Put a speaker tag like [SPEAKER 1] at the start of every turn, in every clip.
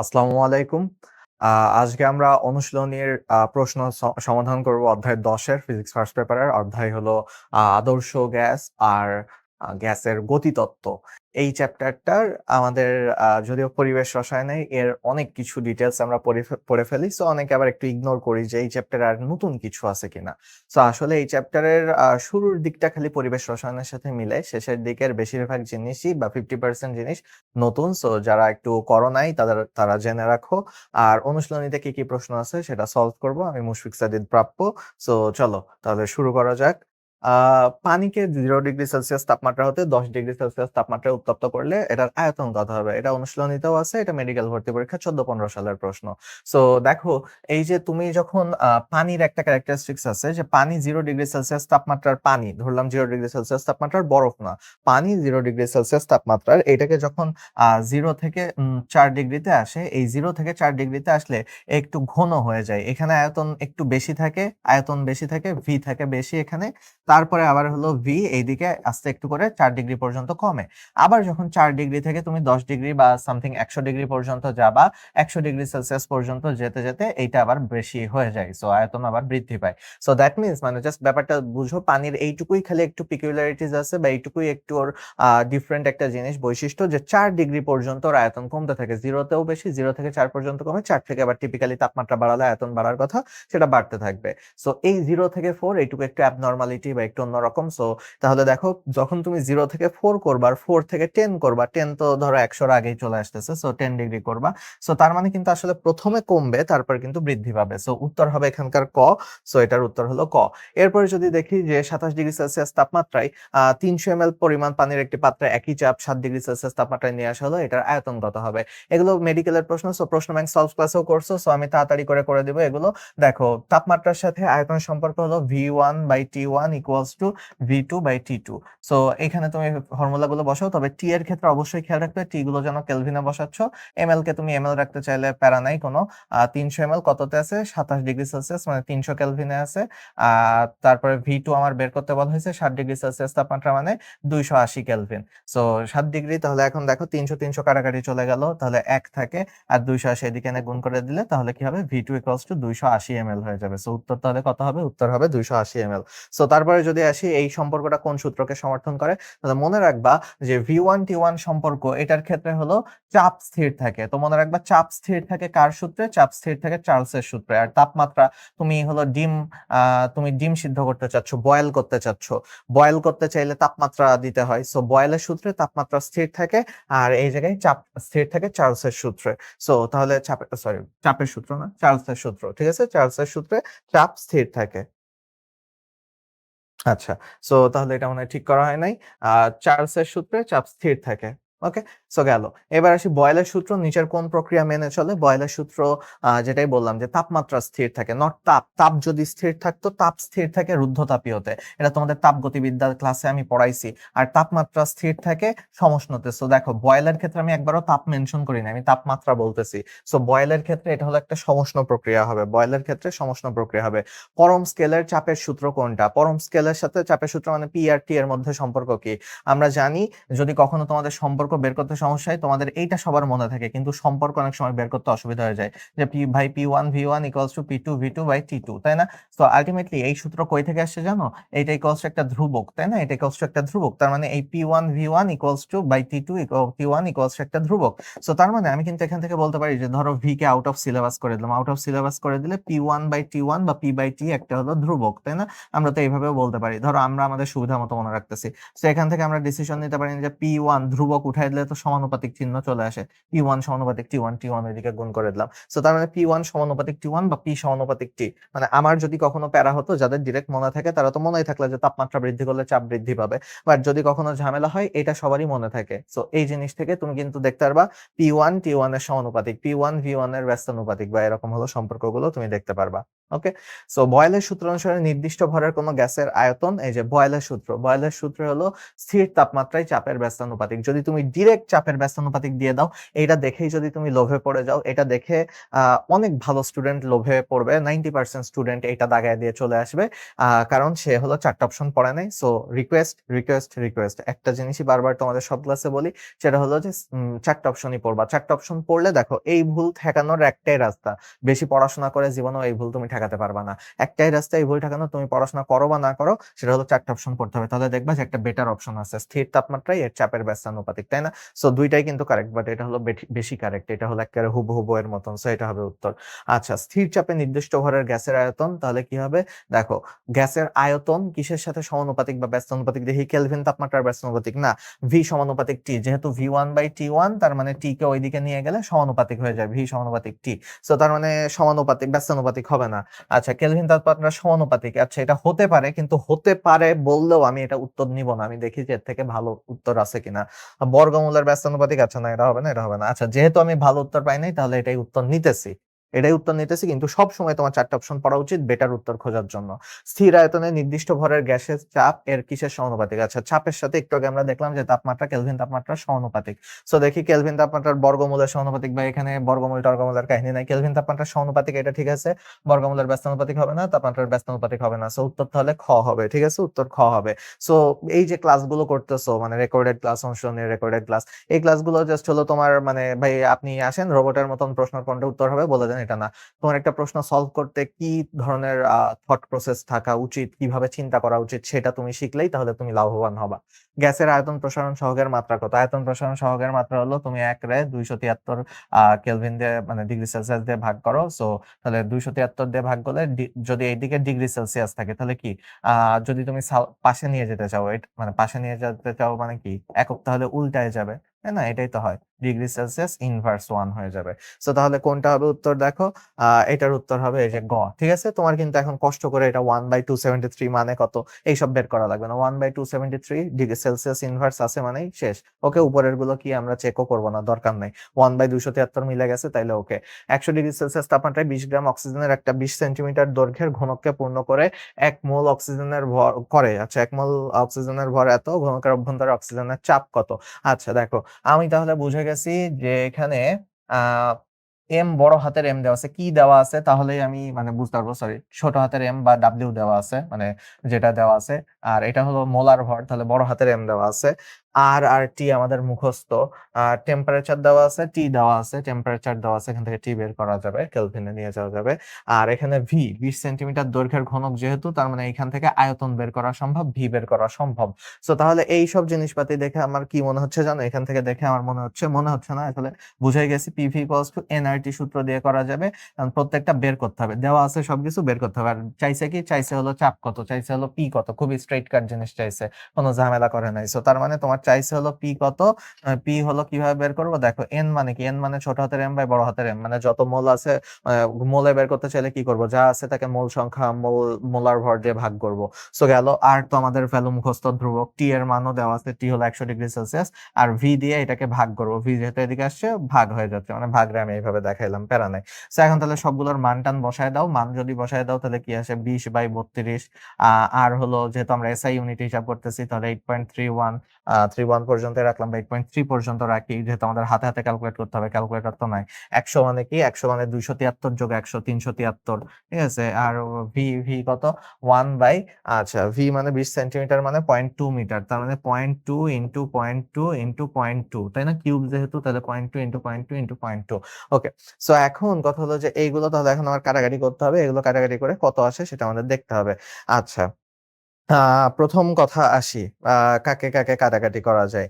[SPEAKER 1] আসসালামু আলাইকুম। আ আজকে আমরা অনুশীলনীর প্রশ্ন সমাধান করব অধ্যায় ১০ এর ফিজিক্স ফার্স্ট পেপারের। অধ্যায় হলো আদর্শ গ্যাস আর গ্যাসের গতিতত্ত্ব। এই চ্যাপ্টারটার আমাদের যদিও পরিবেশ রসায়নে এর অনেক কিছু ডিটেইলস আমরা পড়ে ফেলি। সো অনেকে আবার একটু ইগনোর করি যে এই চ্যাপ্টারে আর নতুন কিছু আছে কিনা। সো আসলে এই চ্যাপ্টারের শুরুর দিকটা খালি পরিবেশ রসায়নের সাথে মিলে। শেষের দিকের বেশিরভাগ জিনিসই বা 50% জিনিস নতুন। সো যারা একটু করো নাই তারা জেনে রাখো। আর অনুশীলনীতে কি প্রশ্ন আছে সেটা সলভ করব। আমি মুশফিক সাদিদ প্রাপ্য। সো চলো তাহলে শুরু করা যাক। আ পানিকে 0 ডিগ্রি সেলসিয়াস তাপমাত্রা হতে 10 ডিগ্রি সেলসিয়াস তাপমাত্রায় উত্তপ্ত করলে এটার আয়তন কত হবে? এটা অনুশীলনীতেও আছে। এটা মেডিকেল ভর্তি পরীক্ষা 14-15 সালের প্রশ্ন। সো দেখো, এই যে তুমি যখন পানির একটা ক্যারেক্টারিস্টিক্স আছে যে পানি 0 ডিগ্রি সেলসিয়াস তাপমাত্রার পানি, ধরলাম 0 ডিগ্রি সেলসিয়াস তাপমাত্রার বরফ না। পানি 0 ডিগ্রি সেলসিয়াস তাপমাত্রার এটাকে যখন 0 থেকে 4 ডিগ্রিতে আসে, এই 0 থেকে 4 ডিগ্রিতে আসলে একটু ঘন হয়ে যায়। এখানে আয়তন একটু বেশি থাকে, ভি থাকে বেশি এখানে। তারপরে আবার হলো ভি এইদিকে আস্তে একটু করে 4 ডিগ্রি পর্যন্ত কমে। আবার যখন 4 ডিগ্রি থেকে তুমি 10 ডিগ্রি বা সামথিং 100 ডিগ্রি পর্যন্ত যাবা, 100 ডিগ্রি সেলসিয়াস পর্যন্ত যেতে, যেতে এইটা আবার বেশি হয়ে যায়। সো আয়তন আবার বৃদ্ধি পায়। সো দ্যাট মিনস মানে জাস্ট ব্যাপারটা বুঝো, পানির এইটুকুই খালি একটু পিকুলারিটিস আছে বা এইটুকুই একটু ওর ডিফারেন্ট একটা জিনিস বৈশিষ্ট্য যে 4 ডিগ্রি পর্যন্ত ওর আয়তন কমতে থাকে। 0 তেও বেশি, 0 থেকে 4 পর্যন্ত কমে, 4 থেকে আবার টিপিক্যালি তাপমাত্রা বাড়ালে আয়তন বাড়ার কথা, সেটা বাড়তে থাকবে। সো এই 0 থেকে 4 এইটুকু একটু অ্যাবনরমালিটি বা একটু অন্যরকম। সো তাহলে দেখো, যখন তুমি 0 থেকে 4 করবা আর 4 থেকে 10 করবা, 10 তো ধরো 100 এর আগেই চলে আসতেছে। সো 10 ডিগ্রি করবা। সো তার মানে কিন্তু আসলে প্রথমে কমবে, তারপর কিন্তু বৃদ্ধি পাবে। সো উত্তর হবে এখানকার ক। সো এটার উত্তর হলো ক। এরপরে যদি দেখি যে 27 ডিগ্রি সেলসিয়াস তাপমাত্রায় 300 ml পরিমাণ পানির একটি পাত্রে একই চাপ 7 ডিগ্রি সেলসিয়াস তাপমাত্রায় নিয়ে আসা হলো, এটার আয়তন কত হবে? এগুলো মেডিকেলের প্রশ্ন। সো প্রশ্ন ব্যাংক সলভ ক্লাসেও করছো। সো আমি তাড়াতাড়ি করে দিব এগুলো। দেখো, তাপমাত্রার সাথে আয়তনের সম্পর্ক হলো V1/T1 equals to V2/T2। So এখানে তুমি ফর্মুলাগুলো বসাও। তবে টি এর ক্ষেত্রে অবশ্যই খেয়াল রাখবে টি গুলো যেন কেলভিনে বসাচ্ছ। এমএল কে তুমি এমএল রাখতে চাইলে প্যারা নাই কোনো। 300 ml কততে আছে? 27 ডিগ্রি সেলসিয়াস, মানে 300 কেলভিনে আছে। তারপরে V2 আমার বের করতে বলা হয়েছে 60 ডিগ্রি সেলসিয়াস তাপমাত্রা, মানে 280 কেলভিন। সো 7 ডিগ্রি, তাহলে এখন দেখো 300 300 কাটাকাটি চলে গেল, তাহলে 1 থাকে আর 280 এদিকে এনে গুণ করে দিলে তাহলে কি হবে? V2 ইকুয়ালস টু 280 ml হয়ে যাবে। সো উত্তর তাহলে কত হবে? উত্তর হবে 280 ml। সো তারপরে যদি আসি এই সম্পর্কটা কোন সূত্রকে সমর্থন করে, তাহলে মনে রাখবা যে V1T1 সম্পর্ক, এটার ক্ষেত্রে হলো চাপ স্থির থাকে। তো মনে রাখবা, চাপ স্থির থাকে কার সূত্রে? চাপ স্থির থাকে চার্লসের সূত্রে। আর তাপমাত্রা, তুমি হলো ডিম সিদ্ধ করতে চাচ্ছ, বয়েল করতে চাচ্ছ। বয়েল করতে চাইলে তাপমাত্রা দিতে হয়। সো বয়েলের সূত্রে তাপমাত্রা স্থির থাকে, আর এই জায়গায় চাপ স্থির থাকে চার্লসের সূত্রে। সো তাহলে চাপের সূত্র না, চার্লসের সূত্র। ঠিক আছে, চার্লসের সূত্রে চাপ স্থির থাকে। আচ্ছা। সো তাহলে এটা মনে হয় ঠিক করা হয় নাই। চার্লসের সূত্রে চাপ স্থির থাকে। ওকে? সো গেল। এবার আসি বয়েলের সূত্র নিচের কোন প্রক্রিয়া মেনে চলে? বয়েলের সূত্র যেটাই বললাম যে তাপমাত্রা স্থির থাকে, নট তাপ। তাপ যদি স্থির থাকতো, তাপ স্থির থাকে রুদ্ধতাপীয়তে। এটা তোমাদের তাপগতিবিদ্যার ক্লাসে আমি পড়াইছি। আর তাপমাত্রা স্থির থাকে সমষ্ণতে। সো দেখো, বয়েলের ক্ষেত্রে আমি একবারও তাপ মেনশন করি না, আমি তাপমাত্রা বলতেছি। সো বয়েলের ক্ষেত্রে এটা হলো একটা সমষ্ণ প্রক্রিয়া হবে। বয়েলের ক্ষেত্রে সমষ্ণ প্রক্রিয়া হবে। পরম স্কেলের চাপের সূত্র কোনটা? পরম স্কেলের সাথে চাপের সূত্র মানে পি আর টি এর মধ্যে সম্পর্ক কি? আমরা জানি, যদি কখনো তোমাদের সম্পর্ক বের করতে সমস্যা হয়, তোমাদের এইটা সবার মনে থাকে, কিন্তু সম্পর্ক অনেক সময় বের করতে অসুবিধা হয়ে যায়, যে P1V1 ইকুয়ালস টু P2V2/T2, তাই না? তো আলটিমেটলি এই সূত্র কই থেকে আসছে জানো? এইটা ইকুয়ালস টু একটা ধ্রুবক, তাই না? এটা ইকুয়ালস টু একটা ধ্রুবক। তার মানে এই P1V1 equals to by T2 T1 equals to একটা ধ্রুবক। সো তার মানে আমি কিন্তু এখান থেকে বলতে পারি যে ধরো V K out of syllabus করে দিলাম। আউট অফ সিলেবাস করে দিলে P1/T1 বা P/T একটা হলো ধ্রুবক, তাই না? আমরা তো এইভাবেও বলতে পারি। ধরো আমরা আমাদের সুবিধা মতো মনে রাখতেছি। তো এখান থেকে আমরা ডিসিশন নিতে পারি যে P1 ধ্রুবক উঠাই দিলে তো সমানুপাতিক চিহ্ন চলে আসে। P1 সমানুপাতিক T1, T1 ওইদিকে গুণ করে দিলাম। সো তার মানে P1 সমানুপাতিক T1 বা P সমানুপাতিক T। মানে আমার যদি কখনো প্যারা হতো, যাদের ডিরেক্ট মনে থাকে তারা তো মনেই থাকলো যে তাপমাত্রা বৃদ্ধি করলে চাপ বৃদ্ধি পাবে। বাট যদি কখনো ঝামেলা হয়, এটা সবারই মনে থাকে। সো এই জিনিস থেকে তুমি কিন্তু দেখতে পারবা P1 T1 এর সমানুপাতিক, P1 V1 এর ব্যস্তানুপাতিক, বা এরকম হলো সম্পর্কগুলো তুমি দেখতে পারবা। ওকে? সো বয়েলের সূত্র অনুসারে নির্দিষ্ট ভরের কোন গ্যাসের আয়তন এই যে বয়েলের সূত্র। বয়েলের সূত্র হলো স্থির তাপমাত্রায় চাপের ব্যস্তানুপাতিক। যদি তুমি ডিরেক্ট চাপের ব্যস্তানুপাতিক দিয়ে দাও, এইটা দেখেই যদি তুমি লোভে পড়ে যাও, এটা দেখে আ অনেক ভালো স্টুডেন্ট লোভে পড়বে। 90% স্টুডেন্ট এইটা দাগায় দিয়ে চলে আসবে। কারণ সে হলো ৪ টা অপশন পড়ে নাই। So request. একটা জিনিসই বারবার তোমাদের সব ক্লাসে বলি, সেটা হলো যে ৪ টা অপশনই পড়বা। ৪ টা অপশন পড়লে দেখো এই ভুল ঠেকানোর একটাই রাস্তা। বেশি পড়াশোনা করে জীবনেও এই ভুল তুমি ঠেকাতে পারবা না। একটাই রাস্তা এই ভুল ঠেকানোর, তুমি পড়াশোনা করো বা না করো, সেটা হলো ৪ টা অপশন পড়তে হবে। তাহলে দেখবা যে একটা বেটার অপশন আছে। স্থির তাপমাত্রায় এর চাপের ব্যস্তানুপাতিক, তাই না? সো ২ টাই কিন্তু কারেক্ট, বাট এটা হলো বেশি কারেক্ট। এটা হলো এক্কেবারে হুবহু এর মতন। সো এটা হবে উত্তর। আচ্ছা, স্থির চাপে নির্দিষ্ট ভরের গ্যাসের আয়তন তাহলে কি হবে? দেখো, গ্যাসের আয়তন কিসের সাথে সমানুপাতিক বা ব্যস্তানুপাতিক? দেখি কেলভিন তাপমাত্রার ব্যস্তানুপাতিক না, ভি সমানুপাতিক টি। যেহেতু V1/T1, তার মানে টি কে ওইদিকে নিয়ে গেলে সমানুপাতিক হয়ে যায়, ভি সমানুপাতিক টি। সো তার মানে সমানুপাতিক, ব্যস্তানুপাতিক হবে না। আচ্ছা, কেলভিন তাপমাত্রা সমানুপাতিক। আচ্ছা, এটা হতে পারে, কিন্তু হতে পারে বললেও আমি এটা উত্তর নিব না। আমি দেখি যে এর থেকে ভালো উত্তর আছে কিনা। বর্গমূলের ব্যস্তানুপাতিক, আচ্ছা না, এটা হবে না, এটা হবে না। আচ্ছা, যেহেতু আমি ভালো উত্তর পাই নাই, তাহলে এটাই উত্তর নিতেছি, কিন্তু সবসময় তোমার ৪ টা অপশন পড়া উচিত বেটার উত্তর খোঁজার জন্য। স্থির আয়তনে নির্দিষ্ট ভরের গ্যাসের চাপ এর কিসের সমানুপাতিক? আচ্ছা, চাপের সাথে একটু আগে আমরা দেখলাম যে তাপমাত্রা কেলভিন তাপমাত্রার সমানুপাতিক। সো দেখি কেলভিন তাপমাত্রার বর্গমূলের সমানুপাতিক, বা এখানে বর্গমূল টর্গমূলের কাহিনী নাই। কেলভিন তাপমাত্রার সমানুপাতিক, এটা ঠিক আছে। বর্গমূলের ব্যস্তানুপাতিক হবে না, তাপমাত্রার ব্যস্তানুপাতিক হবে না। সো উত্তর তাহলে খ হবে। ঠিক আছে, উত্তর খ হবে। সো এই যে ক্লাসগুলো করতেছো, মানে রেকর্ডেড ক্লাস, অনুশীলনের রেকর্ডেড ক্লাস, এই ক্লাসগুলো জাস্ট হলো তোমার, মানে ভাই আপনি আসেন রোবটের মতন প্রশ্ন কোনটা উত্তর হবে বলে দেন, এটা না। তোমার একটা প্রশ্ন সলভ করতে কি ধরনের থট প্রসেস থাকা উচিত, কিভাবে চিন্তা করা উচিত, সেটা তুমি শিখলেই তাহলে তুমি লাভবান হবা। গ্যাসের আয়তন প্রসারণ সহগের মাত্রা কত? আয়তন প্রসারণ সহগের মাত্রা হলো, তুমি ১ রে ২৭৩ কেলভিন দিয়ে, মানে ডিগ্রি সেলসিয়াস দিয়ে ভাগ করো। সো তাহলে ২৭৩ দিয়ে ভাগ করলে যদি এইদিকে ডিগ্রি সেলসিয়াস থাকে তাহলে কি, যদি তুমি পাশে নিয়ে যেতে চাও, মানে পাশে নিয়ে যেতে চাও মানে কি, একক তাহলে উল্টায় যাবে, তাই না? এটাই তো হয়, ডিগ্রি সেলসিয়াস ইনভার্স 1 হয়ে যাবে। সো তাহলে কোনটা হবে উত্তর দেখো, এটার উত্তর হবে এই যে গ। ঠিক আছে, তোমার কিন্তু এখন কষ্ট করে এটা 1/273 মানে কত এইসব বের করা লাগবে না। 1/273 ডিগ্রি সেলসিয়াস ইনভার্স আছে মানেই শেষ। ওকে, উপরের গুলো কি আমরা চেকও করবো না, দরকার নাই। 1/273 মিলে গেছে, তাইলে ওকে। ১০০ ডিগ্রি সেলসিয়াস তাপমাত্রায় ২০ গ্রাম অক্সিজেনের একটা ২০ সেন্টিমিটার দৈর্ঘ্যের ঘনককে পূর্ণ করে ১ মোল অক্সিজেনের ভর করে। আচ্ছা, ১ মোল অক্সিজেনের ভর এত, ঘনকের অভ্যন্তরে অক্সিজেনের চাপ কত? আচ্ছা দেখো, আমি তাহলে বুঝে গেছি যে এখানে আহ এম, বড় হাতের এম দেওয়া আছে, কি দেওয়া আছে তাহলেই আমি মানে বুঝতে পারবো। সরি, ছোট হাতের এম বা ডাব্লিউ দেওয়া আছে, মানে যেটা দেওয়া আছে। আর এটা হলো মোলার ভর, তাহলে বড় হাতের এম দেওয়া আছে। আর টি আমাদের মুখস্থ। টেম্পারেচার দেওয়া আছে, টি দেওয়া আছে, টেম্পারেচার দেওয়া আছে, এখান থেকে টি বের করা যাবে, কেলভিনে নিয়ে যাওয়া যাবে। আর এখানে ভি, ২০ সেন্টিমিটার দৈর্ঘ্যের ঘনক যেহেতু, তার মানে এখান থেকে আয়তন বের করা সম্ভব, ভি বের করা সম্ভব। সো তাহলে এই সব জিনিসপাতি দেখে আমার কি মনে হচ্ছে জানো, এখান থেকে দেখে আমার মনে হচ্ছে না আসলে, বুঝাই গেছি পিভি ইকুয়ালস টু এনআরটি সূত্র দিয়ে করা যাবে। কারণ প্রত্যেকটা বের করতে হবে, দেওয়া আছে সবকিছু বের করতে হবে। আর চাইছে কি, চাইছে হলো চাপ কত, চাইছে হলো পি কত, খুবই স্ট্রেইট কাট জিনিস চাইছে, কোনো ঝামেলা করে নাই। সো তার মানে তোমার চাইছে হলো পি কত। পি হলো কিভাবে বের করবো, দেখো এন মানে কি, এন মানে ছোট হাতের এম বাই বড় হাতের এম, মানে যত মোল আছে, মোলে বের করতে চাইলে কি করব, যা আছে তাকে মোল সংখ্যা, মোলার ভর দিয়ে ভাগ করব। সো গেল। আর তো আমাদের ভ্যালু মুখস্থ, ধ্রুবক টি এর মানও দেওয়া আছে, টি হলো ১০০ ডিগ্রি সেলসিয়াস। আর ভি দিয়ে এটাকে ভাগ করবো, ভি যেহেতু এদিকে আসছে ভাগ হয়ে যাচ্ছে, মানে ভাগরে আমি এইভাবে দেখাইলাম, প্যারা নাই। সো এখন তাহলে সবগুলোর মান টান বসায় দাও, মান যদি বসায় দাও তাহলে কি আসে, 20/32। আর হলো যেহেতু আমরা এসআই ইউনিট হিসাব করতেছি, তাহলে 8.31, 31 পর্যন্ত রাখলাম, বা 8.3 পর্যন্ত রাখি, যেহেতু আমাদের হাতে হাতে ক্যালকুলেট করতে হবে, ক্যালকুলেটর তো নাই। ১০০ মানে কি, ১০০ মানে ২৭৩ যোগ ১০০, ৩৭৩। ঠিক আছে, আর ভি, ভি কত, 1 বাই, আচ্ছা ভি মানে ২০ সেন্টিমিটার মানে 0.2 মিটার, তার মানে 0.2 ইন্টু 0.2 ইন্টু 0.2, তাই না? কিউব যেহেতু, তাহলে 0.2 ইন্টু 0.2 ইন্টু 0.2। ওকে। সো এখন কথা হলো যে এইগুলো তাহলে এখন আমার কাটাকাটি করতে হবে, এগুলো কাটাকাটি করে কত আসে সেটা আমাদের দেখতে হবে। আচ্ছা, প্রথম কথা আসি, কাকে কাকে কাটাকাটি করা যায়।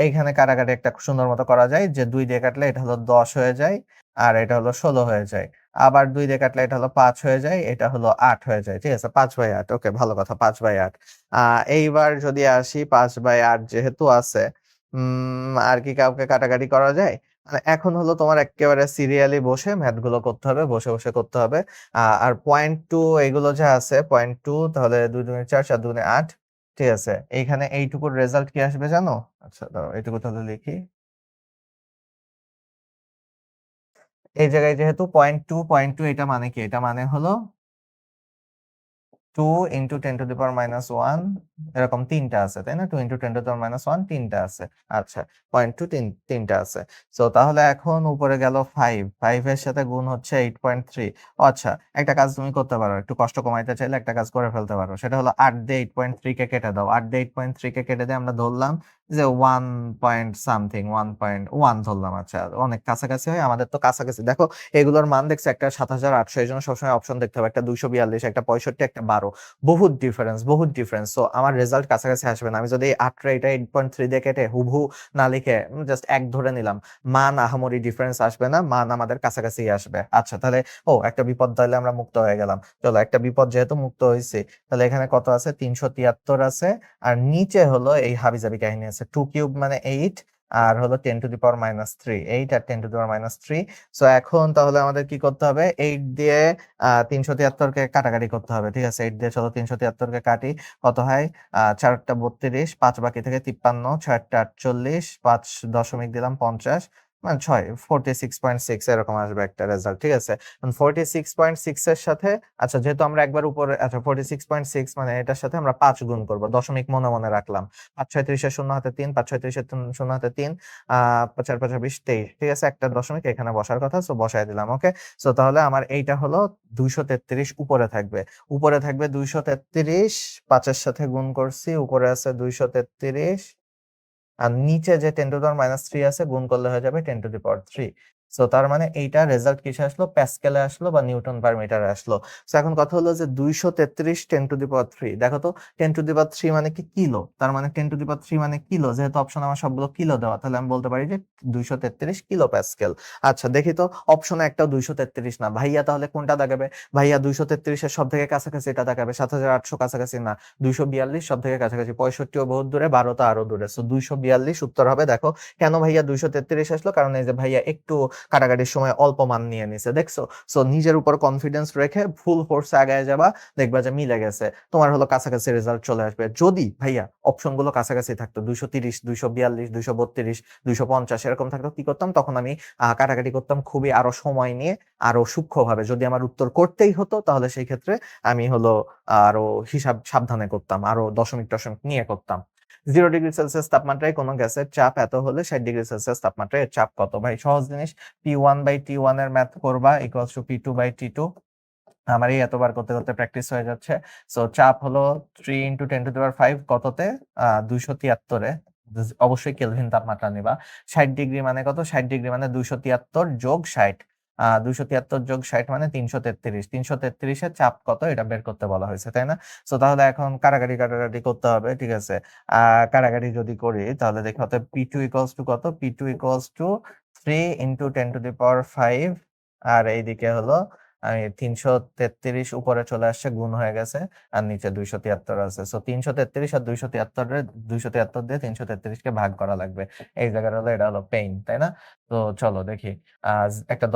[SPEAKER 1] এইখানে কাটাকাটি একটা সুন্দর মতো করা যায়, যে ২ দিয়ে কাটলে এটা হলো ১০ হয়ে যায়, আর এটা হলো ১৬ হয়ে যায়। আবার ২ দিয়ে কাটলে এটা হলো ৫ হয়ে যায়, এটা হলো ৮ হয়ে যায়। ঠিক আছে, ৫/৮। ওকে, ভালো কথা, ৫/৮। এইবার যদি আসি, ৫/৮ যেহেতু আছে, আর কি কাউকে কাটাকাটি করা যায়? মানে এখন হলো তোমার এক্কেবারে সিরিয়ালি বসে ম্যাথ গুলো করতে হবে, বসে বসে করতে হবে। আর 0.2 এগুলো যা আছে, 0.2, তাহলে ২ দুগুণে ৪, ৪ দুগুণে ৮। ঠিক আছে, এইখানে এইটুকুর রেজাল্ট কি আসবে জানো? আচ্ছা দাঁড়াও, এইটুকু তাহলে লিখি। এই জায়গায় যেহেতু 0.2, 0.2, এটা মানে কি, এটা মানে হলো 2 into 10 to the power minus 1 এরকম তিনটা আছে, তাই না? 2 into 10 to the power minus 1 তিনটা আছে। আচ্ছা, 0.2 তিনটা আছে। সো তাহলে এখন উপরে গেল 5, 5 এর সাথে গুণ হচ্ছে 8.3। আচ্ছা, একটা কাজ তুমি করতে পারো, একটু কষ্ট কমাইতে চাইলে একটা কাজ করে ফেলতে পারো, সেটা হলো 8 দিয়ে 8.3 কে কেটে দাও। 8 দিয়ে 8.3 কে কেটে দিয়ে আমরা ধরলাম যে 1 পয়েন্ট সামথিং, 1.1 ধরলাম। আচ্ছা, অনেক কাছাকাছি হয়, আমাদের তো কাছাকাছি। দেখো এগুলোর মান দেখছে, একটা 7800, এই জন্য সবসময় অপশন দেখতে হবে, একটা 242, একটা 65, একটা 12, বহুত ডিফারেন্স, বহুত ডিফারেন্স। সো আমার রেজাল্ট কাছাকাছি আসবে না। আমি যদি 8 রে এটা 8.3 দিয়ে কেটে হুবহু না লিখে জাস্ট 1 ধরে নিলাম, মান আহামরি ডিফারেন্স আসবে না, মান আমাদের কাছাকাছি আসবে। আচ্ছা, তাহলে একটা বিপদ তাহলে আমরা মুক্ত হয়ে গেলাম। চলো, একটা বিপদ যেহেতু মুক্ত হয়েছি, তাহলে এখানে কত আছে? 373 আছে। আর নিচে হলো এই হাবিজাবি কাহিনী আছে, 2 কিউব মানে 8, আর হলো 10 টু দি পাওয়ার মাইনাস 3, 8 আর 10 to the power minus 3। So এখন তাহলে আমাদের কি করতে হবে? 8 দিয়ে 373 কে কাটাকাটি করতে হবে। ঠিক আছে, 8 দিয়ে চলো 373 কে কাটি। কত হয়? 4টা 32, 5 বাকি থেকে 53, 6টা 48, 5 দশমিক দিলাম 50, মানে 6, 46.6 এরকম আসবে একটা রেজাল্ট। ঠিক আছে, 46.6 এর সাথে, আচ্ছা যেহেতু আমরা একবার উপরে, আচ্ছা 46.6 মানে এটার সাথে আমরা 5 গুণ করব, দশমিক মনে মনে রাখলাম। 5 6 30 এর 0 হাতে 3, 5 6 30 এর 0 হাতে 3, 4 5 20 23। ঠিক আছে, একটা দশমিক এখানে বসার কথা, সো বসায় দিলাম। ওকে, সো তাহলে আমার এইটা হলো 233 উপরে থাকবে। উপরে থাকবে 233, 5 এর সাথে গুণ করছি, উপরে আছে 233, আর নিচে যে 10 টু দি পাওয়ার মাইনাস 3 আছে, গুণ করলে হয়ে যাবে 10 টু দি পাওয়ার 3। সো তার মানে এইটা রেজাল্ট কিসে আসলো? প্যাসকেলে আসলো বা নিউটন পার মিটারে আসলো। সো এখন কথা হলো যে 233 10 টু দি পাওয়ার 3, দেখো তো 10 টু দি পাওয়ার 3 মানে কি? কিলো। তার মানে 10 টু দি পাওয়ার 3 মানে কিলো, যেহেতু অপশন আমার সবগুলো কিলো দেওয়া, তাহলে আমি বলতে পারি যে 233 কিলো প্যাসকেল। আচ্ছা দেখি তো, অপশনে একটাও 233 না। ভাইয়া তাহলে কোনটা দাগাবে? ভাইয়া 233 এর সব থেকে কাছাকাছি এটা দাগাবে, 7800 কাছাকাছি না, 242 সব থেকে কাছাকাছি, 65 ও বহুত দূরে, 12 তো আরো দূরে। সো 242 উত্তর হবে। দেখো কেন ভাইয়া 233 আসলো? কারণ এই যে ভাইয়া একটু কাটাকাটির সময় অল্প মান নিয়ে নিছে, দেখছো? সো নিজের উপর কনফিডেন্স রেখে ফুল ফোর্সে আগায় যাবা, দেখবা যে মিলে গেছে, তোমার হলো কাছাকাছি রেজাল্ট চলে আসবে। যদি ভাইয়া অপশন গুলো কাছাকাছি থাকতো, 230, 242, 232, 250 এরকম থাকতো, কি করতাম তখন? আমি কাটাকাটি করতাম খুবই আরো সময় নিয়ে, আরো সূক্ষ্মভাবে। যদি আমার উত্তর করতেই হতো, তাহলে সেই ক্ষেত্রে আমি হলো আরো হিসাব সাবধানে করতাম, আরো দশমিক টশমিক নিয়ে করতাম। 0 ডিগ্রি সেলসিয়াস তাপমাত্রায় কোনো গ্যাসের চাপ এত হলে 60 ডিগ্রি সেলসিয়াস তাপমাত্রায় এর চাপ কত? ভাই সহজ জিনিস, P1/T1 এর ম্যাথ করবা ইকুয়ালস টু P2/T2। আমার এই এতবার করতে করতে প্র্যাকটিস হয়ে যাচ্ছে। সো চাপ হলো 3 ইন্টু 10 টু দি পাওয়ার 5 কততে? 273-এ। অবশ্যই কেলভিন তাপমাত্রা নিবা। 60 ডিগ্রি মানে কত? 60 ডিগ্রি মানে 273 যোগ 60। 273 যোগ 60 মানে 333। 333 এর চাপ কত এটা বের করতে বলা হয়েছে, তাই না? সো তাহলে এখন কাটাকাটি কাটাকাটি করতে হবে। ঠিক আছে, কাটাকাটি যদি করি তাহলে দেখি হতে P2 ইকুয়ালস টু কত? P2 equals to 3 into 10 to the power 5, আর এইদিকে হলো আমি 333 উপরে চলে আসছে, গুণ হয়ে গেছে, আর নিচে 273 আছে। সো 333 আর 273 দিয়ে 333 কে ভাগ করা লাগবে। এই জায়গাটা হলো, এটা হলো পেইন, তাই না? তো চলো দেখি, একটা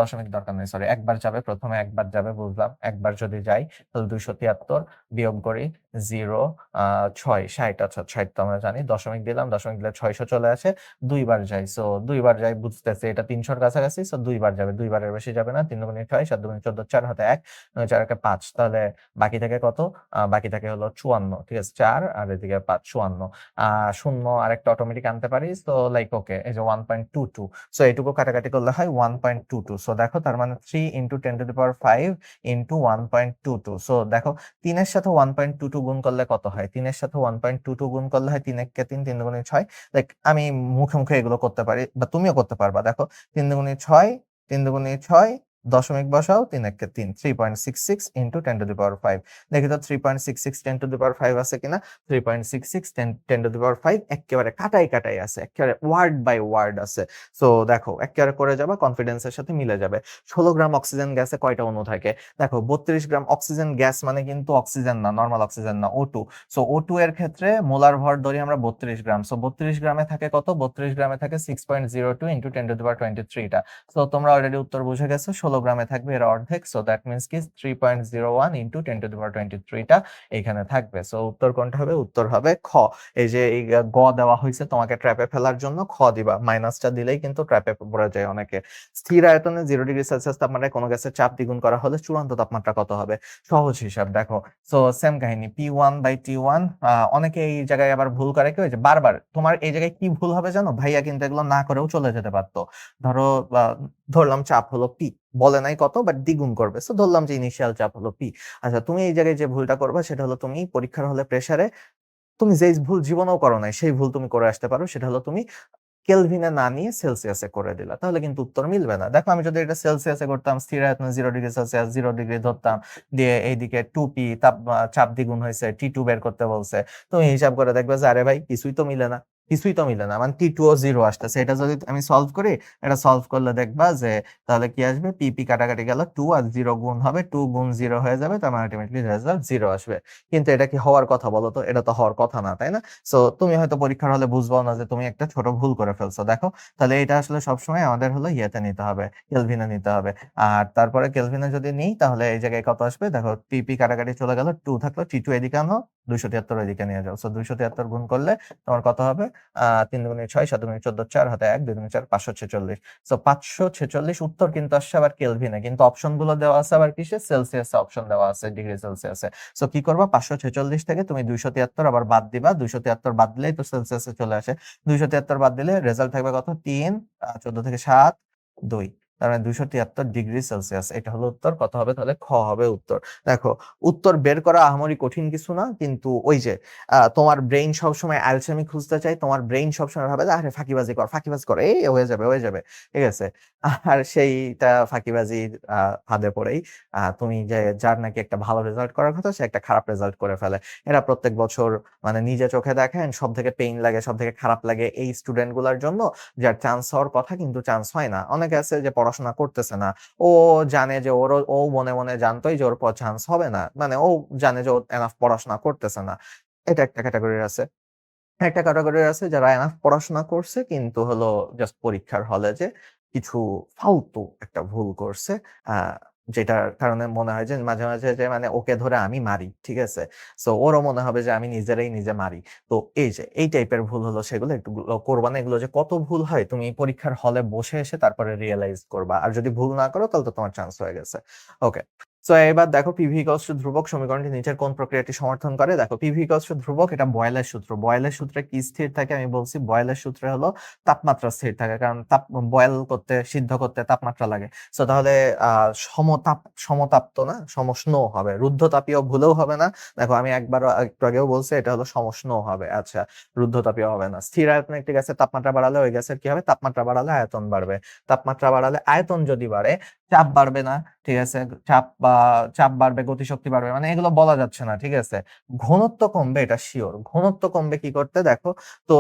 [SPEAKER 1] দশমিক দরকার নেই, সরি, একবার যাবে, প্রথমে একবার যাবে, বুঝলাম। একবার যদি যাই তাহলে 273 বিয়োগ করি 0, 6, 60। আচ্ছা 60 তো আমরা জানি, দশমিক দিলাম, দশমিক দিলে 600 চলে আসে। দুইবার যাই, সো দুইবার যাই, বুঝতেছি এটা 300-র কাছাকাছি, সো দুইবার যাবে, দুইবারের বেশি যাবে না। 3 দুগুণে 6, 7 দুগুণে 14, 4 হাতে 1, 4 একে 5, তাহলে বাকি থাকে কত? বাকি থাকে হলো 54। ঠিক আছে, 4 আর এদিকে 5, 54। শূন্য আরেকটা অটোমেটিক আনতে পারি, সো লাইক ওকে, এই যে 1.22। সো এইটুকু কাটাকাটি করলে হয় 1.22। সো দেখো তার মানে 3 into 10 to the power 5 into 1.22। So দেখো 3 এর সাথে 1.22 গুণ করলে কত হয়? 3 এর সাথে 1.22 গুণ করলে হয় 3 একে 3, 3 দুগুণে 6। লাইক আমি মুখে মুখে এগুলো করতে পারি, বা তুমিও করতে পারবা। দেখো 3 দুগুণে 6, 3 দুগুণে 6, দশমিক বসাও, 3 একে 3, 3.66 ইন্টু 10 টু দি পাওয়ার 5। দেখি তো 3.66 10 টু দি পাওয়ার 5 আছে কিনা। 3.66 10 টু দি পাওয়ার 5 একেবারে কাটাই কাটাই আছে, একেবারে ওয়ার্ড বাই ওয়ার্ড আছে। সো দেখো একেবারে করে যাবা, কনফিডেন্সের সাথে মিলে যাবে। 16 গ্রাম অক্সিজেন গ্যাসে কয়টা অণু থাকে? দেখো 32 গ্রাম অক্সিজেন গ্যাস মানে কিন্তু অক্সিজেন না, নর্মাল অক্সিজেন না, O2। সো O2 এর ক্ষেত্রে মোলার ভর ধরি আমরা 32 গ্রাম। সো 32 গ্রামে থাকে কত? 32 গ্রামে থাকে 6.02 ইন্টু 10 টু দি পাওয়ার 23টা। সো তোমরা অলরেডি উত্তর বুঝে গেছো। ষোলো গ্রামে থাকবে, এর অর্ধেক। সো দ্যাট মিনস কি 3.01 ইন্টু 10⁻23 টা এখানে থাকবে। সো উত্তর কোনটা হবে? উত্তর হবে খ। এই যে এই গ দেওয়া হয়েছে তোমাকে ট্র্যাপে ফেলার জন্য, খ দিবা। মাইনাসটা দিলেই কিন্তু ট্র্যাপে পড়ে যায় অনেকে। স্থির আয়তনে 0°C তাপমাত্রায় কোনো গ্যাসের চাপ দ্বিগুণ করা হলে চূড়ান্ত তাপমাত্রা কত হবে? সহজ হিসাব, দেখো। সো সেম কাহিনী, P1/T1। অনেকে এই জায়গায় আবার ভুল করে, কি হয়েছে বারবার তোমার এই জায়গায় কি ভুল হবে জানো? ভাইয়া কিন্তু এগুলো না করেও চলে যেতে পারতো। ধরো ধরলাম চাপ হলো পি, বলে নাই কত, বাট দ্বিগুণ করবে। সো ধরলাম যে ইনিশিয়াল চাপ হলো পি। আচ্ছা, তুমি এই জায়গায় যে ভুলটা করবে সেটা হলো তুমি পরীক্ষার হলে প্রেসারে তুমি যেই ভুল জীবনেও করো নাই সেই ভুল তুমি করে আসতে পারো। সেটা হলো তুমি কেলভিনে না নিয়ে সেলসিয়াসে করে দিলা, তাহলে কিন্তু উত্তর মিলবে না। দেখো, আমি যদি এটা সেলসিয়াসে করতাম, স্থির আয়তনে 0°C 0° ধরতাম, দিয়ে এইদিকে 2p চাপ দ্বিগুণ হয়েছে, T2 বের করতে বলছে, তুমি হিসাব করে দেখবে যে আরে ভাই কিছুই তো মিলে না, কিছুই তো মিলে না, মানে T2 ও 0 আসতেছে। এটা যদি আমি সলভ করি, এটা সলভ করলে দেখবা যে তাহলে কি আসবে, পিপি কাটাকাটি গেল, 2 আর 0 গুণ হবে, 2 গুণ 0 হয়ে যাবে, তার মানে আলটিমেটলি রেজাল্ট 0 আসবে। কিন্তু এটা কি হওয়ার কথা বলো তো? এটা তো হওয়ার কথা না, তাই না? সো তুমি হয়তো পরীক্ষার হলে বুঝবাও না যে তুমি একটা ছোট ভুল করে ফেলছো। দেখো, তাহলে এটা আসলে সবসময় আমাদের হলো ইয়েতে নিতে হবে, কেলভিনে নিতে হবে। আর তারপরে কেলভিনে যদি নিই তাহলে এই জায়গায় কত আসবে? দেখো, পিপি কাটাকাটি চলে গেল, 2 থাকলো, T2 এদিকে আনো, 273 এদিকে নিয়ে যাও। সো 273 গুণ করলে তোমার কত হবে? 3 দুগুণে 6, 7 দুগুণে 14, 4 হাতে 1, 2 দুগুণে 4, 546। সো 546 উত্তর কিন্তু আসছে আবার কেলভিনে, কিন্তু অপশন গুলো দেওয়া আছে আবার কিসে? সেলসিয়াসে অপশন দেওয়া আছে, ডিগ্রি সেলসিয়াসে। সো কি করবা? 546 থেকে তুমি 273 আবার বাদ দিবা, 273 বাদ দিলেই তো সেলসিয়াসে চলে আসে। 273 বাদ দিলে রেজাল্ট থাকবে কত? 3, 14 থেকে 7, 2। তার মানে 273°C। এটা হলো উত্তর। কত হবে তাহলে? খ হবে উত্তর। দেখো, উত্তর বের করা আহামরি কঠিন কিছু না, কিন্তু ওই যে তোমার ব্রেইন সবসময় অ্যালসেমি খুঁজতে চাই, তোমার ব্রেইন সবসময় ভাবে যে আরে ফাঁকিবাজি কর, ফাঁকিবাজি কর, এই হয়ে যাবে, হয়ে যাবে, ঠিক আছে? আর সেইটা ফাঁকিবাজির ফাঁদে পড়েই তুমি যে যার নাকি একটা ভালো রেজাল্ট করার কথা, সে একটা খারাপ রেজাল্ট করে ফেলে। এরা প্রত্যেক বছর মানে নিজে চোখে দেখেন, সব থেকে পেইন লাগে, সব থেকে খারাপ লাগে এই স্টুডেন্ট গুলার জন্য, যার চান্স হওয়ার কথা কিন্তু চান্স হয় না। অনেকে আছে যে পড়াশোনা করতেছে না, ও জানে যে ও মনে মনে জানতোই যে ওর পর চান্স হবে না, মানে ও জানে যে ও এনাফ পড়াশোনা করতেছে না। এটা একটা ক্যাটাগরি আছে। একটা ক্যাটাগরি আছে যারা এনাফ পড়াশোনা করছে, কিন্তু হলো জাস্ট পরীক্ষার হলে যে কিছু ফালতু একটা ভুল করছে, আহ যেটার কারণে মনে হয় যে মাঝে মাঝে যে মানে ওকে ধরে আমি মারি, ঠিক আছে? সো ওরও মনে হবে যে আমি নিজেরাই নিজে মারি। তো এই যে এই টাইপের ভুল হলো, সেগুলো একটু করবা না। এগুলো যে কত ভুল হয় তুমি পরীক্ষার হলে বসে এসে তারপরে রিয়েলাইজ করবা, আর যদি ভুল না করো তাহলে তো তোমার চান্স হয়ে গেছে। ওকে। সো এবার দেখো, পিভি ইকুয়ালস টু ধ্রুবক সমীকরণটি নিচের কোন প্রক্রিয়াটি সমর্থন করে? দেখো, পিভি ইকুয়ালস টু ধ্রুবক, এটা বয়েলের সূত্র। বয়েলের সূত্রে কি স্থির থাকে? আমি বলছি বয়েলের সূত্রে হলো তাপমাত্রা স্থির থাকে, কারণ বয়েল করতে, সিদ্ধ করতে তাপমাত্রা লাগে। সো তাহলে সমতাপ্ত না, সমষ্ণ হবে। রুদ্ধতাপীয় ভুলেও হবে না। দেখো, আমি একটু আগেও বলছি এটা হলো সমষ্ণ হবে। আচ্ছা, রুদ্ধতাপীয় হবে না। স্থির আয়তনে একটি গ্যাসের তাপমাত্রা বাড়ালে ওই গ্যাসের কি হবে? তাপমাত্রা বাড়ালে আয়তন বাড়বে। তাপমাত্রা বাড়ালে আয়তন যদি বাড়ে, চাপ বাড়বে না, ঠিক আছে? চাপ বাড়বে, গতিশক্তি বাড়বে, মানে এগুলো বলা যাচ্ছে না, ঠিক আছে? ঘনত্ব কমবে, এটা শিওর। ঘনত্ব কমবে কি করতে? দেখো তো,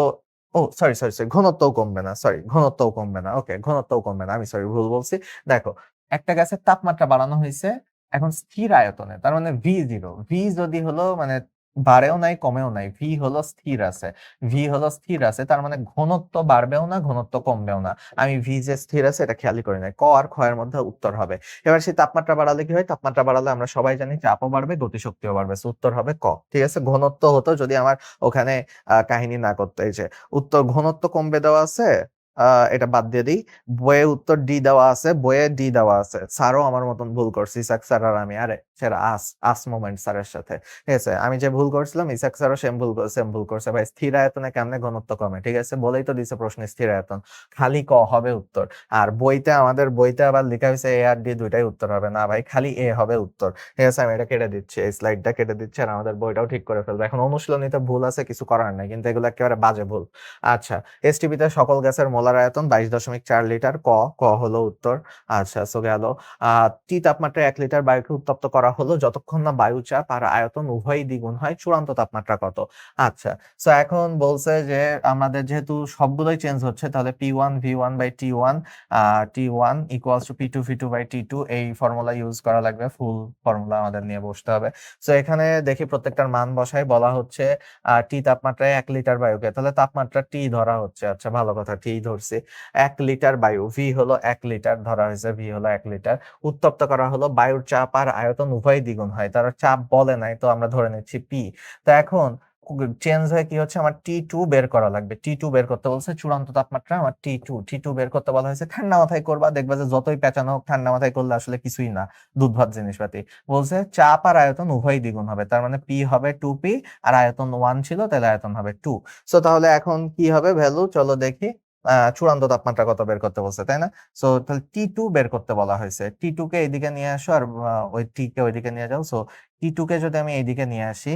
[SPEAKER 1] ও সরি সরি সরি, ঘনত্বও কমবে না, সরি, ঘনত্বও কমবে না। ওকে, ঘনত্বও কমবে না, আমি সরি ভুল বলছি। দেখো, একটা গ্যাসের তাপমাত্রা বাড়ানো হয়েছে এখন স্থির আয়তনে, তার মানে V0। ভি যদি হলো মানে বাড়েও নাই কমেও নাই, ভি হলো স্থির আছে। ভি হলো স্থির আছে, তার মানে ঘনত্ব বাড়বেও না, ঘনত্ব কমবেও না। আমি ভি যে স্থির আছে এটা খেয়ালই করি নাই। ক আর খ এর মধ্যে উত্তর হবে। এবার সেই তাপমাত্রা বাড়ালে কি হয়? তাপমাত্রা বাড়ালে আমরা সবাই জানি চাপও বাড়বে, গতিশক্তিও বাড়বে। So উত্তর হবে ক, ঠিক আছে? ঘনত্ব হতো যদি আমার ওখানে কাহিনী না করতে। এই যে উত্তর, ঘনত্ব কমবে দেওয়া আছে, এটা বাদ দিয়ে দিই। বইয়ে উত্তর ডি দেওয়া আছে, বইয়ে ডি দেওয়া আছে। স্যারও আমার মতন ভুল করছি, ইসাক স্যার আর আমি, আরে সেরা আস মোমেন্ট স্যারের সাথে, ঠিক আছে? আমি যে ভুল করছিলাম, ইসাক স্যারও সেম ভুল করছে। ভাই, স্থির আয়তনে কেমনে ঘনত্ব কমে? ঠিক আছে, বলেই তো দিছে প্রশ্নে স্থির আয়তন। খালি ক হবে উত্তর। আর আমাদের বইতে আবার লেখা হয়েছে এ আর ডি দুইটাই উত্তর হবে না ভাই, খালি এ হবে উত্তর। ঠিক আছে, আমি এটা কেটে দিচ্ছি, এই স্লাইডটা কেটে দিচ্ছি, আর আমাদের বইটাও ঠিক করে ফেলবো। এখন অনুশীলনীতে ভুল আছে, কিছু করার নাই, কিন্তু এগুলো একেবারে বাজে ভুল। আচ্ছা, এসটিপিতে সকল গ্যাসের মোলার আয়তন 22.4 লিটার। ক হলো উত্তর। আচ্ছা, সো গেল। টি তাপমাত্রায় 1 লিটার বায়ুকে উত্তপ্ত করা করা হলো যতক্ষণ না বায়ুচাপ আর আয়তন উভয়ই দ্বিগুণ হয় চূড়ান্ত তাপমাত্রা কত? আচ্ছা। সো এখন বলছে যে আমাদের যেহেতু সবগুলোই চেঞ্জ হচ্ছে তাহলে P1 V1 by T1 T1 equals to P2 V2 by T2 এই ফর্মুলা ইউজ করা লাগবে। ফুল ফর্মুলা আমাদের নিয়ে বসতে হবে। সো এখানে দেখি প্রত্যেকটার মান বসাই। বলা হচ্ছে T তাপমাত্রায় ১ লিটার বায়ুকে, তাহলে তাপমাত্রা T ধরা হচ্ছে। আচ্ছা, ভালো কথা, T ধরছি। ১ লিটার বায়ু, V হলো ১ লিটার ধরা হয়েছে, V হলো ১ লিটার। উত্তপ্ত করা হলো, বায়ুর চাপ আর আয়তন উভয়ই দ্বিগুণ হয়। তারা চাপ বলে নাই, তো আমরা ধরে নিচ্ছি P। তো এখন চেঞ্জ হয়ে কি হচ্ছে, আমার T2 বের করা লাগবে। T2 বের করতে বলছে, চূড়ান্ত তাপমাত্রা আমার T2 বের করতে বলা হয়েছে। ঠান্ডা মাথায় করবা, দেখবা যে যতই পেঁচানো হোক ঠান্ডা মাথায় করলে আসলে কিছুই না, দুধভাত জিনিসপাতি। বলছে চাপ আর আয়তন উভয়ই দ্বিগুণ হবে, তার মানে P হবে 2P, আর আয়তন 1 ছিল, তাহলে আয়তন হবে 2। সো তাহলে এখন কি হবে ভ্যালু, চলো দেখি। চূড়ান্ত তাপমাত্রা কত বের করতে বলছে, তাই না? সো তাহলে T2 বের করতে বলা হয়েছে। T2 কে এইদিকে নিয়ে আসো, আর ওই T কে ওইদিকে নিয়ে যাও। সো T2 কে যদি আমি এইদিকে নিয়ে আসি,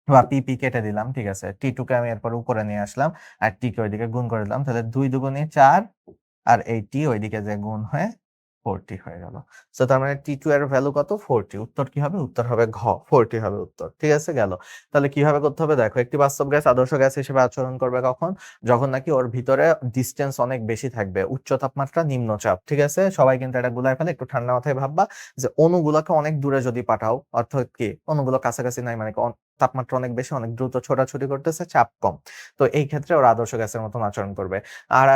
[SPEAKER 1] বা পিপি কেটে দিলাম, ঠিক আছে। T2 কে আমি এরপর উপরে নিয়ে আসলাম, আর টি কে ওইদিকে গুণ করে দিলাম, তাহলে 2 দুগুণে 4, আর এই টি ওইদিকে যে গুণ হয়ে 40 হয়ে গেল। সো তার মানে T2 এর ভ্যালু কত? 40। উত্তর কি হবে? উত্তর হবে ঘ, 40 হবে উত্তর। ঠিক আছে, গেল। তাহলে কিভাবে করতে হবে দেখো, একটি বাস্তব গ্যাস আদর্শ গ্যাস হিসেবে আচরণ করবে কখন? যখন নাকি ওর ভিতরে ডিসটেন্স অনেক বেশি থাকবে, উচ্চ তাপমাত্রা নিম্ন চাপ। ঠিক আছে, সবাই কিন্তু এটা গুলায় ফেলে, একটু ঠান্ডা মাথায় ভাববা যে অণুগুলোকে অনেক দূরে যদি পাঠাও, অর্থাৎ কি অণুগুলো কাছাকাছি নাই, মানে তাপমাত্রা অনেক বেশি, অনেক দ্রুত ছোটাছুটি করতেছে, চাপ কম, তো এই ক্ষেত্রে ওরা আদর্শ গ্যাসের মতন আচরণ করবে। আর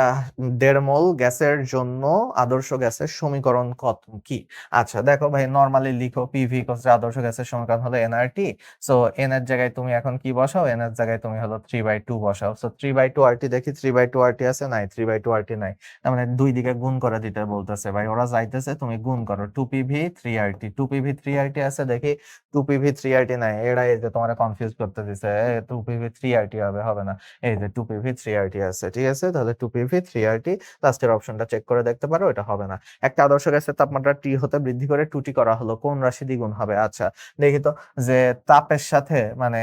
[SPEAKER 1] 1.5 মোল গ্যাসের জন্য আদর্শ গ্যাসের সমীকরণ কত কি? আচ্ছা দেখো ভাই, নরমালি লিখো পিভি ইকুয়ালস আদর্শ গ্যাসের সমীকরণ হলো এনআরটি। সো এন এর জায়গায় তুমি এখন কি বসাও? এন এর জায়গায় তুমি হলো 3/2 বসাও। সো 3/2 আরটি, দেখি 3/2 আরটি আছে, নাই 3/2 আরটি নাই। তার মানে দুই দিকে গুণ করে দিতে বলতেছে ভাই, ওরা যাইতেছে তুমি গুণ করো। 2PV 3RT, 2PV 3RT আছে, দেখি 2PV 3RT নাই। এরা এই যে তোমার কনফিউজ করতে দিছে, 2PV 3RT হবে, হবে না। এই যে 2PV 3RT আছে, ঠিক আছে, তাহলে 2PV 3RT লাস্টের অপশনটা চেক করে দেখতে পারো, এটা হবে না। একটা আদর্শ গ্যাসের তাপমাত্রা T হতে বৃদ্ধি করে 2T করা হলো, কোন রাশি দ্বিগুণ হবে? আচ্ছা দেখি তো, যে তাপের সাথে মানে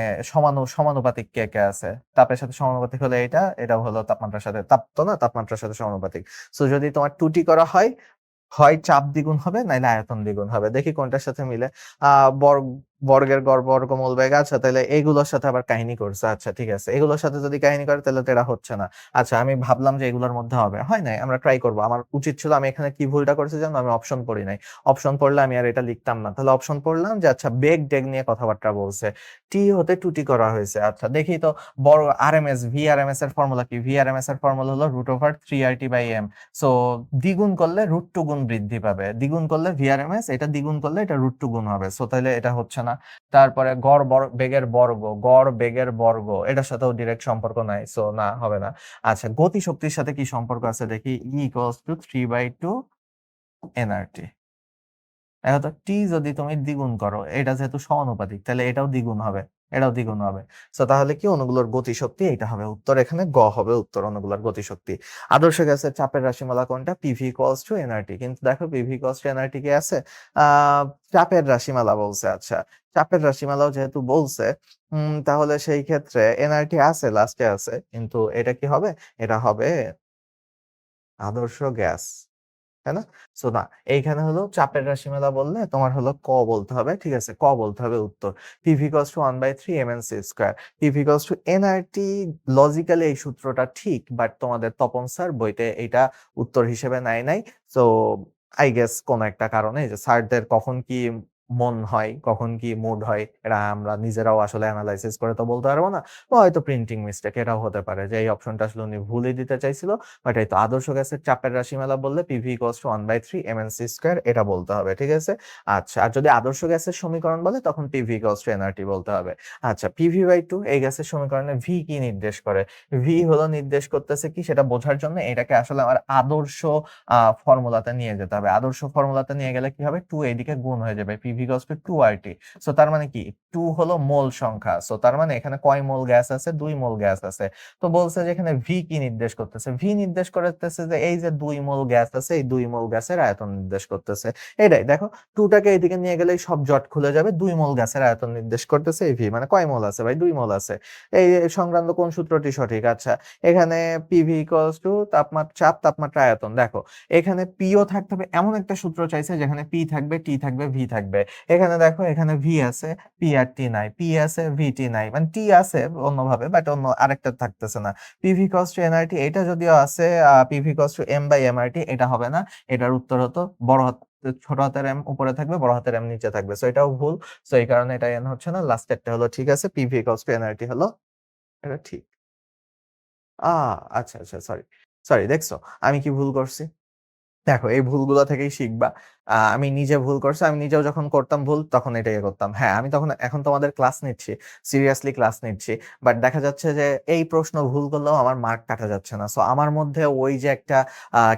[SPEAKER 1] সমানুপাতিক কে কে আছে? তাপের সাথে সমানুপাতিক হলে এটাও হলো তাপমাত্রার সাথে, তাপ তো না, তাপমাত্রার সাথে সমানুপাতিক। সো যদি তোমার 2T করা হয়, হয় চাপ দ্বিগুণ হবে, নাইলে আয়তন দ্বিগুণ হবে। দেখি কোনটার সাথে মিলে। বর্গের গড়, বর্গমূল বেগ। আচ্ছা, তাহলে এগুলোর সাথে আবার কাহিনী করছে। আচ্ছা ঠিক আছে, এগুলোর সাথে যদি কাহিনী করে তাহলে তো এটা হচ্ছে না। আচ্ছা, আমি ভাবলাম যে এগুলোর মধ্যে হবে, হয় নাই। আমরা ট্রাই করবো। আমার উচিত ছিল, আমি এখানে কি ভুলটা করছি জানো, আমি অপশন পড়ি নাই। অপশন পড়লে আমি আর এটা লিখতাম না। তাহলে অপশন পড়লাম যে আচ্ছা বেগ টেগ নিয়ে কথাবার্তা বলছে, টি হতে 2T করা হয়েছে। আচ্ছা দেখি তো, বড় আরএমএস, VRMS এর ফর্মুলা কি? VRMS এর ফর্মুলা হলো √3RT/m। সো দ্বিগুণ করলে √2 গুণ বৃদ্ধি পাবে, দ্বিগুণ করলে VRMS, এটা দ্বিগুণ করলে এটা √2 গুণ হবে। সো তাহলে এটা হচ্ছে না। তারপরে বেগের বর্গ, গড় বেগের বর্গ, এটার সাথেও ডিরেক্ট সম্পর্ক নাই, সো না, হবে না। আচ্ছা, গতি শক্তির সাথে কি সম্পর্ক আছে দেখি, E = 3/2 nRT। এখন তো টি যদি তুমি দ্বিগুণ করো, এটা যেহেতু সমানুপাতিক, তাহলে এটাও দ্বিগুণ হবে, এটাও দ্বিগুণ হবে। সো তাহলে কি অনুগুলোর গতিশক্তি, এটা হবে উত্তর। এখানে গ হবে উত্তর, অনুগুলোর গতিশক্তি। আদর্শ গ্যাসের চাপের রাশিমালা কোনটা? PV equals to nRT. কিন্তু দেখো পিভি ইকুয়ালস টু এনআরটি কি আছে? চাপের রাশিমালা বলছে। আচ্ছা, চাপের রাশিমালাও যেহেতু বলছে, তাহলে সেই ক্ষেত্রে এনআরটি আছে, লাস্টে আছে, কিন্তু এটা কি হবে? এটা হবে আদর্শ গ্যাস, তাই না? সো না, এইখানে হলো চাপের রাশিমালা বললে তোমার হলো ক বলতে হবে, ঠিক আছে, ক বলতে হবে উত্তর। PV equals to 1/3 mnc square. PV equals to nRT, logically এই সূত্রটা ঠিক, বাট তোমাদের তপন স্যার বইতে এটা উত্তর হিসেবে নাই। সো আই গেস কোন একটা কারণে, যে স্যারদের কখন কি মন হয়, কখন কি মুড হয়, এটা আমরা নিজেরাও আসলে অ্যানালাইসিস করে তো বলতে পারবো না, বা হয়তো প্রিন্টিং মিস্টেক, এটাও হতে পারে যে এই অপশনটা আসলে উনি ভুলই দিতে চাইছিল। বাট এই তো আদর্শ গ্যাসের চাপের রাশিমালা বললে PV equals to 1/3 mnc square, এটা বলতে হবে, ঠিক আছে। আচ্ছা, আর যদি আদর্শ গ্যাসের সমীকরণ বলে তখন পিভি ইকুয়ালস টু এনআরটি বলতে হবে। আচ্ছা, PV/2 এই গ্যাসের সমীকরণে ভি কি নির্দেশ করে? ভি হলো নির্দেশ করতেছে কি, সেটা বোঝার জন্য এটাকে আসলে আমার আদর্শ ফর্মুলাতে নিয়ে যেতে হবে। আদর্শ ফর্মুলাতে নিয়ে গেলে কি হবে, 2 এইদিকে গুণ হয়ে যাবে, PV equals to 2RT। So তার মানে কি, 2 হলো মোল সংখ্যা। সো তার মানে এখানে কয় মোল গ্যাস আছে? 2 মোল গ্যাস আছে। তো বলছে যে এখানে ভি কি নির্দেশ করতেছে? ভি নির্দেশ করতেছে যে এই যে 2 মোল গ্যাস আছে, এই 2 মোল গ্যাসের আয়তন নির্দেশ করতেছে। এটাই দেখো, 2 টাকে এইদিকে নিয়ে গেলে সব জট খুলে যাবে, 2 মোল গ্যাসের আয়তন নির্দেশ করতেছে এই ভি, মানে কয় মোল আছে ভাই? 2 মোল আছে। এই সংক্রান্ত কোন সূত্রটি সঠিক? আচ্ছা, এখানে পিভি ইকুয়ালস টু চাপ, তাপমাত্রা, আয়তন। দেখো এখানে পিও থাকতে হবে, এমন একটা সূত্র চাইছে যেখানে পি থাকবে, টি থাকবে, ভি থাকবে। এখানে দেখো এখানে ভি আছে, পি আর টি নাই, পি আছে, ভিটি নাই, মানে টি আছে অন্যভাবে বাট অন্য আরেকটা থাকতেছে না। পিভি কস টু এনআরটি এটা যদিও আছে, পিভি কস টু এম বাই এমআরটি এটা হবে না। এটার উত্তর হতো বড় হাত ছোট হাতের এম উপরে থাকবে, বড় হাতের এম নিচে থাকবে। সো এটাও ভুল। সো এই কারণে এটা এন হচ্ছে না, লাস্টেরটা হলো ঠিক আছে, পিভি কস টু এনআরটি হলো এটা ঠিক। আ আচ্ছা, আচ্ছা, সরি। সরি দেখছো? আমি কি ভুল করছি? দেখো এই ভুলগুলা থেকেই শিখবা। আমি নিজে ভুল করছি। আমি নিজেও যখন করতাম ভুল তখন এটাই করতাম। হ্যাঁ, আমি তখন এখন তোমাদের ক্লাস নিচ্ছি। সিরিয়াসলি ক্লাস নিচ্ছি। বাট দেখা যাচ্ছে যে এই প্রশ্ন ভুল করলেও আমার মার্ক কাটা যাচ্ছে না। সো আমার মধ্যে ওই যে একটা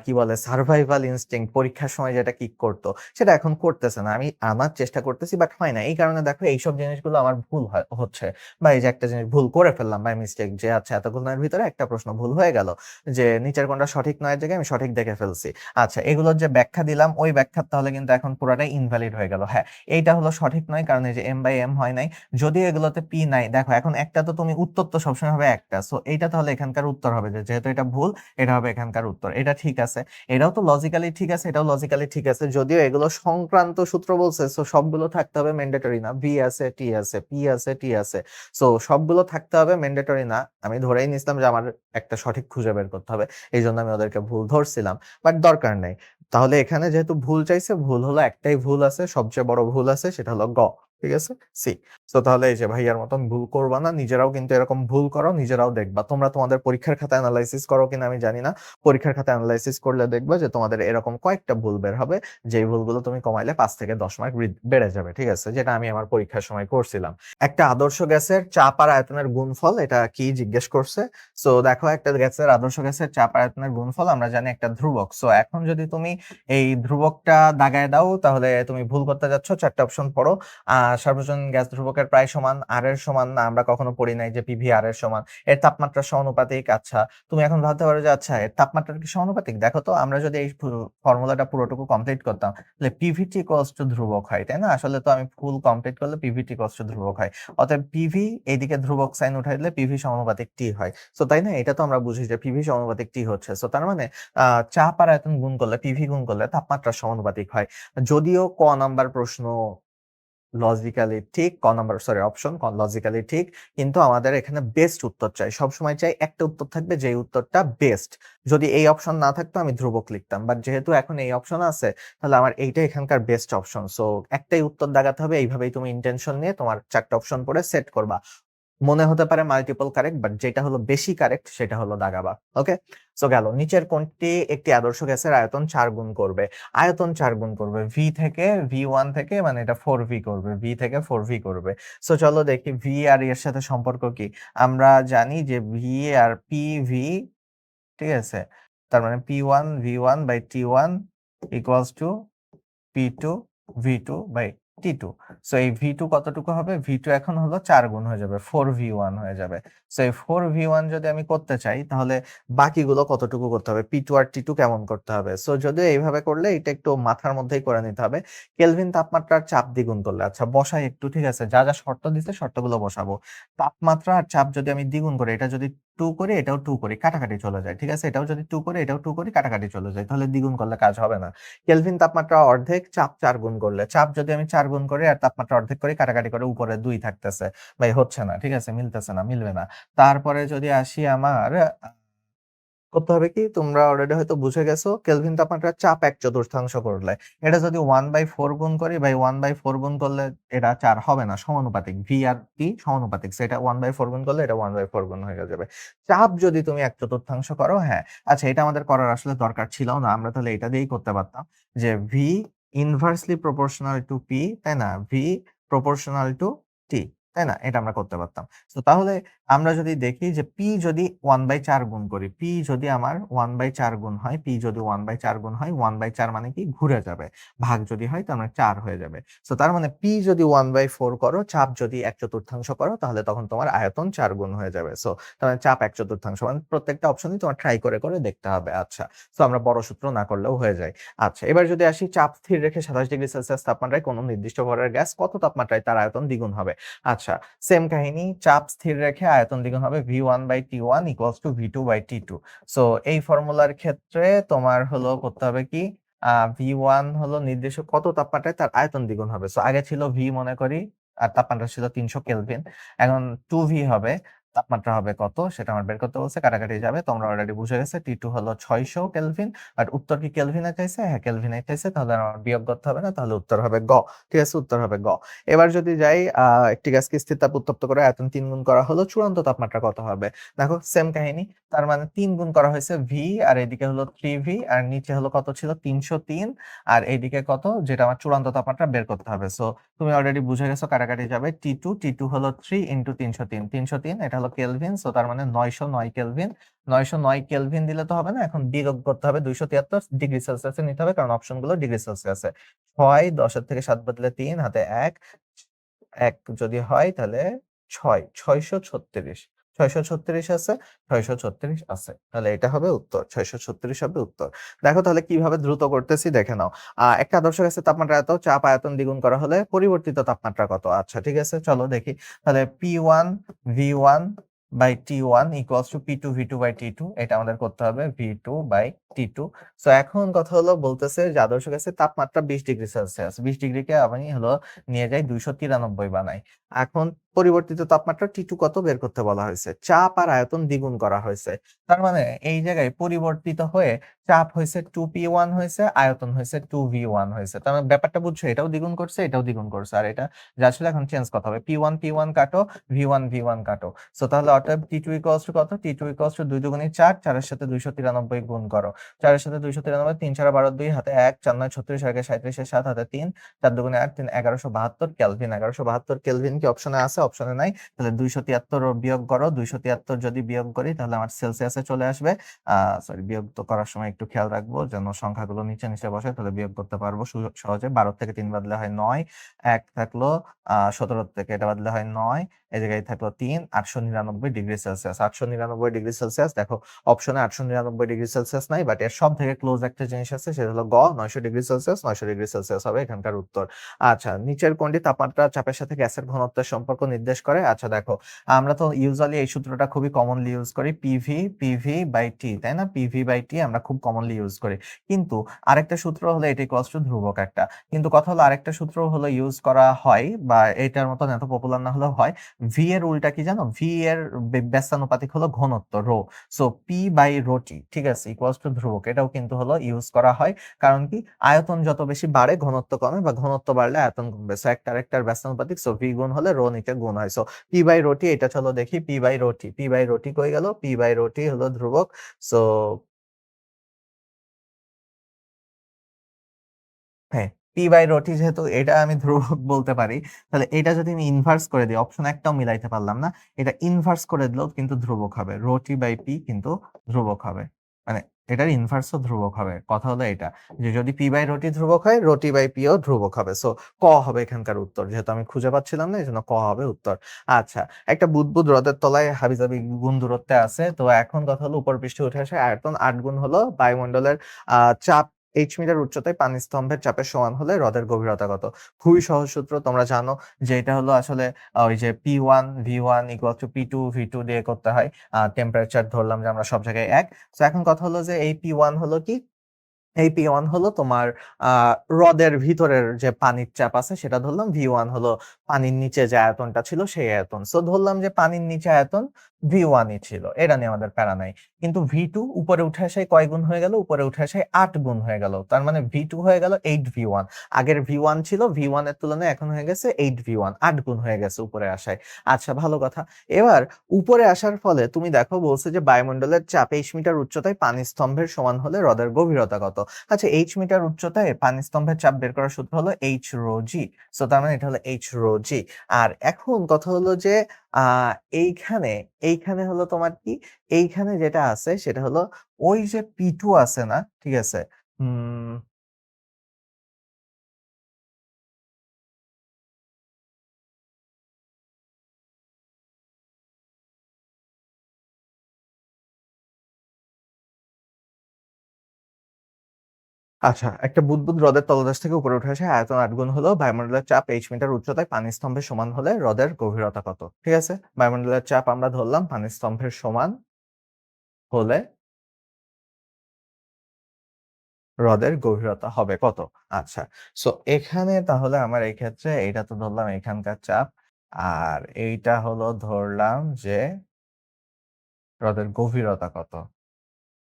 [SPEAKER 1] কি বলে সারভাইভাল ইনস্টিংক্ট পরীক্ষার সময় যেটা কিক করত, সেটা এখন করতেছে না। আমি আমার চেষ্টা করতেছি বাট হয় না। এই কারণে দেখো এইসব জিনিসগুলো আমার ভুল হচ্ছে। বা এই যে একটা জিনিস ভুল করে ফেললাম বাই মিস্টেক, যে আচ্ছা এতগুলোর ভিতরে একটা প্রশ্ন ভুল হয়ে গেল। যে নিচের কোনটা সঠিক নয় এর জায়গায় আমি সঠিক দেখে ফেলছি। আচ্ছা এগুলোর যে ব্যাখ্যা দিলাম ওই ব্যাখ্যা তাহলে কিন্তু এখন পুরাটাই ইনভ্যালিড হয়ে গেল। হ্যাঁ, এইটা হলো সঠিক নয় কারণ এই যে এম বাই এম হয় নাই। যদিও এগুলোতে পি নাই, দেখো এখন একটা তো তুমি উত্তর তো সবসময় হবে একটা। সো এইটা তাহলে এখানকার উত্তর হবে, যে যেহেতু এটা ভুল এটা হবে এখানকার উত্তর। এটা ঠিক আছে। এটাও তো লজিক্যালি ঠিক আছে, এটাও লজিক্যালি ঠিক আছে। যদিও এগুলো সংক্রান্ত সূত্র বলছে, সো সবগুলো থাকতে হবে ম্যান্ডেটরি না। ভি আছে, টি আছে, পি আছে, টি আছে। সো সবগুলো থাকতে হবে ম্যান্ডেটরি না। আমি ধরেই নিছিলাম যে আমার একটা সঠিক খুঁজে বের করতে হবে। এইজন্য আমি ওদেরকে ভুল ধরছিলাম। বাট দরকার নাই। তাহলে এখানে যেহেতু ভুল চাইছে, ভুল হলো একটাই ভুল আছে, সবচেয়ে বড় ভুল আছে সেটা হলো গ। ঠিক আছে? সি। তো তাহলে এই যে ভাইয়ার মতন ভুল করবা না, নিজেরাও কিন্তু এরকম ভুল করো, নিজেরাও দেখবা। তোমরা তোমাদের পরীক্ষার খাতা অ্যানালাইসিস করো কিনা আমি জানি না। পরীক্ষার খাতা অ্যানালাইসিস করলে দেখবা যে তোমাদের এরকম কয়েকটা ভুল বের হবে, যেই ভুলগুলো তুমি কমাইলে 5 থেকে 10 মার্ক বেড়ে যাবে। ঠিক আছে? যেটা আমি আমার পরীক্ষার সময় করছিলাম। একটা আদর্শ গ্যাসের চাপ আর আয়তনের গুণফল এটা কি জিজ্ঞেস করছে। সো দেখো একটা গ্যাসের আদর্শ গ্যাসের চাপ আয়তনের গুণফল আমরা জানি একটা ধ্রুবক। সো এখন যদি তুমি এই ধ্রুবকটা দাগায় দাও তাহলে তুমি ভুল করতে যাচ্ছ। 4টা অপশন পড়ো। সার্বজনীন গ্যাস ধ্রুবকের প্রায় সমান, আর এর সমান না, আমরা কখনো পড়ি নাই যে পিভি আর এর সমান, এর তাপমাত্রা সমানুপাতিক। আচ্ছা তুমি এখন ভাবতে পারো যে আচ্ছা এর তাপমাত্রা কি সমানুপাতিক। দেখো তো আমরা যদি এই ফর্মুলাটা পুরোটুকু কমপ্লিট করতাম তাহলে পিভিটি ইকুয়ালস টু ধ্রুবক হয়, তাই না? আসলে তো আমি ফুল কমপ্লিট করলে পিভিটি ইকুয়ালস টু ধ্রুবক হয়। অতএব পিভি এইদিকে ধ্রুবক সাইন উঠাই দিলে পিভি সমানুপাতিক টি হয়। সো তাই না? এটা তো আমরা বুঝি যে পিভি সমানুপাতিক টি হচ্ছে। সো তার মানে চাপ আর আয়তন গুণ করলে পিভি গুণ করলে তাপমাত্রা সমানুপাতিক হয়। যদিও ক নাম্বার প্রশ্ন লজিক্যালি ঠিক, ক নাম্বার সরি অপশন লজিক্যালি ঠিক, কিন্তু আমাদের এখানে বেস্ট উত্তর চাই। সবসময় চাই একটা উত্তর থাকবে যে উত্তরটা বেস্ট। যদি এই অপশন না থাকতো আমি ধ্রুবক লিখতাম, বাট যেহেতু এখন এই অপশন আছে তাহলে আমার এইটা এখানকার বেস্ট অপশন। সো একটাই উত্তর দাগাতে হবে। এইভাবেই তুমি ইন্টেনশন নিয়ে তোমার 4টা অপশন পড়ে সেট করবা। মনে হতে পারে মাল্টিপল কারেক্ট, বাট যেটা হলো বেশি কারেক্ট সেটা হলো দাগাবা। ওকে? সো গেল নিচের কোনটি একটি আদর্শ গ্যাসের আয়তন 4 গুণ করবে। আয়তন 4 গুণ করবে ভি থেকে, ভি1 থেকে, মানে এটা 4ভি করবে, ভি থেকে 4ভি করবে। সো চলো দেখি ভি আর এর সাথে সম্পর্ক কি। আমরা জানি যে ভি আর পি ভি, ঠিক আছে? তার মানে P one V one by T one equals to P2 V2 by T2। So এই V2 কতটুকু হবে? V2 এখন হলো 4 গুণ হয়ে যাবে, 4V1 হয়ে যাবে। সো এই 4V1 যদি আমি করতে চাই তাহলে বাকিগুলো কতটুকু করতে হবে? P2 আর T2 কেমন করতে হবে? সো যদিও এইভাবে করলে এটা একটু মাথার মধ্যেই করে নিতে হবে। কেলভিন তাপমাত্রার চাপ দ্বিগুণ করলে, আচ্ছা বসাই একটু, ঠিক আছে? যা, যা শর্ত দিছে শর্তগুলো বসাবো। তাপমাত্রা আর চাপ যদি আমি দ্বিগুণ করি, এটা যদি 2 করি এটাও 2 করি, কাটাকাটি চলে যায়। ঠিক আছে? এটাও যদি 2 করি এটাও 2 করি, কাটাকাটি চলে যায়। তাহলে দ্বিগুণ করলে কাজ হবে না। কেলভিন তাপমাত্রা অর্ধেক, চাপ 4 গুণ করলে, চাপ যদি আমি 4 গুণ করি আর তাপমাত্রা অর্ধেক করি, কাটাকাটি করে উপরে 2 থাকতেছে। ভাই হচ্ছে না, ঠিক আছে? মিলতেছে না, মিলবে না। তারপরে যদি আসি আমার করতে হবে কি, তোমরা অলরেডি হয়তো বুঝে গেছো, কেলভিন তাপমাত্রার চাপ 1/4 করলে এটা যদি 1/4 গুণ করি, বাই 1/4 গুণ করলে এটা 4 হবে না, সমানুপাতিক। ভি আর টি সমানুপাতিক। সো এটা 1/4 গুণ করলে এটা 1/4 গুণ হয়ে যাবে। চাপ যদি তুমি 1/4 করো, হ্যাঁ আচ্ছা এটা আমাদের করার আসলে দরকার ছিল না, আমরা তাহলে এটা দিয়েই করতে পারতাম যে V inversely proportional to P, তাই না? ভি প্রপোর্শনাল টু টি, তাই না? এটা আমরা করতে পারতাম। তো তাহলে আমরা যদি দেখি যে পি যদি 1/4 গুণ করি, পি যদি আমার 1/4 গুণ হয়, পি যদি 1/4 গুণ হয়, 1/4 মানে কি ঘুরে যাবে। ভাগ যদি হয় তার মানে 4 হয়ে যাবে। সো তার মানে পি যদি 1/4 করো, চাপ যদি 1/4 করো তাহলে তখন তোমার আয়তন 4 গুণ হয়ে যাবে। সো তার মানে চাপ 1/4, মানে প্রত্যেকটা অপশনই তোমার ট্রাই করে করে দেখতে হবে। আচ্ছা। সো আমরা বড় সূত্র না করলেও হয়ে যায়। আচ্ছা এবার যদি আসি চাপ স্থির রেখে 27 ডিগ্রি সেলসিয়াস তাপমাত্রায় কোন নির্দিষ্ট ভরের গ্যাস কত তাপমাত্রায় তার আয়তন দ্বিগুণ হবে। আচ্ছা সেম কাহিনী, চাপ স্থির রেখে আয়তন দ্বিগুণ হবে V1 by T1 equals to V2 by T2। So এই ফর্মুলার ক্ষেত্রে তোমার হলো করতে হবে কি, V1 হলো নির্দিষ্ট কত তাপমাত্রায় তার আয়তন দ্বিগুণ হবে। সো আগে ছিল V মনে করি আর তাপমাত্রা ছিল ৩০০ কেলভিন। এখন 2V হবে, তাপমাত্রা হবে কত সেটা আমার বের করতে বলছে, কাটাকাটি যাবে। তোমরা অলরেডি বুঝে গেছে T2 হলো ৬০০ কেলভিন। আর উত্তর কি কেলভিনে চাইছে? হ্যাঁ, কেলভিনে চাইছে। তাহলে আমার বিয়োগ করতে হবে না। তাহলে উত্তর হবে গ। ঠিক আছে? উত্তর হবে গ। এবার যদি যাই একটি গ্যাসকে স্থির তাপে উত্তপ্ত করে আয়তন ৩ গুণ করা হলো, চূড়ান্ত তাপমাত্রা কত হবে? দেখো সেম কাহিনী। তার মানে ৩ গুণ করা হয়েছে V, আর এদিকে হলো 3V, আর নিচে হলো কত ছিল? ৩০৩, আর এইদিকে কত? যেটা আমার চূড়ান্ত তাপমাত্রা বের করতে হবে। সো তুমি অলরেডি বুঝে গেছো, কাটাকাটি যাবে। T2 হলো 3 ইনটু ৩০৩। ৩০৩ এটা হলো কেলভিন। সো তার মানে ৯০৯ কেলভিন। ৯০৯ কেলভিন দিলে তো হবে না। এখন বিয়োগ করতে হবে ২৭৩ ডিগ্রি সেলসিয়াসে নিতে হবে, কারণ অপশনগুলো ডিগ্রি সেলসিয়াসে। ৬, ১০ এর থেকে ৭ বদলে ৩, হাতে ১, ১ যদি হয় তাহলে ৬, ৬৩৬। ৬৩৬ আছে, ৬৩৬ আছে। তাহলে এটা হবে উত্তর। ৬৩৬ হবে উত্তর। দেখো তাহলে কিভাবে দ্রুত করতেছি দেখে নাও। একটা আদর্শ গ্যাসের তাপমাত্রা এত, চাপ আয়তন দ্বিগুণ করা হলে পরিবর্তিত তাপমাত্রা কত? আচ্ছা ঠিক আছে, চলো দেখি। তাহলে P1 V1 by T1 equals to P2 V2 by T2। এটা আমাদের করতে হবে V2 বাই T2। সো এখন কথা হলো বলতেছে যে আদর্শ গ্যাসের তাপমাত্রা ২০ ডিগ্রি সেলসিয়াস। ২০ ডিগ্রিকে আমি হলো নিয়ে যাই ২৯৩ বানাই। এখন পরিবর্তিত তাপমাত্রা T2 কত বের করতে বলা হয়েছে। চাপ আর আয়তন দ্বিগুণ করা হয়েছে। তার মানে এই জায়গায় পরিবর্তিত হয়ে চাপ হয়েছে 2P1 হয়েছে, আয়তন হয়েছে 2V1 হয়েছে। তার মানে ব্যাপারটা বুঝছো? এটাও দ্বিগুণ করছে, এটাও দ্বিগুণ করছে। আর এটা যা ছিল এখন চেঞ্জ করতে হবে। P1 কাটো, V1 কাটো। সো তাহলে অতএব T2 ইকুয়ালস টু কত? T2 ইকুয়ালস টু ২ দুগুণী ৪, ৪ এর সাথে ২৯৩ গুণ করো। ৪ এর সাথে ২৯৩, ৩ ৪ 12 2, হাতে ১, ৪ ৯ ৩৬, আর ৩৭ এর ৭, হাতে ৩, ৪ দুগুণে ৮, ৩ ১১৭২ কেলভিন। ১১৭২ কেলভিন কি অপশনে আছে? অপশনে নাই। তাহলে ২৭৩ বিয়োগ করো। ২৭৩ যদি বিয়োগ করি তাহলে আমার সেলসিয়াসে চলে আসবে। সরি, বিয়োগ তো করার সময় একটু খেয়াল রাখবো যেন সংখ্যাগুলো নিচে নিচে বসে, তাহলে বিয়োগ করতে পারবো সহজে। ১২ থেকে ৩ বাদলে হয় ৯, ১ থাকলো ১৭ থেকে এটা বাদলে হয় ৯, এই জায়গায় থাকলো ৩, ৮৯৯ ডিগ্রি সেলসিয়াস। ৮৯৯ degree Celsius. দেখো অপশনে ৮৯৯ ডিগ্রি সেলসিয়াস নাই, বাট এর সব থেকে ক্লোজ একটা জিনিস আছে, সেটা হলো গ। ৯০০ ডিগ্রি সেলসিয়াস। ৯০০ ডিগ্রি সেলসিয়াস হবে এখানকার উত্তর। আচ্ছা, নিচের কোনটি তাপমাত্রা চাপের সাথে গ্যাসের ঘনত্বের সম্পর্ক নির্দেশ করে? আচ্ছা দেখো, আমরা তো ইউজুয়ালি এই সূত্রটা খুবই কমনলি ইউজ করি, পিভি বাই টি, তাই না? পিভি বাই টি আমরা খুব কমনলি ইউজ করি। কিন্তু আরেকটা সূত্র হলো এটা ইকুয়ালস টু ধ্রুবক একটা। কিন্তু কথা হলো আরেকটা সূত্র হলো ইউজ করা হয়, বা এটার মতন এত পপুলার না হলেও হয়। ভি এর উল্টা কি জানো? ভি এর ব্যস্তানুপাতিক হলো ঘনত্ব rho. So P by rho T, ঠিক আছে, ইকুয়ালস টু ধ্রুবক। এটাও কিন্তু হলো ইউজ করা হয়। কারণ কি? আয়তন যত বেশি বাড়ে ঘনত্ব কমে, বা ঘনত্ব বাড়লে আয়তন কমবে। সো একটা আরেকটার ব্যস্তানুপাতিক। সো ভি গুণ হলে রো নিচে গুণ হয়। So P by rho T, এটা চলো দেখি। P by rho T, P by rho T কই গেল? পি বাই রো টি হলো ধ্রুবক। সো হ্যাঁ, পি বাই রো টি যেহেতু এটা আমি ধ্রুবক বলতে পারি, তাহলে এটা যদি আমি ইনভার্স করে দিই, অপশন একটাও মিলাইতে পারলাম না। এটা ইনভার্স করে দিলেও কিন্তু ধ্রুবক হবে। রো টি বাই পি কিন্তু ধ্রুবক হবে। মানে এটার ইনভার্সও ধ্রুবক হবে। কথা হলো এটা, যে যদি পি বাই রো টি ধ্রুবক হয়, রো টি বাই পি ও ধ্রুবক হবে। সো ক হবে এখানকার উত্তর। যেহেতু আমি খুঁজে পাচ্ছিলাম না, এজন্য ক হবে উত্তর। আচ্ছা, একটা বুদবুদ হ্রদের তলায় হাবিজাবি গুণ দূরত্বে আছে। তো এখন কথা হলো উপর পৃষ্ঠে উঠে আসে আয়তন ৮ গুণ হলো বায়ুমণ্ডলের চাপ H মিটার উচ্চতায় পানি স্তম্ভের চাপের সমান হলে হ্রদের গভীরতা কত? খুবই সহজ সূত্র, তোমরা জানো যে এটা হলো আসলে ওই যে P1 V1 equal to P2 V2 দিয়ে করতে হয়। টেম্পারেচার ধরলাম যে আমরা সব জায়গায় এক। তো এখন কথা হলো যে এই P1 হলো কি? এই P1 হলো তোমার হ্রদের ভিতরের যে পানির চাপ আছে সেটা ধরলাম। V1 হলো পানির নিচে যে আয়তনটা ছিল সেই আয়তন। সো ধরলাম যে পানির নিচে আয়তন V1 ই ছিল। এটা নিয়ে আমাদের প্যারা নাই। কিন্তু V2 উপরে উঠে আসায় কয় গুণ হয়ে গেল? উপরে উঠে আসায় ৮ গুণ হয়ে গেল। তার মানে V2 হয়ে গেল 8V1। আগের V1 ছিল, V1 এর তুলনায় এখন হয়ে গেছে 8V1। ৮ গুণ হয়ে গেছে উপরে আসায়। আচ্ছা, ভালো কথা। এবার উপরে আসার ফলে তুমি দেখো বলছে যে বায়ুমণ্ডলের চাপ H মিটার উচ্চতায় পানি স্তম্ভের সমান হলে হ্রদের গভীরতা কত? আচ্ছা, H মিটার উচ্চতায় পানি স্তম্ভের চাপ বের করার সূত্র হলো H রো জি। সো তার মানে এটা হলো H রো জি। আর এখন কথা হলো যে আহ এইখানে এইখানে হলো তোমার কি? এইখানে যেটা আছে সেটা হলো ওই যে P2 আছে না? ঠিক আছে? হুম, আচ্ছা, একটা বুদবুদ হ্রদের তলদেশ থেকে উপরে উঠে আসে আয়তন ৮ গুণ হলো বায়ুমণ্ডলের চাপ H মিটার উচ্চতায় পানি স্তম্ভের সমান হলে হ্রদের গভীরতা কত? ঠিক আছে? বায়ুমণ্ডলের চাপ আমরা ধরলাম পানি স্তম্ভের সমান হলে হ্রদের গভীরতা হবে কত? আচ্ছা। সো এখানে তাহলে আমার এই ক্ষেত্রে এইটা তো ধরলাম এখানকার চাপ। আর এইটা হলো ধরলাম যে হ্রদের গভীরতা কত?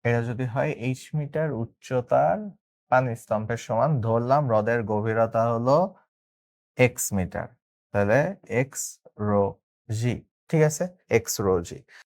[SPEAKER 1] এটা যদি হয় H মিটার উচ্চতার পানির স্তম্ভের সমান, ধরলাম হ্রদের গভীরতা হলো x মিটার। তাহলে x রো g, ঠিক আছে? x rho g।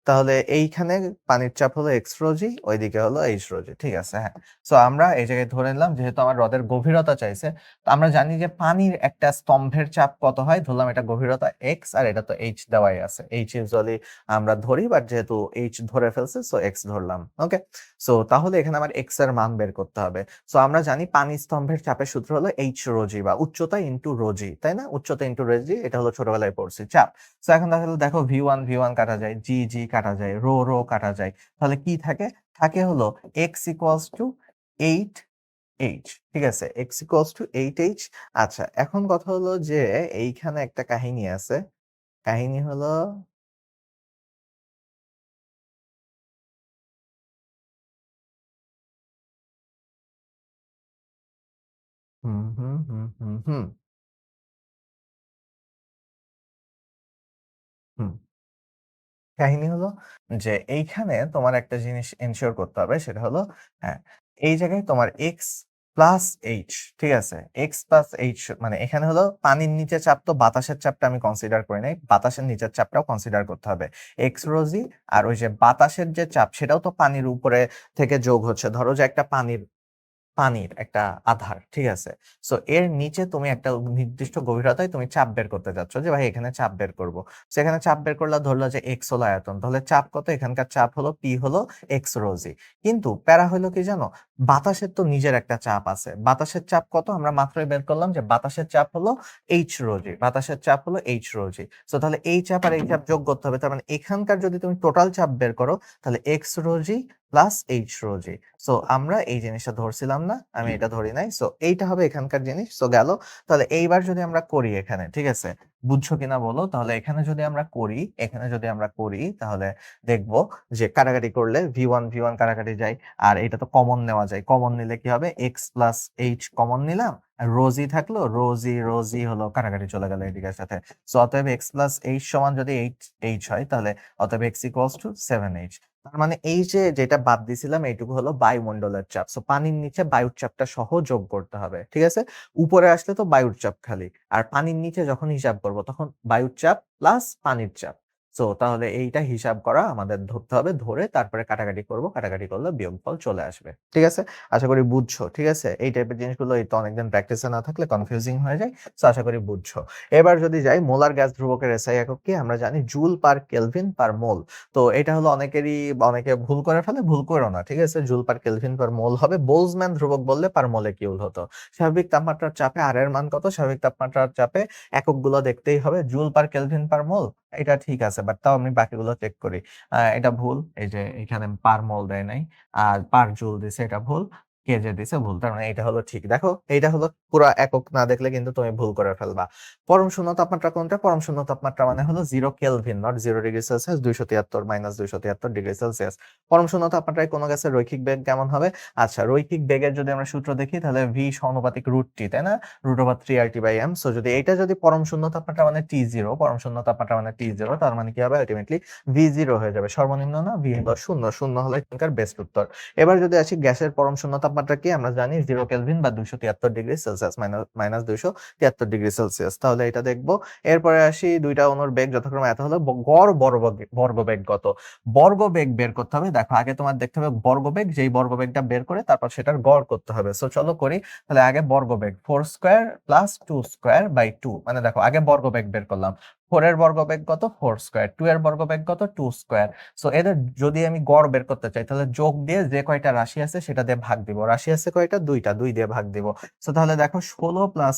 [SPEAKER 1] তাহলে এইখানে পানির চাপ হলো x রো g, ওইদিকে হলো h রো g। ঠিক আছে, হ্যাঁ। সো আমরা এই জায়গায় ধরে নিলাম যেহেতু আমার হ্রদের গভীরতা চাইছে, তো আমরা জানি যে পানির একটা স্তম্ভের চাপ কত হয়? ধরলাম এটা গভীরতা x আর এটা তো h দেওয়াই আছে। h ইউজুয়ালি আমরা ধরি, বাট যেহেতু h ধরে ফেলছে সো x ধরলাম। ওকে? সো তাহলে এখানে আমার x এর মান বের করতে হবে। সো আমরা জানি পানি স্তম্ভের চাপের সূত্র হলো h রো জি, বা উচ্চতা ইনটু রো জি, তাই না? উচ্চতা ইনটু রো জি, এটা হলো ছোটবেলায় পড়ছি চাপ। সো এখন তাহলে দেখো v1 কাটা যায়, জি কাটা যায়, রো কাটা যায়। তাহলে কি থাকে? থাকে হলো x ইকুয়ালস টু 8h, ঠিক আছে? x equals to 8h। আচ্ছা, এখন কথা হলো যে এইখানে একটা কাহিনী আছে। কাহিনী হলো হুম, হুম, হুম, হুম, হুম, হুম। কাহিনী হলো যে এইখানে তোমার একটা জিনিস এনশিওর করতে হবে, সেটা হলো হ্যাঁ, এই জায়গায় তোমার x প্লাস এইচ, ঠিক আছে? x প্লাস এইচ মানে এখানে হলো পানির নিচে চাপ, তো বাতাসের চাপটা আমি কনসিডার করি নাই, বাতাসের নিচের চাপটাও কনসিডার করতে হবে। এক্স রোজি আর ওই যে বাতাসের যে চাপ সেটাও তো পানির উপরে থেকে যোগ হচ্ছে। ধরো যে একটা পানির একটা আধার, ঠিক আছে? সো এর নিচে তুমি একটা নির্দিষ্ট গভীরতায় তুমি চাপ বের করতে যাচ্ছ যে ভাই এখানে চাপ বের করব। সেখানে চাপ বের করলে ধরলো যে এক্স হলো আয়তন, তাহলে চাপ কত? এখানকার চাপ হলো পি, হলো এক্স রো জি। কিন্তু প্যারা হলো কি জানো? বাতাসের তো নিজের একটা চাপ আছে। বাতাসের চাপ কত? আমরা মাত্রই বের করলাম যে বাতাসের চাপ হলো এইচ রো জি, বাতাসের চাপ হলো এইচ রো জি। সো তাহলে এই চাপ আর এই চাপ যোগ করতে হবে, তার মানে এখানকার যদি তুমি টোটাল চাপ বের করো তাহলে x rho g plus h rho g. So আমরা এই জিনিসটা ধরছিলাম না, আমি এটা ধরি নাই। সো এইটা হবে এখানকার জিনিস। সো গেল। তাহলে এইবার যদি আমরা করি এখানে, ঠিক আছে? বুঝছো কিনা বলো? তাহলে এখানে যদি আমরা করি, তাহলে দেখব যে কাটাকাটি করলে ভি ওয়ান কাটাকাটি যায়, আর এটা তো কমন নেওয়া যায়। কমন নিলে কি হবে? এক্স প্লাস এইচ কমন নিলাম, আর রোজি থাকলো, রোজি হলো কাটাকাটি চলে গেল এদিকের সাথে। সো অতএব এক্স প্লাস এইচ সমান যদি এইচ হয়, তাহলে অতএব এক্স ইকুয়ালস টু 7h। তার মানে এই যে যেটা বাদ দিছিলাম এইটুকু হলো বায়ুমণ্ডলের চাপ। সো পানির নিচে বায়ুর চাপটা সহ যোগ করতে হবে, ঠিক আছে? উপরে আসলে তো বায়ুর চাপ খালি, আর পানির নিচে যখন হিসাব করব তখন বায়ুর চাপ প্লাস পানির চাপ। সো তাহলে এইটা হিসাব করা আমাদের ধরতে হবে, ধরে তারপরে কাটাকাটি করব, কাটাকাটি করলে বিয়োগফল চলে আসবে, ঠিক আছে? আশা করি বুঝছো, ঠিক আছে? এই টাইপের জিনিসগুলো এই তো অনেকদিন প্র্যাকটিসে না থাকলে কনফিউজিং হয়ে যায়। সো আশা করি বুঝছো। এবার যদি যাই মোলার গ্যাস ধ্রুবকের এসআই একক কি? আমরা জানি জুল পার কেলভিন পার মোল। তো এটা হলো অনেকে ভুল করে ফেলে, ভুল করো না, ঠিক আছে? জুল পার কেলভিন পার মোল হবে। বোলজম্যান ধ্রুবক বললে পার মলিকিউল হতো। স্বাভাবিক তাপমাত্রার চাপে আর এর মান কত? স্বাভাবিক তাপমাত্রার চাপে এককগুলো দেখতেই হবে। জুল পার কেলভিন পার মোল, এটা ঠিক আছে, বাট তাও আমি বাকিগুলো চেক করি। এটা ভুল, এই যে এখানে পার মোল দেয় নাই, আর পার জুল দিছে, এটা ভুল। কেজে দিছে, ভুল। তার মানে এটা হলো ঠিক। দেখো এইটা হলো পুরো একক না দেখলে কিন্তু তুমি ভুল করে ফেলবা। পরম শূন্য তাপমাত্রা কোনটা? পরম শূন্য তাপমাত্রা মানে হলো 0 kelvin, not 0°C, 273 minus 273°C। পরম শূন্য তাপমাত্রায় কোনো গ্যাসের রৈখিক বেগ কেমন হবে? আচ্ছা, রৈখিক বেগের যদি আমরা সূত্র দেখি তাহলে ভি সমানুপাতিক রুট টি, তাই না? √3RT/m। সো যদি এটা যদি পরম শূন্য তাপমাত্রা মানে T0, পরম শূন্য তাপমাত্রা মানে T0, তার মানে কি হবে? আলটিমেটলি V0 হয়ে যাবে। সর্বনিম্ন না, ভি হলো শূন্য, শূন্য হলো এখানকার বেস্ট উত্তর। এবার যদি আসি গ্যাসের পরম শূন্য তাপমাত্রা কি? আমরা জানি 0 কেলভিন বা 273°C, মাইনাস 273°C। তাহলে এটা দেখবো। এরপরে আসি দুইটা অণুর বেগ যথাক্রমে এত হলো, গড় বর্গবেগ কত? বর্গবেগ বের করতে হবে। দেখো আগে তোমার দেখতে হবে বর্গবেগ, যেই বর্গবেগটা বের করে তারপর সেটার গড় করতে হবে। সো চলো করি। তাহলে আগে বর্গবেগ 4 স্কয়ার প্লাস 2 স্কয়ার বাই 2, মানে দেখো আগে বর্গবেগ বের করলাম। 4 এর বর্গবেগ কত? 4 স্কয়ার। 2 এর বর্গবেগ কত? 2 স্কয়ার। সো এদের যদি আমি গড় বের করতে চাই তাহলে যোগ দিয়ে যে কয়টা রাশি আছে সেটা দিয়ে ভাগ দিব। রাশি আছে কয়টা? দুইটা, 2 দিয়ে ভাগ দিব। সো তাহলে দেখো 16 প্লাস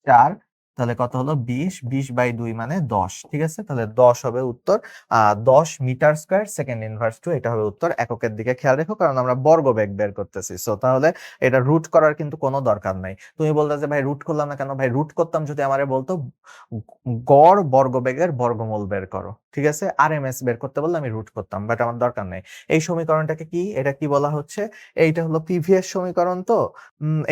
[SPEAKER 1] 4 তাহলে কত হলো 20, 20/2 মানে 10, ঠিক আছে? তাহলে 10 হবে উত্তর। 10 মিটার স্কয়ার সেকেন্ড ইনভার্স 2, এটা হবে উত্তর। এককের দিকে খেয়াল রেখো, কারণ আমরা বর্গবেগ বের করতেছি। সো তাহলে এটা রুট করার কিন্তু কোনো দরকার নাই। তুমি বলতে যে ভাই রুট করলাম না কেন? ভাই রুট করতাম যদি আমারে বলতো গড় বর্গবেগের বর্গমূল বের করো, ঠিক আছে? আরএমএস বের করতে বললে আমি রুট করতাম, বাট আমার দরকার নেই। এই সমীকরণটাকে কি, এটা কি বলা হচ্ছে? এইটা হলো পিভিএস সমীকরণ। তো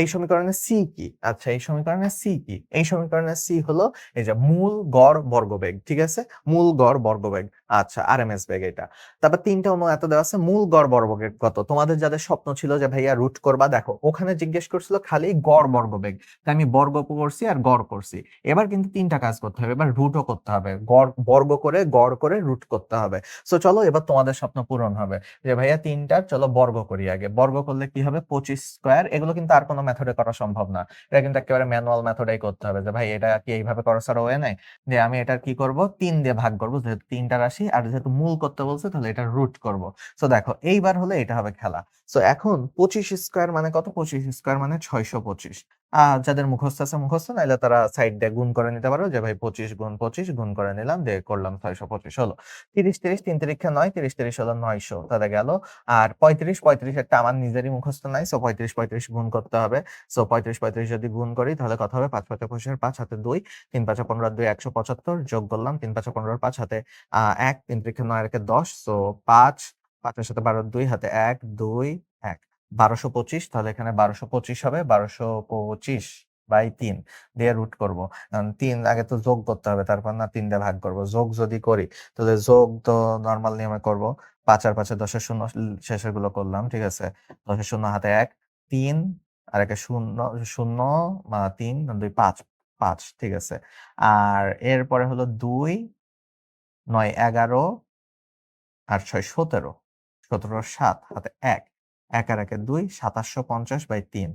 [SPEAKER 1] এই সমীকরণের সি কি? আচ্ছা, এই সমীকরণের সি কি? এই সমীকরণের সি হলো এই যে মূল গড় বর্গবেগ, ঠিক আছে? মূল গড় বর্গবেগ, আচ্ছা, আরএমএস বেগ এটা। তারপর তিনটা অন্য এত দেওয়া আছে। মূল গড় বর্গবেগ কত? তোমাদের যাদের স্বপ্ন ছিল যে ভাইয়া রুট করবা, দেখো ওখানে জিজ্ঞেস করছিল খালি গড় বর্গবেগ, তাই আমি বর্গ করছি আর গড় করছি। এবার কিন্তু তিনটা কাজ করতে হবে, এবার রুটও করতে হবে, গড় বর্গ করে গড় করে রুট করতে হবে। সো চলো এবার তোমাদের স্বপ্ন পূরণ হবে যে ভাইয়া তিনটার চলো বর্গ করি আগে। বর্গ করলে কি হবে? 25 স্কয়ার। এগুলো কিন্তু আর কোনো মেথডে করা সম্ভব না, এটা কিন্তু একেবারে ম্যানুয়াল মেথডেই করতে হবে। যে ভাই এটা কি এইভাবে করা ছাড়া ওয়ে নাই? যে আমি এটার কি করব, 3 দিয়ে ভাগ করব, যেহেতু তিনটা রাশি, আর যেহেতু মূল করতে বলছে তাহলে এটা রুট করব। সো দেখো এইবার হলে এটা হবে খেলা। সো এখন 25 স্কয়ার মানে কত? 25 স্কয়ার মানে 625। যাদের মুখস্থ আছে মুখস্থ, নাইলে তারা সাইড দিয়ে গুণ করে নিতে পারো যে ভাই 25 গুণ 25 গুণ করে নিলাম, দিয়ে করলাম 625 হলো। 30 30 3 তিরিক্ষা 9, 30 30 হলো 900, তাহলে গেল। আর 35 35 একটা আমার নিজেরই মুখস্থ নাই, সো 35 35 গুণ করতে হবে। সো 35 35 যদি গুণ করি তাহলে কত হবে? 5 5 25, 5 হাতে 2, 3 5 15 2 175, যোগ করলাম 3 5 15, 5 হাতে 1, 3 তিরিক্ষা 9 একে 10, সো 5, 5 এর সাথে 12, 2 হাতে 1 2 1, 1225। তাহলে এখানে 1225 হবে, 1225/3 দিয়ে রুট করব। কারণ 3 আগে তো যোগ করতে হবে, তারপর না 3 দিয়ে ভাগ করব। যোগ যদি করি তাহলে যোগ তো নরমাল নিয়মে করব। 5 আর 5 10 এর শূন্য, শেষের গুলো করলাম, ঠিক আছে? 10 এর শূন্য হাতে 1 3, আর একে শূন্য শূন্য, 3 2 5 5, ঠিক আছে? আর এরপরে হলো 2 9 11 আর 6 17, 17 7 হাতে 1 1 আর 1 2, 2750/3।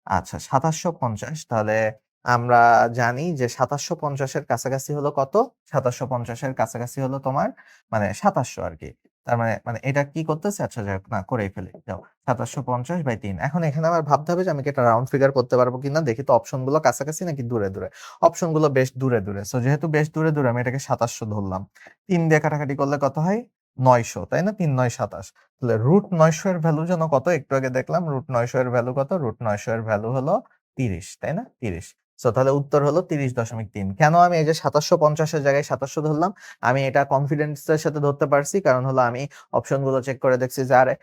[SPEAKER 1] আচ্ছা, 2750, তাহলে আমরা জানি যে 2750 এর কাছাকাছি হলো কত? 2750 এর কাছাকাছি হলো তোমার মানে 2700 আর কি। তার মানে মানে এটা কি করতেছে? আচ্ছা যাই হোক, না করেই ফেলি, যাও। 2750/3। এখন এখানে আমার ভাবতে হবে যে আমি কি এটা রাউন্ড ফিগার করতে পারবো কিনা। দেখি তো অপশন গুলো কাছাকাছি নাকি দূরে দূরে। অপশন গুলো বেশ দূরে দূরে, সো যেহেতু বেশ দূরে দূরে আমি এটাকে 2700 ধরলাম। 3 দিয়ে কাটাকাটি করলে কত হয়? 900, তাই না? 3 9 27। তাহলে রুট 900 এর ভ্যালু যেন কত? একটু আগে দেখলাম রুট 900 এর ভ্যালু কত? রুট 900 এর ভ্যালু হলো 30, তাই না? 30। সো তাহলে উত্তর হলো 30.3। কেন আমি এই যে 2750 এর জায়গায় 2700 ধরলাম? আমি এটা কনফিডেন্স এর সাথে ধরতে পারছি, কারণ হলো আমি অপশন গুলো চেক করে দেখছি যে আরে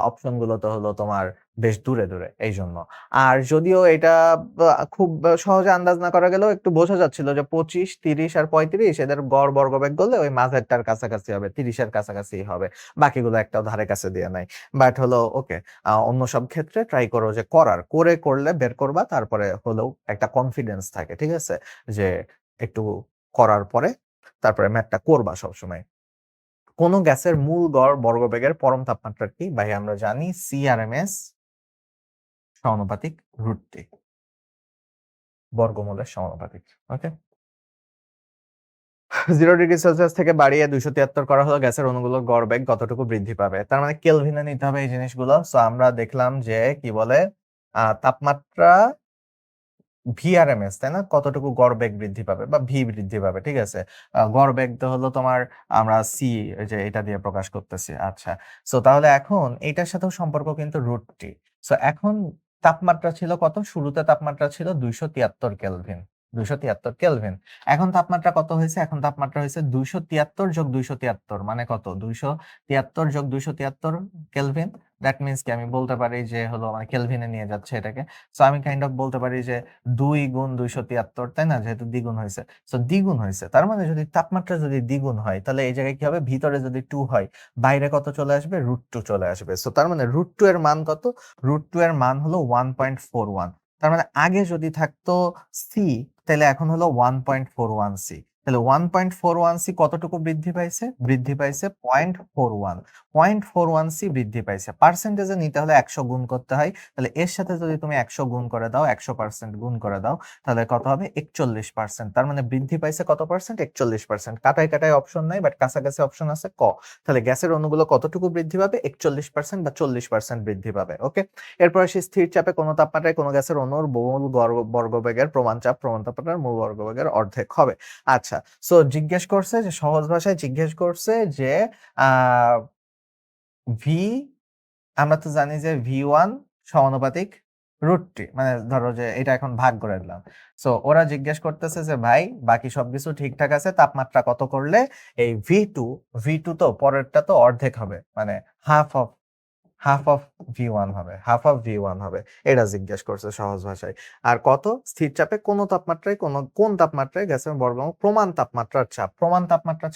[SPEAKER 1] অপশন গুলো তো হলো তোমার বেশ দূরে দূরে, এই জন্য। আর যদিও এটা খুব সহজে আন্দাজ না করা গেলেও একটু বোঝা যাচ্ছিল যে 25 30 আর 35 এদের গড় বর্গবেগ করলে ওই মাঝেরটার কাছাকাছি হবে, 30 এর কাছাকাছি হবে। বাকিগুলো একটাও ধারে কাছে দিয়ে নাই। বাট হলো ওকে, অন্য সব ক্ষেত্রে ট্রাই করো যে করলে বের করবা, তারপরে হলেও একটা কনফিডেন্স থাকে, ঠিক আছে? যে একটু করার পরে তারপরে ম্যাথটা করবা সবসময়। কোন গ্যাসের মূল গড় বর্গবেগের পরম তাপমাত্রা কি? ভাই আমরা জানি সিআরএমএস সমানুপাতিক √T, বর্গমূলের সমানুপাতিক। ওকে, 0 ডিগ্রি সেলসিয়াস থেকে বাড়িয়ে 273 করা হলো, গ্যাসের অণুগুলোর গড় বেগ কতটুকু বৃদ্ধি পাবে? তার মানে কেলভিনে নিতে হবে এই জিনিসগুলো। সো আমরা দেখলাম যে কি বলে তাপমাত্রা ভিআরএমএস, তাই না? কতটুকু গড় বেগ বৃদ্ধি পাবে বা ভি বৃদ্ধি পাবে, ঠিক আছে? গড় বেগ তো হলো তোমার, আমরা সি যে এটা দিয়ে প্রকাশ করতেছি। আচ্ছা, সো তাহলে এখন এটার সাথেও সম্পর্ক কিন্তু √T। সো এখন তাপমাত্রা ছিল কত? শুরুতে তাপমাত্রা ছিল 273 কেলভিন। 273 কেলভিন। এখন তাপমাত্রা কত হয়েছে? এখন তাপমাত্রা হয়েছে 273 যোগ 273 মানে কত? 273 যোগ 273 কেলভিন। দ্যাট মিন্স কি আমি বলতে পারি যে হলো মানে কেলভিনে নিয়ে যাচ্ছে এটাকে। সো আমি কাইন্ড অফ বলতে পারি যে 2 গুণ 273, তাই না? যেহেতু দ্বিগুণ হয়েছে, সো দ্বিগুণ হয়েছে। তার মানে যদি তাপমাত্রা যদি দ্বিগুণ হয় তাহলে এই জায়গায় কি হবে? ভিতরে যদি 2 হয়, বাইরে কত চলে আসবে? √2 চলে আসবে। সো তার মানে √2 এর মান কত? √2 এর মান হলো 1.41। তার মানে আগে যদি থাকতো সি, তাহলে এখন হলো 1.41 সি। তাহলে 1.41c কতটুকু বৃদ্ধি পাইছে? বৃদ্ধি পাইছে 0.41। 0.41c বৃদ্ধি পাইছে। পার্সেন্টেজে নিতে হলে 100 গুণ করতে হয়। তাহলে এর সাথে যদি তুমি 100 গুণ করে দাও, 100% গুণ করে দাও, তাহলে কত হবে? 41%। তার মানে বৃদ্ধি পাইছে কত পার্সেন্ট? 41%। কাটায় কাটায় অপশন নাই, বাট কাছাকাছি অপশন আছে ক। তাহলে গ্যাসের অণুগুলো কতটুকু বৃদ্ধি পাবে? 41% বা 40% বৃদ্ধি পাবে। ওকে, এরপর আসি স্থির চাপে কোনো তাপমাত্রায় কোনো গ্যাসের অণুর মূল বর্গবেগের প্রমাণ চাপ প্রমাণ তাপমাত্রার মূল বর্গবেগের অর্ধেক হবে। আচ্ছা, সো জিজ্ঞেস করছে যে, সহজ ভাষায় জিজ্ঞেস করছে যে ভি, আমরা তো জানি যে V1 সমানুপাতিক √T, মানে ধরো যে এটা এখন ভাগ করে দিলাম। সো ওরা জিজ্ঞেস করতেছে যে ভাই বাকি সবকিছু ঠিকঠাক আছে, তাপমাত্রা কত করলে এই V2 তো পরেরটা তো অর্ধেক হবে, মানে হাফ অফ V1 হবে, এটা জিজ্ঞেস করছে সহজ ভাষায়। আর কত? স্থির চাপে কোন তাপমাত্রায় কোন তাপমাত্রায় গ্যাসের বর্গমূল প্রমাণ তাপমাত্রার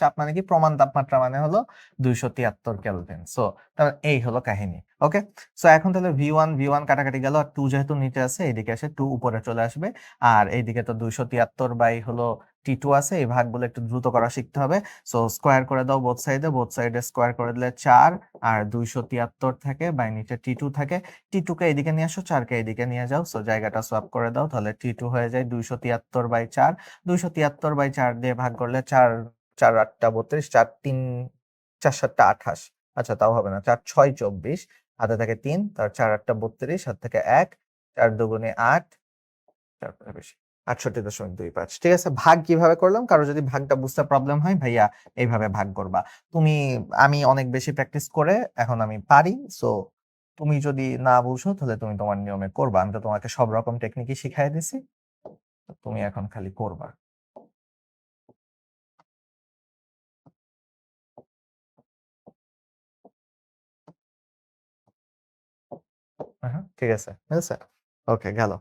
[SPEAKER 1] চাপ মানে কি? প্রমাণ তাপমাত্রা মানে হলো 273 কেলভিন। সো তাহলে এই হলো কাহিনী। ওকে, সো এখন তাহলে ভি ওয়ান কাটাকাটি গেল, আর টু যেহেতু নিচে আছে এইদিকে আসে টু উপরে চলে আসবে, আর এইদিকে তো 273 বাই হলো T2 আছে, এই ভাগগুলো একটু দ্রুত করা শিখতে হবে। সো স্কোয়ার করে দাও বোথ সাইডে স্কোয়ার করে দিলে 4, আর 273 থাকে বাই নিচে T2 থাকে। T2 কে এদিকে নিয়ে আসো, 4 কে এদিকে নিয়ে যাও, সো জায়গাটা সোয়াপ করে দাও, তাহলে T2 হয়ে যায় 273 বাই 4। 273 বাই 4 দিয়ে ভাগ করলে 4 4 8 32, 4 3 4 7 28। আচ্ছা, তাও হবে না, 4 6 24, হাতে থাকে 3, তার 4 8 32, হাত থেকে 1, 4 দুগুণে 8, 4 বেশি 68.25। ঠিক আছে, ভাগ কিভাবে করলাম? কারো যদি ভাগটা বুঝতে প্রবলেম হয়, ভাইয়া এইভাবে ভাগ করবা। তুমি, আমি অনেক বেশি প্র্যাকটিস করে এখন আমি পারি। সো তুমি যদি না বুঝো তাহলে তুমি তোমার নিয়মে করবা, আমি তো তোমাকে সব রকম টেকনিকই শিখাই দিছি, তুমি এখন খালি করবা। হ্যাঁ, ঠিক আছে, বুঝছে? ওকে, গেল।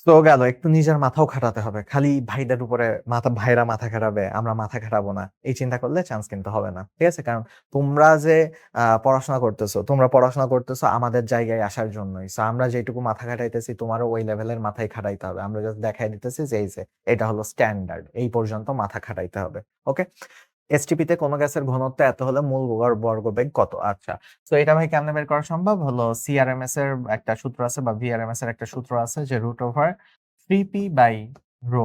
[SPEAKER 1] তো গেল, একটু নিজের মাথাও খাটাতে হবে। খালি ভাইদের উপরে ভাইরা মাথা খাটাবে, আমরা মাথা খাটাবো না, এই চিন্তা করলে চান্স কিন্তু হবে না। ঠিক আছে, কারণ তোমরা যে পড়াশোনা করতেছো আমাদের জায়গায় আসার জন্যই। সো আমরা যেটুকু মাথা খাটাইতেছি তোমারও ওই লেভেলের মাথায় খাটাইতে হবে। আমরা জাস্ট দেখাই দিতেছি যে এই যে এটা হলো স্ট্যান্ডার্ড, এই পর্যন্ত মাথা খাটাইতে হবে। ওকে, এসটিপি তে কোনো গ্যাসের ঘনত্ব এত হলে মূল বর্গবেগ কত? আচ্ছা, তো এটা ভাই কেমনে বের করা সম্ভব? হলো সিআরএমএস এর একটা সূত্র আছে, বা ভিআরএমএস এর একটা সূত্র আছে, যে √3p/ρ।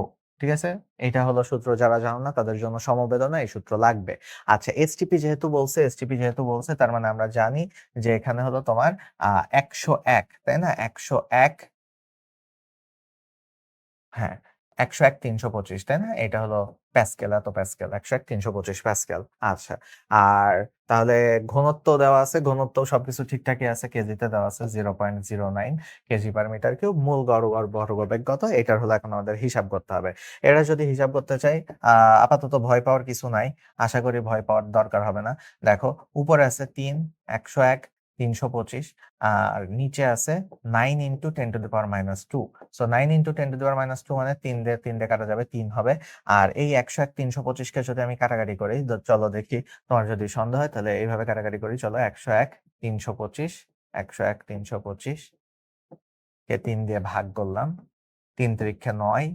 [SPEAKER 1] ঠিক আছে, এটা হলো সূত্র, যারা জানো না তাদের জন্য সমবেদনা এই সূত্র লাগবে। আচ্ছা, এসটিপি যেহেতু বলছে, তার মানে আমরা জানি যে এখানে হলো তোমার 101, তাই না? 101, হ্যাঁ, 101 325, তাই না? এটা হলো প্যাসকেল, এত প্যাসকেল, 101 325 প্যাসকেল। আচ্ছা, আর তাহলে ঘনত্ব দেওয়া আছে, ঘনত্ব সবকিছু ঠিকঠাকই আছে, কেজিতে দেওয়া আছে 0.09 কেজি/মিটার কিউব। মূল বর্গবেগ কত? এটার হলো এখন আমাদের হিসাব করতে হবে। এটা যদি হিসাব করতে চাই, আপাতত ভয় পাওয়ার কিছু নাই, আশা করি ভয় পাওয়ার দরকার হবে না। দেখো, উপরে আছে 3, 101, 325, আর নিচে আছে 9 × 10⁻²। সো 9 × 10⁻² মানে 3 দিয়ে কাটা যাবে, 3 হবে। আর এই 101 325 কে যদি আমি কাটাকাটি করি, চলো দেখি, তোমার যদি সন্দেহ হয় তাহলে এইভাবে কাটাকাটি করি। চলো, 101 325, 101 325 কে 3 দিয়ে ভাগ করলাম, 3 3 9,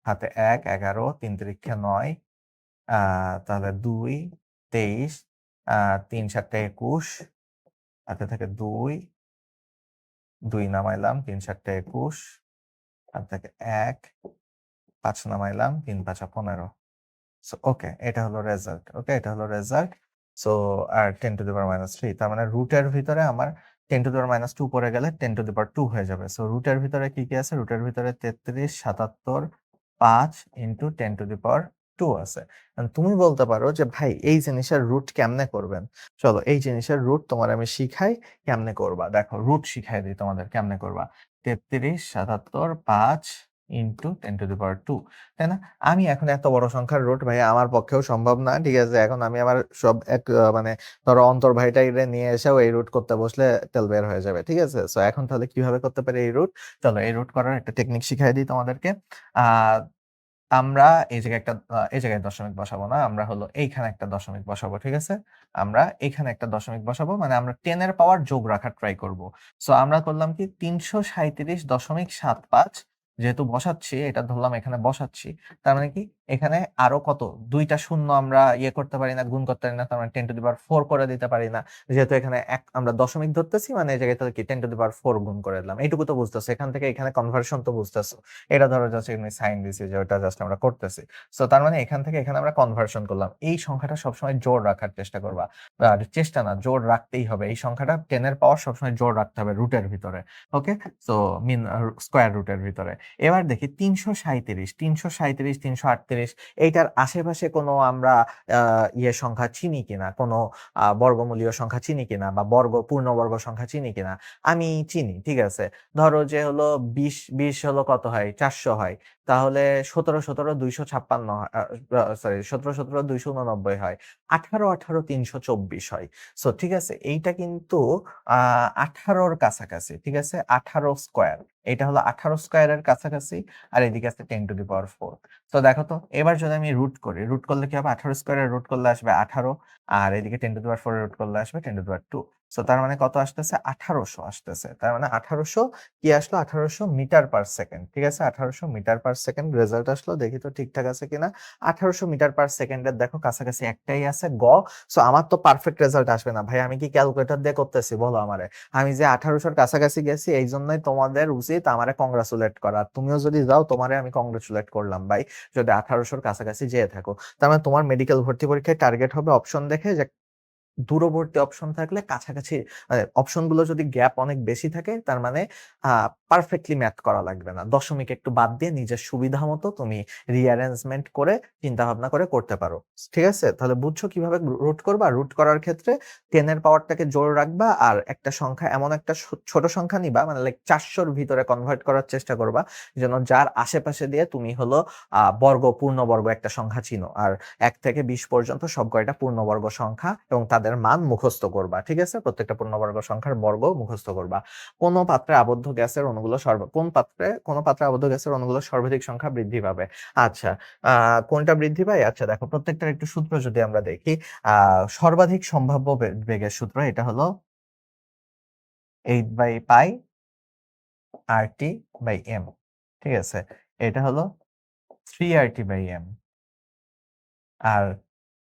[SPEAKER 1] হাতে 1 11, 3 3 9, তাহলে 2 23, 3 7 21, হাতে থাকে 2, 2 নামাইলাম, 3 7 21, হাতে থাকে 1, 5 নামাইলাম, 3 5 15। সো ওকে, এটা হলো রেজাল্ট। সো আর 10⁻³ তার মানে রুটের ভিতরে আমার 10⁻² পড়ে গেলে 10⁻² হয়ে যাবে। সো রুটের ভিতরে কি কি আছে? রুটের ভিতরে 33, 77, 5 × 10⁻² আছে। তুমি বলতে পারো যে ভাই এই জিনিসের রুট কেমনে করবেন? চলো, এই জিনিসের রুট তোমার আমি শিখাই কেমনে করবা। দেখো, রুট শিখাই দিই তোমাদের কেমনে করবা। 33, 77, 5 × 10⁻², তাই না? আমি এখন এত বড় সংখ্যার রুট ভাই আমার পক্ষেও সম্ভব না। ঠিক আছে, এখন আমি আমার সব মানে ধরো অন্তর্ভাইটাইরে নিয়ে এসেও এই রুট করতে বসলে তেল বের হয়ে যাবে। ঠিক আছে, সো এখন তাহলে কিভাবে করতে পারি এই রুট? চলো, এই রুট করার একটা টেকনিক শিখাই দিই তোমাদেরকে। আহ আমরা এই জায়গায় দশমিক বসাবো না, আমরা হলো এইখানে একটা দশমিক বসাবো। ঠিক আছে, আমরা এখানে একটা দশমিক বসাবো, মানে আমরা 10 এর পাওয়ার যোগ রাখার ট্রাই করব। সো আমরা করলাম কি, 337.75, যেহেতু বসাচ্ছি, এটা ধরলাম এখানে বসাচ্ছি, তার মানে কি এখানে আরো কত ২ টা শূন্য আমরা ইয়ে করতে পারি না, গুণ করতে পারি না। তার মানে 10 টু দি পাওয়ার 4 করে দিতে পারি না। যেহেতু এখানে আমরা দশমিক ধরতেছি মানে এই জায়গায় তাহলে কি 10 টু দি পাওয়ার 4 গুণ করে দিলাম। এইটুকু তো বুঝতেছো। এখান থেকে এখানে কনভার্সন তো বুঝতেছো। এটা ধরো জাস্ট এমনি সাইন দিছি যে ওটা জাস্ট আমরা করতেছি। সো তার মানে এখান থেকে এখানে আমরা কনভার্সন করলাম। এই সংখ্যাটা সবসময় জোড় রাখার চেষ্টা করবা। আর চেষ্টা না, জোড় রাখতেই হবে। এই সংখ্যাটা 10 এর পাওয়ার সবসময় জোড় রাখতে হবে রুটের ভিতরে। ওকে? সো মিন স্কয়ার রুটের ভিতরে। এবার দেখি ৩৩৭, ৩৩৭, ৩৩৮ এইটার আশেপাশে কোনো আমরা ইয়ে সংখ্যা চিনি কিনা, কোনো বর্গমূলীয় সংখ্যা চিনি কিনা বা পূর্ণবর্গ সংখ্যা চিনি কিনা? আমি চিনি, ঠিক আছে? ধরো যে হলো ২০ হলো কত হয়? ৪০০ হয়। তাহলে ১৭, ১৭ ২৫৬ হয় সরি ১৭, ১৭ ২৮৯ হয়। ১৮, ১৮ ৩২৪ হয়। সো ঠিক আছে? এইটা কিন্তু আ ১৮ র কাছাকাছি। ঠিক আছে? ১৮ স্কয়ার। এটা হলো ১৮ স্কয়ারের কাছাকাছি। আর এদিকে আছে 10 টু দি পাওয়ার 4। তো দেখো তো এবার যদি আমি রুট করি, রুট করলে কি হবে? ১৮ স্কয়ারের রুট করলে আসবে ১৮ আর এদিকে 10 টু দি পাওয়ার 4 এর রুট করলে আসবে 10 টু দি পাওয়ার 2। সো তার মানে কত আসতেছে? ১৮০০ আসতেছে। তার মানে ১৮০০ কি আসলো? ১৮০০ মিটার পার সেকেন্ড। ঠিক আছে? ১৮০০ মিটার পার সেকেন্ড রেজাল্ট আসলো। দেখি তো ঠিকঠাক আছে কিনা। ১৮০০ মিটার পার সেকেন্ডের দেখো কাছাকাছি একটাই আছে গ। সো আমার তো পারফেক্ট রেজাল্ট আসবে না। ভাই আমি কি ক্যালকুলেটর দিয়ে করতেছি বলো আমারে? আমি যে ১৮০০ র কাছাকাছি গেছি এইজন্যই তোমাদের উচিত আমারে কংগ্রাচুলেট করা। তুমিও যদি যাও তোমারে আমি কংগ্রাচুলেট করলাম ভাই। যদি ১৮০০ র কাছাকাছি যেয়ে থাকো। তার মানে তোমার মেডিকেল ভর্তি পরীক্ষায় টার্গেট হবে অপশন দেখে যে দূরবর্তী অপশন থাকলে কাছাকাছি অপশনগুলো যদি গ্যাপ অনেক বেশি থাকে তার মানে পারফেক্টলি ম্যাথ করা লাগবে না। দশমিক একটু বাদ দিয়ে নিজের সুবিধা মতো তুমি রিঅ্যারেঞ্জমেন্ট করে চিন্তা ভাবনা করে করতে পারো। ঠিক আছে? তাহলে বুঝছো কিভাবে রুট করবা? রুট করার ক্ষেত্রে 10 এর পাওয়ারটাকে জোড় রাখবা আর একটা সংখ্যা এমন একটা ছোট সংখ্যা নিবা মানে লাইক ৪০০ র ভিতরে কনভার্ট করার চেষ্টা করবা যেন যার আশেপাশে দিয়ে তুমি হলো পূর্ণবর্গ একটা সংখ্যা চিনো। আর ১ থেকে ২০ পর্যন্ত সব কয়টা পূর্ণবর্গ সংখ্যা এবং তাদের মান মুখস্থ করবা। ঠিক আছে? প্রত্যেকটা পূর্ণবর্গ সংখ্যার বর্গ মুখস্থ করবা। কোন পাত্রে আবদ্ধ গ্যাসের অণুগুলো কোন পাত্রে আবদ্ধ গ্যাসের অণুগুলোর সর্বাধিক সংখ্যা বৃদ্ধি পাবে? আচ্ছা, কোনটা বৃদ্ধি পায়? আচ্ছা দেখো প্রত্যেকটার একটু সূত্র যদি আমরা দেখি, সর্বাধিক সম্ভাব্য বেগের সূত্র এটা হলো 8/পাই RT/m। ঠিক আছে? এটা হলো 3 RT/m। আর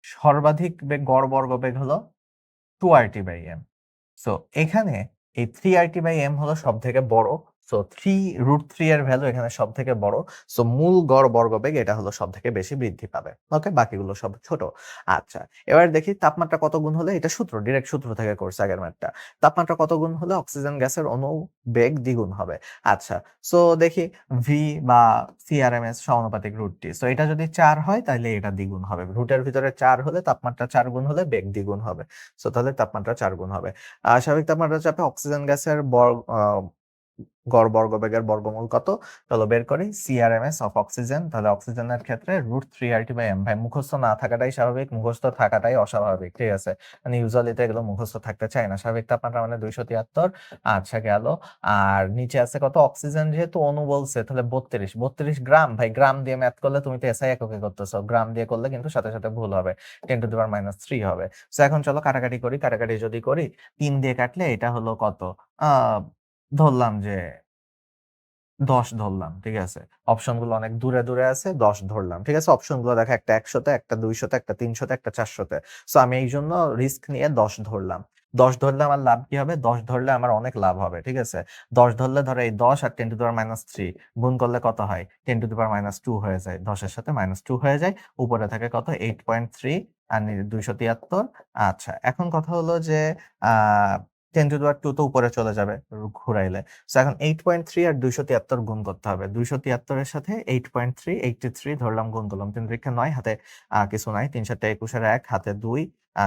[SPEAKER 1] সর্বাধিক গড় বর্গ বেগ হলো 2 RT/m। সো এখানে এই 3 RT/m হলো সবথেকে বড়। সো 3√3 এর ভ্যালু এখানে সবথেকে বড়। সো মূল গড় বর্গবেগ এটা হলো সবথেকে বেশি বৃদ্ধি পাবে। ওকে? বাকিগুলো সব ছোট। আচ্ছা, এবার দেখি তাপমাত্রা কত গুণ হলে, এটা সূত্র, ডিরেক্ট সূত্র থেকে করছে আগের ম্যাথটা। তাপমাত্রা কত গুণ হলে অক্সিজেন গ্যাসের বেগ দ্বিগুণ হবে? আচ্ছা, সো দেখি ভি বা সিআরএমএস সমানুপাতিক √T। সো এটা যদি ৪ হয় তাহলে এটা দ্বিগুণ হবে। রুটের ভিতরে ৪ হলে তাপমাত্রা ৪ গুণ হলে বেগ দ্বিগুণ হবে। সো তাহলে তাপমাত্রা ৪ গুণ হবে। স্বাভাবিক তাপমাত্রা চাপে অক্সিজেন গ্যাসের গড় বর্গবেগের বর্গমূল কত? চলো বের করি। সিআরএমএস অফ অক্সিজেন, তাহলে অক্সিজেনের ক্ষেত্রে √3 RT/m। ভাই মুখস্থ না থাকাটাই স্বাভাবিক, মুখস্থ থাকাটাই অস্বাভাবিক। ঠিক আছে? মানে ইউজুয়ালি তো এগুলো মুখস্থ থাকতে চায় না। স্বাভাবিক তাপমাত্রা মানে ২৭৩। আচ্ছা গেল। আর নিচে আছে কত? অক্সিজেন যেহেতু অণু বলছে তাহলে ৩২ গ্রাম। ভাই গ্রাম দিয়ে ম্যাথ করলে তুমি তো এসআই এককে করতেছো। গ্রাম দিয়ে করলে কিন্তু সাথে সাথে ভুল হবে। 10⁻³ হবে। সো এখন চলো কাটাকাটি করি। কাটাকাটি যদি করি ৩ দিয়ে কাটলে এটা হলো কত? আ ধরলাম যে ১০ ধরলাম। ঠিক আছে? অপশনগুলো অনেক দূরে আছে। ১০ ধরলাম। ঠিক আছে? অপশনগুলো দেখো একটা ১০০ তে, একটা ২০০ তে, একটা ৩০০ তে, একটা ৪০০ তে। সো আমি এইজন্য রিস্ক নিয়ে ১০ ধরলাম। ১০ ধরলে আমার লাভ কি হবে? ১০ ধরলে আমার অনেক লাভ হবে। ঠিক আছে? ১০ ধরলে ধরো এই ১০ আর 10⁻³ গুণ করলে কত হয়? 10⁻² হয়ে যায়। ১০ এর সাথে -2 হয়ে যায়। উপরে থাকে কত? 8.3 আর ২৭৩। আচ্ছা, এখন কথা হলো যে আ 10⁻² তো উপরে চলে যাবে ঘুরাইলে। সো এখন 8.3 আর ২৭৩ গুণ করতে হবে। ২৭৩ এর সাথে 8.3, 83 ধরলাম গুণ করলাম। ৩ ৩ ৯ হাতে কিছু নাই। ৩ ৭ ২১ এর ১ হাতে ২,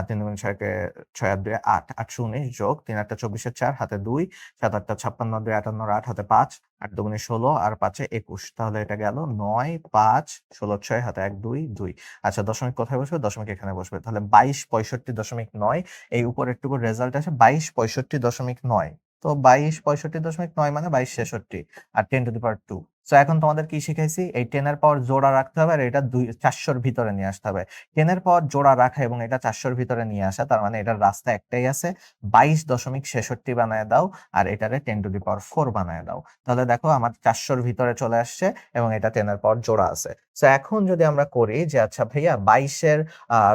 [SPEAKER 1] ৩ ২ ৬ কে ৬ আর ২ ৮, ৮ ১৯ যোগ ৩ ৮ ২৪ এর ৪ হাতে ২, ৭ ৮ ৫৬, ২ ৫৮ ৮ হাতে ৫, ৮ ২ ১৬ আর ৫ এ ২১। তাহলে এটা গেল ৯, ৫, ১৬ ৬ হাতে ১ ২ ২। আচ্ছা দশমিক কোথায় বসবে? দশমিক এখানে বসবে। তাহলে ২২ ৬৫.৯ এই উপরেরটুকুর রেজাল্ট আসে ২২ ৬৫.৯। তো ২২ ৬৫.৯ মানে ২২ ৬৬ আর 10⁻²। সো এখন তোমাদের কি শিখাইছি? এই 10 এর পাওয়ার জোড়া রাখতে হবে আর এটা 400 এর ভিতরে নিয়ে আসতে হবে। 10 এর পাওয়ার জোড়া রাখা এবং এটা 400 এর ভিতরে নিয়ে আসা, তার মানে এটার রাস্তা একটাই আছে, 22.66 বানায় দাও আর এটারে 10 টু দি পাওয়ার 4 বানায় দাও। তাহলে দেখো আমার 400 এর ভিতরে চলে আসছে এবং এটা 10 এর পাওয়ার জোড়া আছে। সো এখন যদি আমরা করি যে আচ্ছা ভাইয়া 22 এর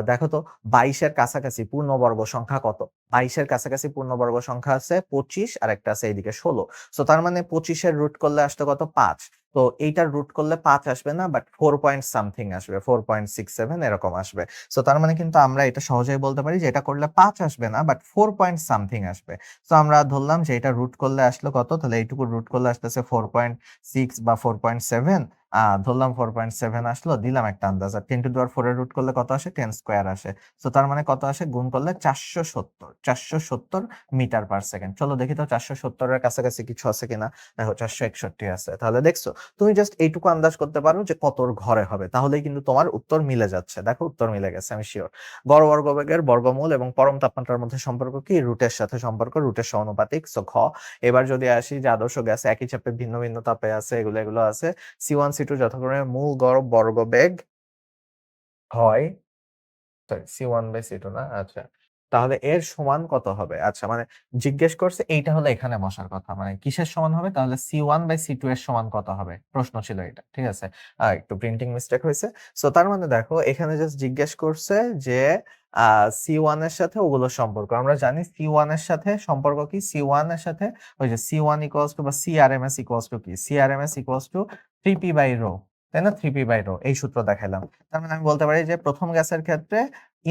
[SPEAKER 1] দেখো তো 22 এর কাছাকাছি পূর্ণবর্গ সংখ্যা কত? 22 এর কাছাকাছি পূর্ণবর্গ সংখ্যা আছে 25 আর একটা আছে এইদিকে 16। সো তার মানে 25 এর রুট করলে আসতো কত? 5। তো এইটার রুট করলে 5 আসবে না, বাট 4 পয়েন্ট সামথিং আসবে, 4.67 এরকম আসবে। সো তার মানে কিন্তু আমরা এটা সহজেই বলতে পারি যে এটা করলে 5 আসবে না, বাট 4 পয়েন্ট সামথিং আসবে। সো আমরা ধরলাম যে এটা রুট করলে আসলো কত, তাহলে এইটুকু রুট করলে আসতেছে 4.6 বা 4.7। ধরলাম 4.7 আসলো, দিলাম একটা আন্দাজ। আর 10 টু দি পাওয়ার 4 এর রুট করলে কত আসে? 10 স্কয়ার আসে। সো তার মানে কত আসে? গুণ করলে 470 মিটার পার সেকেন্ড। চলো দেখি তো 470 এর কাছাকাছি কিছু আছে কিনা। দেখো 461 আছে। তাহলে দেখছো, তুমি জাস্ট এইটুকু আন্দাজ করতে পারো যে কতর ঘরে হবে, তাহলেই কিন্তু তোমার উত্তর মিলে যাচ্ছে। দেখো উত্তর মিলে গেছে, আমি শিওর। গড় বর্গবেগের বর্গমূল এবং পরম তাপমাত্রার মধ্যে সম্পর্ক কি? রুটের সাথে সম্পর্ক, রুটের সমানুপাতিক। সো খ। এবার যদি আসি যে আদর্শ গ্যাস একই চাপে ভিন্ন ভিন্ন তাপে আছে, এগুলো আছে। C1 C2 যথাক্রমে মূল গড় বর্গবেগ হয়, সরি C1 বাই C2 না, আচ্ছা। তাহলে এর সমান কত হবে? আচ্ছা মানে জিজ্ঞেস করছে, এইটা হলো এখানে বসার কথা, মানে কিসের সমান হবে? তাহলে C1 বাই C2 এর সমান কত হবে? প্রশ্ন ছিল এটা, ঠিক আছে। একটু প্রিন্টিং মিস্টেক হয়েছে। সো তার মানে দেখো এখানে জাস্ট জিজ্ঞেস করছে যে C1 এর সাথে ওগুলোর সম্পর্ক। আমরা জানি C1 এর সাথে সম্পর্ক কি? C1 এর সাথে ওই যে C1 ইকুয়ালস টু বা CRMS ইকুয়ালস টু কি? CRMS equals to 3p by rho, তাই না? 3p বাই রো, এই সূত্র দেখাইলাম। তার মানে আমি বলতে পারি যে প্রথম গ্যাসের ক্ষেত্রে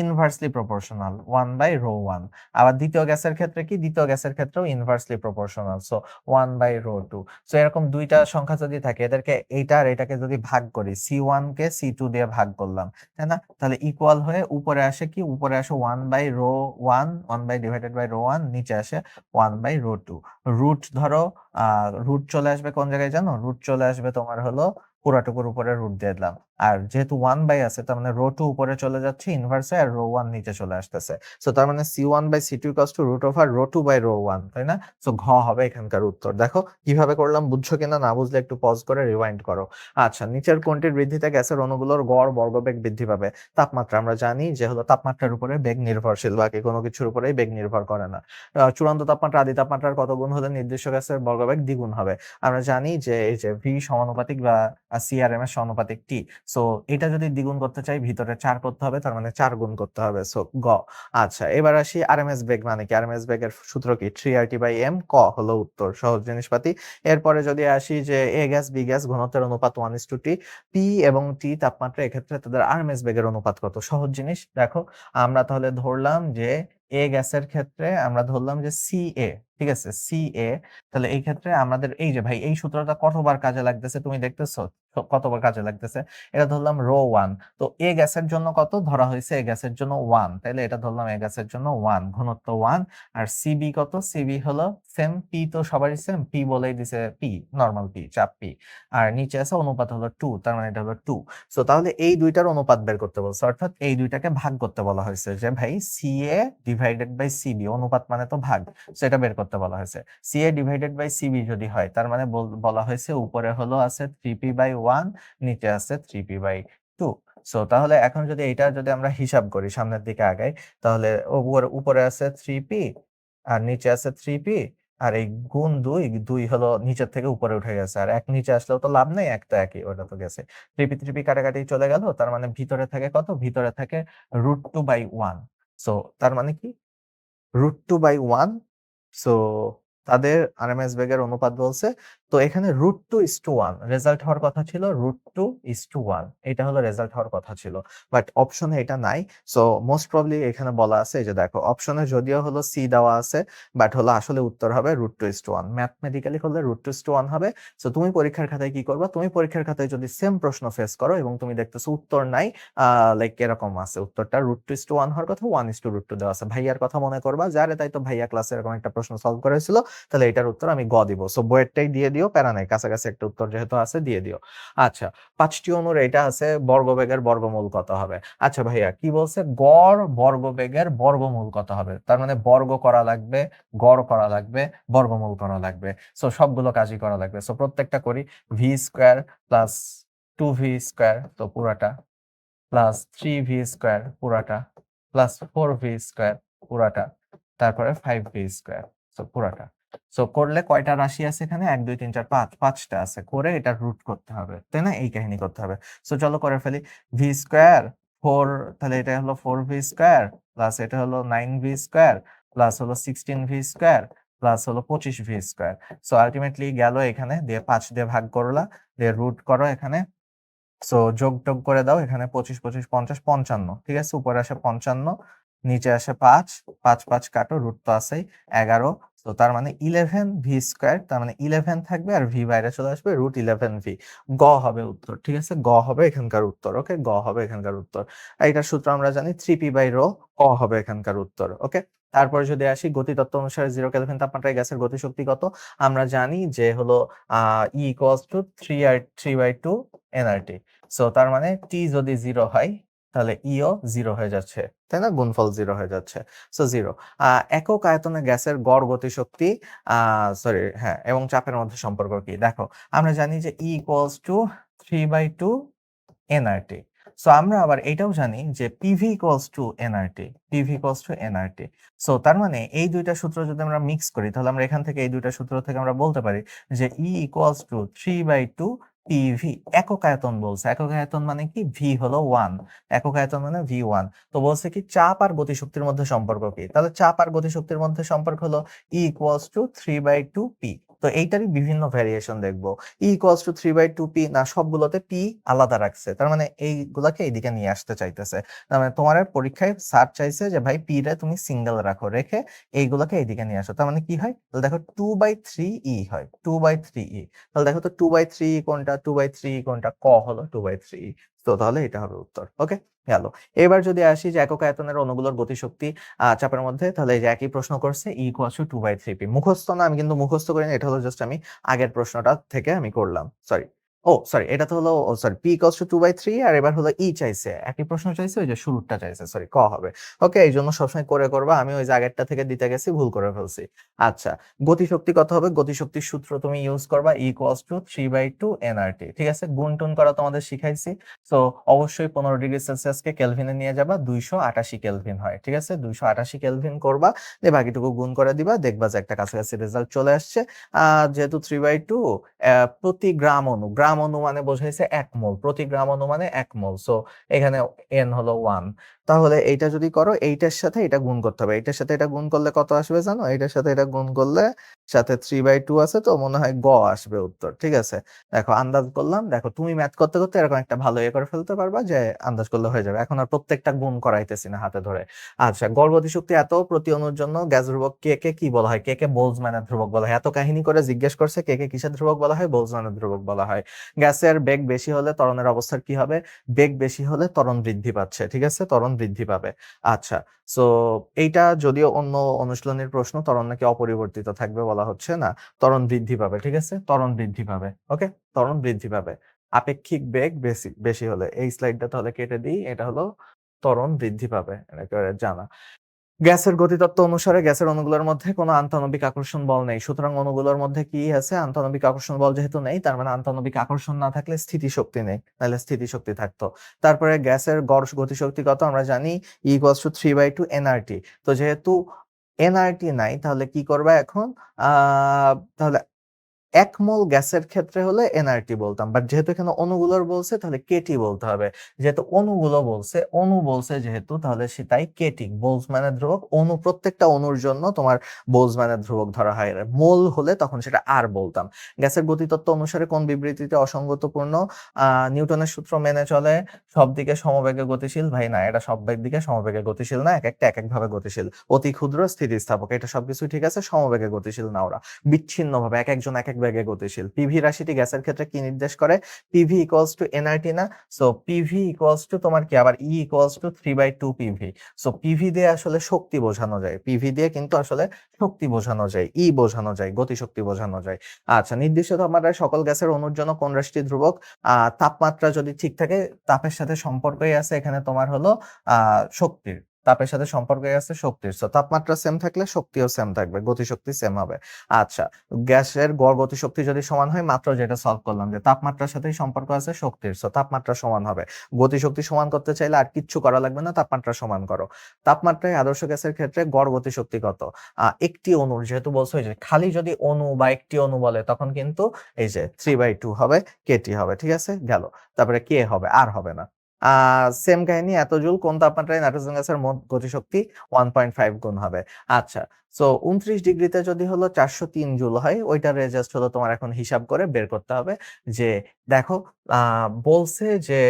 [SPEAKER 1] ইনভার্সলি প্রপোর্শনাল 1 বাই রো 1। আবার দ্বিতীয় গ্যাসের ক্ষেত্রে কি? দ্বিতীয় গ্যাসের ক্ষেত্রেও inversely proportional, so 1 by rho 2। So এরকম দুইটা সংখ্যা যদি থাকে, এদেরকে এইটা আর এটাকে যদি ভাগ করি, C1 কে C2 দিয়ে ভাগ করলাম, তাই না? তাহলে ইকুয়াল হয়ে উপরে আসে কি? উপরে আসে 1 by rho 1, 1 by divided by rho 1, নিচে আসে 1 বাই রো 2। রুট ধরো, রুট চলে আসবে কোন জায়গায় জানো? রুট চলে আসবে তোমার হলো পুরাটুকুর উপরে রুট দিয়ে দিলাম। আর যেহেতু 1 বাই আছে, তার মানে রো 2 উপরে চলে যাচ্ছে ইনভার্সে আর রো 1 নিচে চলে আসতেছে। সো তার মানে C1 by C2 equals to root over rho 2 by rho 1, তাই না? সো ঘ হবে এখানকার উত্তর। দেখো কিভাবে করলাম, বুঝছো কিনা? না বুঝলে একটু পজ করে রিওয়াইন্ড করো। আচ্ছা, নিচের কোনটির বৃদ্ধিতে গ্যাসের অণুগুলোর গড় বর্গবেগ বৃদ্ধি পাবে? তাপমাত্রা। আমরা জানি যে হলো তাপমাত্রার উপরে বেগ নির্ভরশীল, বাকি কোনো কিছুর উপরেই বেগ নির্ভর করে না। চূড়ান্ত তাপমাত্রা আদি তাপমাত্রার কত গুণ হলে নির্দিষ্ট গ্যাসের বর্গবেগ দ্বিগুণ হবে? আমরা জানি যে এই যে ভি সমানুপাতিক বা CRM এর সমানুপাতিক টি। সো এটা যদি দ্বিগুণ করতে চাই, ভিতরে 4 করতে হবে, তার মানে 4 গুণ করতে হবে। সো গ। আচ্ছা, এবার আসি আরএমএস বেগ মানে কি? আরএমএস বেগের সূত্র কি? 3RT/m। ক হলো উত্তর, সহজ জিনিসপাতি। এরপরে যদি আসি যে এ গ্যাস বি গ্যাস ঘনত্বের অনুপাত 1:t, পি এবং টি তাপমাত্রা, এক্ষেত্রে তাদের আরএমএস বেগের অনুপাত কত? সহজ জিনিস। দেখো আমরা তাহলে ধরলাম যে এ গ্যাসের ক্ষেত্রে আমরা ধরলাম যে CA, ঠিক আছে, CA। তাহলে এই ক্ষেত্রে আমাদের এই যে ভাই এই সূত্রটা কতবার কাজে লাগতেছে তুমি দেখতেছো? কতবার কাজে লাগতেছে? এটা ধরলাম রো 1। তো এ গ্যাসের জন্য কত ধরা হয়েছে? এ গ্যাসের জন্য 1, তাইলে এটা ধরলাম এ গ্যাসের জন্য 1, ঘনত্ব 1। আর সিবি কত? সিবি হলো সেম, পি তো সবারই সেম, পি বলেই দিছে, পি নরমাল পি, চাপ পি। আর নিচে আছে অনুপাত হলো 2, তার মানে এটা হলো 2। সো তাহলে এই দুইটার অনুপাত বের করতে বলছে, অর্থাৎ এই দুইটাকে ভাগ করতে বলা হয়েছে যে ভাই সিএ ডিভাইডেড বাই সিবি, অনুপাত মানে তো ভাগ, সেটা বের করতে বলা হয়েছে। সিএ ডিভাইডেড বাই সিবি যদি হয়, তার মানে বলা হয়েছে উপরে হলো আছে 3p/1, নিচে আছে 3p/2। সো তাহলে এখন যদি এইটা যদি আমরা হিসাব করি, সামনের দিকে আগাই, তাহলে উপরে আছে 3p আর নিচে আছে 3p, আর এই গুণ 2, 2 হলো নিচের থেকে উপরে উঠে গেছে, আর এক নিচে আসলেও তো লাভ নেই, এক তো একই, ওটা তো গেছে। 3p কাটাকাটি চলে গেল, তার মানে ভিতরে থাকে কত? ভিতরে থাকে √2/1। সো তার মানে কি? √2/1। সো তাদের আরএমএস বেগের অনুপাত বলছে। তো এখানে √2:1 রেজাল্ট হওয়ার কথা ছিল, √2:1 এটা হলো রেজাল্ট হওয়ার কথা ছিল, বাট অপশনে এটা নাই। সো মোস্ট প্রবাবলি এখানে বলা আছে, এই যে দেখো অপশনে যদিও হলো সি দেওয়া আছে, বাট হলো আসলে উত্তর হবে √2:1। ম্যাথমেটিক্যালি হলে √2:1 হবে। সো তুমি পরীক্ষার খাতায় কি করবা? তুমি পরীক্ষার খাতায় যদি সেম প্রশ্ন ফেস করো এবং তুমি দেখতেছো উত্তর নাই, লাইক এরকম আছে, উত্তরটা √2:1 হওয়ার কথা, 1:√2 দেওয়া আছে, ভাইয়ার কথা মনে করবা, যারে তাই তো ভাইয়া ক্লাসে এরকম একটা প্রশ্ন সলভ করেছিল, তাহলে এটার উত্তর আমি গ দিব। সো বইয়েরটাই দিয়ে দিও, প্যারা নাই, কাছাকাছি একটা উত্তর যেহেতু আছে দিয়ে দিও। আচ্ছা, ৫টি অণুর এটা আছে, বর্গবেগের বর্গমূল কত হবে? আচ্ছা ভাইয়া কি বলছে, গড় বর্গবেগের বর্গমূল কত হবে? তার মানে বর্গ করা লাগবে, গড় করা লাগবে, বর্গমূল করা লাগবে। সো সবগুলো কাজই করা লাগবে। সো প্রত্যেকটা করি। V square plus 2v square, তো পুরাটা, প্লাস 3v স্কোয়ার পুরাটা, প্লাস 4v স্কোয়ার পুরাটা, তারপরে 5v স্কোয়ার, সো পুরাটা। সো করলে কয়টা রাশি আছে এখানে? 1 2 3 4 5, 5টা আছে। করে এটা রুট করতে হবে, তাই না? এই কাহিনী করতে হবে। সো চলো করে ফেলি। ভি স্কোয়ার 4, তাহলে এটা হলো 4v স্কোয়ার, প্লাস এটা হলো 9v স্কোয়ার, প্লাস হলো 16v স্কোয়ার, প্লাস হলো 25v স্কোয়ার। সো আলটিমেটলি গেল এখানে দিয়ে 5 দিয়ে ভাগ করলা, দিয়ে রুট করো এখানে। সো যোগ টোগ করে দাও এখানে, 25 25 50 55, ঠিক আছে? উপরে আসে 55, নিচে আসে 5, 5 5 কাটো, রুট তো আছেই 11। তো তার মানে 11v স্কোয়ার, তার মানে 11 থাকবে আর ভি বাইরে চলে আসবে, রুট 11v। গ হবে উত্তর, ঠিক আছে? গ হবে এখানকার উত্তর। ওকে, গ হবে এখানকার উত্তর। এইটার সূত্র আমরা জানি 3p বাই রো, ক হবে এখানকার উত্তর। ওকে, তারপরে যদি আসি গতিতত্ত্ব অনুসারে 0 কেলভিন তাপমাত্রায় গ্যাসের গতিশক্তি কত? আমরা জানি যে হলো E equals to 3/2 nRT। So তার মানে টি যদি 0 হয় তাহলে ইও 0 হয়ে যাচ্ছে, তাই না? গুণফল 0 হয়ে যাচ্ছে। সো 0। একক আয়তনে গ্যাসের গড় গতিশক্তি, সরি হ্যাঁ, এবং চাপের মধ্যে সম্পর্ক কি? দেখো, আমরা জানি যে E equals to 3/2 nRT। So আমরা আবার এটাও জানি যে PV equals to nRT, PV equals to nRT। So তার মানে এই দুইটা সূত্র যদি আমরা মিক্স করি, তাহলে আমরা এখান থেকে এই দুইটা সূত্র থেকে আমরা বলতে পারি যে E ইকুয়ালস টু 3/2 PV। একক আয়তন বলছে, একক আয়তন মানে কি? ভি হলো 1, একক আয়তন মানে V1। তো বলছে কি চাপ আর গতিশক্তির মধ্যে সম্পর্ক কি? তাহলে চাপ আর গতিশক্তির মধ্যে সম্পর্ক হলো E ইকুয়ালস টু 3/2 P। তো এইটারই বিভিন্ন ভ্যারিয়েশন দেখবো। E ইকুয়ালস টু 3/2 P, না সবগুলোতে P আলাদা রাখছে, তার মানে এইগুলাকে এইদিকে নিয়ে আসতে চাইতেছে। তার মানে তোমার পরীক্ষায় স্যার চাইছে যে ভাই P রে তুমি সিঙ্গেল রাখো, রেখে এইগুলাকে এইদিকে নিয়ে আসো। তার মানে কি হয়? তাহলে দেখো 2/3E হয়, 2/3E। তাহলে দেখো তো 2/3E কোনটা, 2/3E কোনটা? ক হলো 2/3E। তো তাহলে এটা হবে উত্তর। ওকে, গেল। এবার যদি আসি যে একক আয়তনের অণুগুলোর গতিশক্তি চাপের মধ্যে, তাহলে এই যে একই প্রশ্ন করছে, E ইকুয়ালস টু 2/3P। মুখস্থ না, আমি কিন্তু মুখস্থ করিনি, এটা হলো জাস্ট আমি আগের প্রশ্নটা থেকে আমি করলাম। সরি, সরি, এটা তো হলো, সরি, P ইকুয়ালস টু 2/3, আর এবার হলো E চাইছে, একই প্রশ্ন চাইছে, ওই যে শুরুরটা চাইছে, সরি, ক হবে। ওকে, এই জন্য সবসময় করে করবা, আমি ওই যে আগেরটা থেকে দিতে গেছি, ভুল করে ফেলছি। আচ্ছা, গতিশক্তি কত হবে? গতিশক্তির সূত্র তুমি ইউজ করবা, E ইকুয়ালস টু 3/2 nRT। ঠিক আছে, গুণ টুন করা তোমাদের শিখাইছি। সো অবশ্যই 15 ডিগ্রি সেলসিয়াসকে কেলভিনে নিয়ে যাবা, 288 কেলভিন হয়। ঠিক আছে, 288 কেলভিন করবা, দিয়ে বাকিটুকু গুণ করে দিবা, দেখবা যে একটা কাছাকাছি রেজাল্ট চলে আসছে। যেহেতু 3/2, প্রতি গ্রাম অণু, গ্রাম অণু মানে বোঝাইছে 1 মোল, প্রতি গ্রাম অণু মানে 1 মোল। সো এখানে n হলো 1। তাহলে এইটা যদি করো, এইটার সাথে এটা গুণ করতে হবে। এইটার সাথে এটা গুণ করলে কত আসবে জানো? এইটার সাথে এটা গুণ করলে, সাথে 3/2 আছে, তো মনে হয় গ আসবে উত্তর। ঠিক আছে, দেখো আন্দাজ করলাম। দেখো তুমি ম্যাথ করতে করতে এরকম একটা ভালো ইয়ে করে ফেলতে পারবা যে আন্দাজ করলে হয়ে যাবে। এখন আর প্রত্যেকটা গুণ করাইতেছি না হাতে ধরে। আচ্ছা, গড় গতিশক্তি এত, প্রতি অণুর জন্য গ্যাস ধ্রুবক কে কে কি বলা হয়? কে কে বোলজম্যানের ধ্রুবক বলা হয়। এত কাহিনী করে জিজ্ঞেস করছে কে কে কিসের ধ্রুবক বলা হয়? বোলজম্যানের ধ্রুবক বলা হয়। গ্যাসের বেগ বেশি হলে ত্বরণের অবস্থার কি হবে? বেগ বেশি হলে ত্বরণ বৃদ্ধি পাচ্ছে। ঠিক আছে, ত্বরণ বৃদ্ধি পাবে। আচ্ছা, সো এইটা যদিও অন্য অনুশীলনের প্রশ্ন, ত্বরণ নাকি অপরিবর্তিত থাকবে বলা হচ্ছে না, ত্বরণ বৃদ্ধি পাবে। ঠিক আছে, ত্বরণ বৃদ্ধি পাবে। ওকে, ত্বরণ বৃদ্ধি পাবে আপেক্ষিক বেগ বেশি বেশি হলে। এই স্লাইডটা তাহলে কেটে দিই, এটা হলো ত্বরণ বৃদ্ধি পাবে, একেবারে জানা। গ্যাসের গতিতত্ত্ব অনুসারে গ্যাসের অণুগুলোর মধ্যে কোনো আন্তঃনবিক আকর্ষণ বল নেই, সুতরাং অণুগুলোর মধ্যে কি আছে? আন্তঃনবিক আকর্ষণ বল যেহেতু নেই, তার মানে আন্তঃনবিক আকর্ষণ না থাকলে স্থিতিশক্তি নেই, তাহলে স্থিতিশক্তি থাকতো। তারপরে গ্যাসের গড় গতিশক্তি কত? আমরা জানি E ইকুয়ালস টু 3/2 nRT। তো যেহেতু nRT নাই, তাহলে কি করবা এখন? তাহলে 1 মোল গ্যাসের ক্ষেত্রে হলে nRT বলতাম, বাট যেহেতু এখানে অণুগুলোর বলছে, তাহলে কেটি বলতে হবে। যেহেতু অণুগুলো বলছে, অণু বলছে যেহেতু, তাহলে সেটাই কেটি, বোলজম্যানের ধ্রুবক। অণু, প্রত্যেকটা অণুর জন্য তোমার বোলজম্যানের ধ্রুবক ধরা হয়। মোল হলে তখন সেটা আর বলতাম। গ্যাসের গতিতত্ত্ব অনুসারে কোন বিবৃতিতে অসঙ্গতপূর্ণ? নিউটনের সূত্র মেনে চলে সব দিকে সমবেগে গতিশীল। ভাই না, এটা সব দিকে সমবেগে গতিশীল না, এক একটা এক এক ভাবে গতিশীল। অতি ক্ষুদ্র স্থিতিস্থাপক, এটা সবকিছু ঠিক আছে, সমবেগে গতিশীল না ওরা, বিচ্ছিন্ন ভাবে এক একজন এক এক বেগে গতিশীল। পিভি রাশিটি গ্যাসের ক্ষেত্রে কি নির্দেশ করে? পিভি ইকুয়ালস টু এনআরটি না? সো পিভি ইকুয়ালস টু তোমার কি আবার ই equals to 3/2 PV. So PV দিয়ে আসলে শক্তি বোঝানো যায়। পিভি দিয়ে কিন্তু আসলে শক্তি বোঝানো যায়, ই বোঝানো যায়, গতিশক্তি বোঝানো যায়। আচ্ছা, নির্দিষ্ট তাপমাত্রায় সকল গ্যাসের অণুর জন্য কোন রাশিটি ধ্রুবক? তাপমাত্রা যদি ঠিক থাকে, তাপের সাথে সম্পর্কই আছে এখানে তোমার হলো শক্তির। তাপের সাথে সম্পর্কই আছে শক্তির। সো তাপমাত্রা সেম থাকলে শক্তিও সেম থাকবে, গতিশক্তি সেম হবে। আচ্ছা, গ্যাসের গড় গতিশক্তি যদি সমান হয়, মাত্র যেটা সলভ করলাম যে তাপমাত্রার সাথেই সম্পর্ক আছে শক্তির, সো তাপমাত্রা সমান হবে। গতিশক্তি সমান করতে চাইলে আর কিচ্ছু করা লাগবে না, তাপমাত্রা সমান করো। তাপমাত্রায় আদর্শ গ্যাসের ক্ষেত্রে গড় গতিশক্তি কত? একটি অণুর, যেহেতু বলছো যে খালি যদি অণু বা একটি অণু বলে তখন কিন্তু এই যে 3/2 হবে, কেটি হবে, ঠিক আছে, গেল। তারপরে কে হবে, আর হবে না। সেম কাহিনী, এত জুল কোন তাপমাত্রায় নাইট্রোজেন গ্যাসের মোট গতিশক্তি 1.5 গুণ হবে। আচ্ছা, সো 29 ডিগ্রিতে যদি হলো 403 জুল হয়, ওইটার জাস্ট হলো তোমার এখন হিসাব করে বের করতে হবে যে দেখো বলছে যে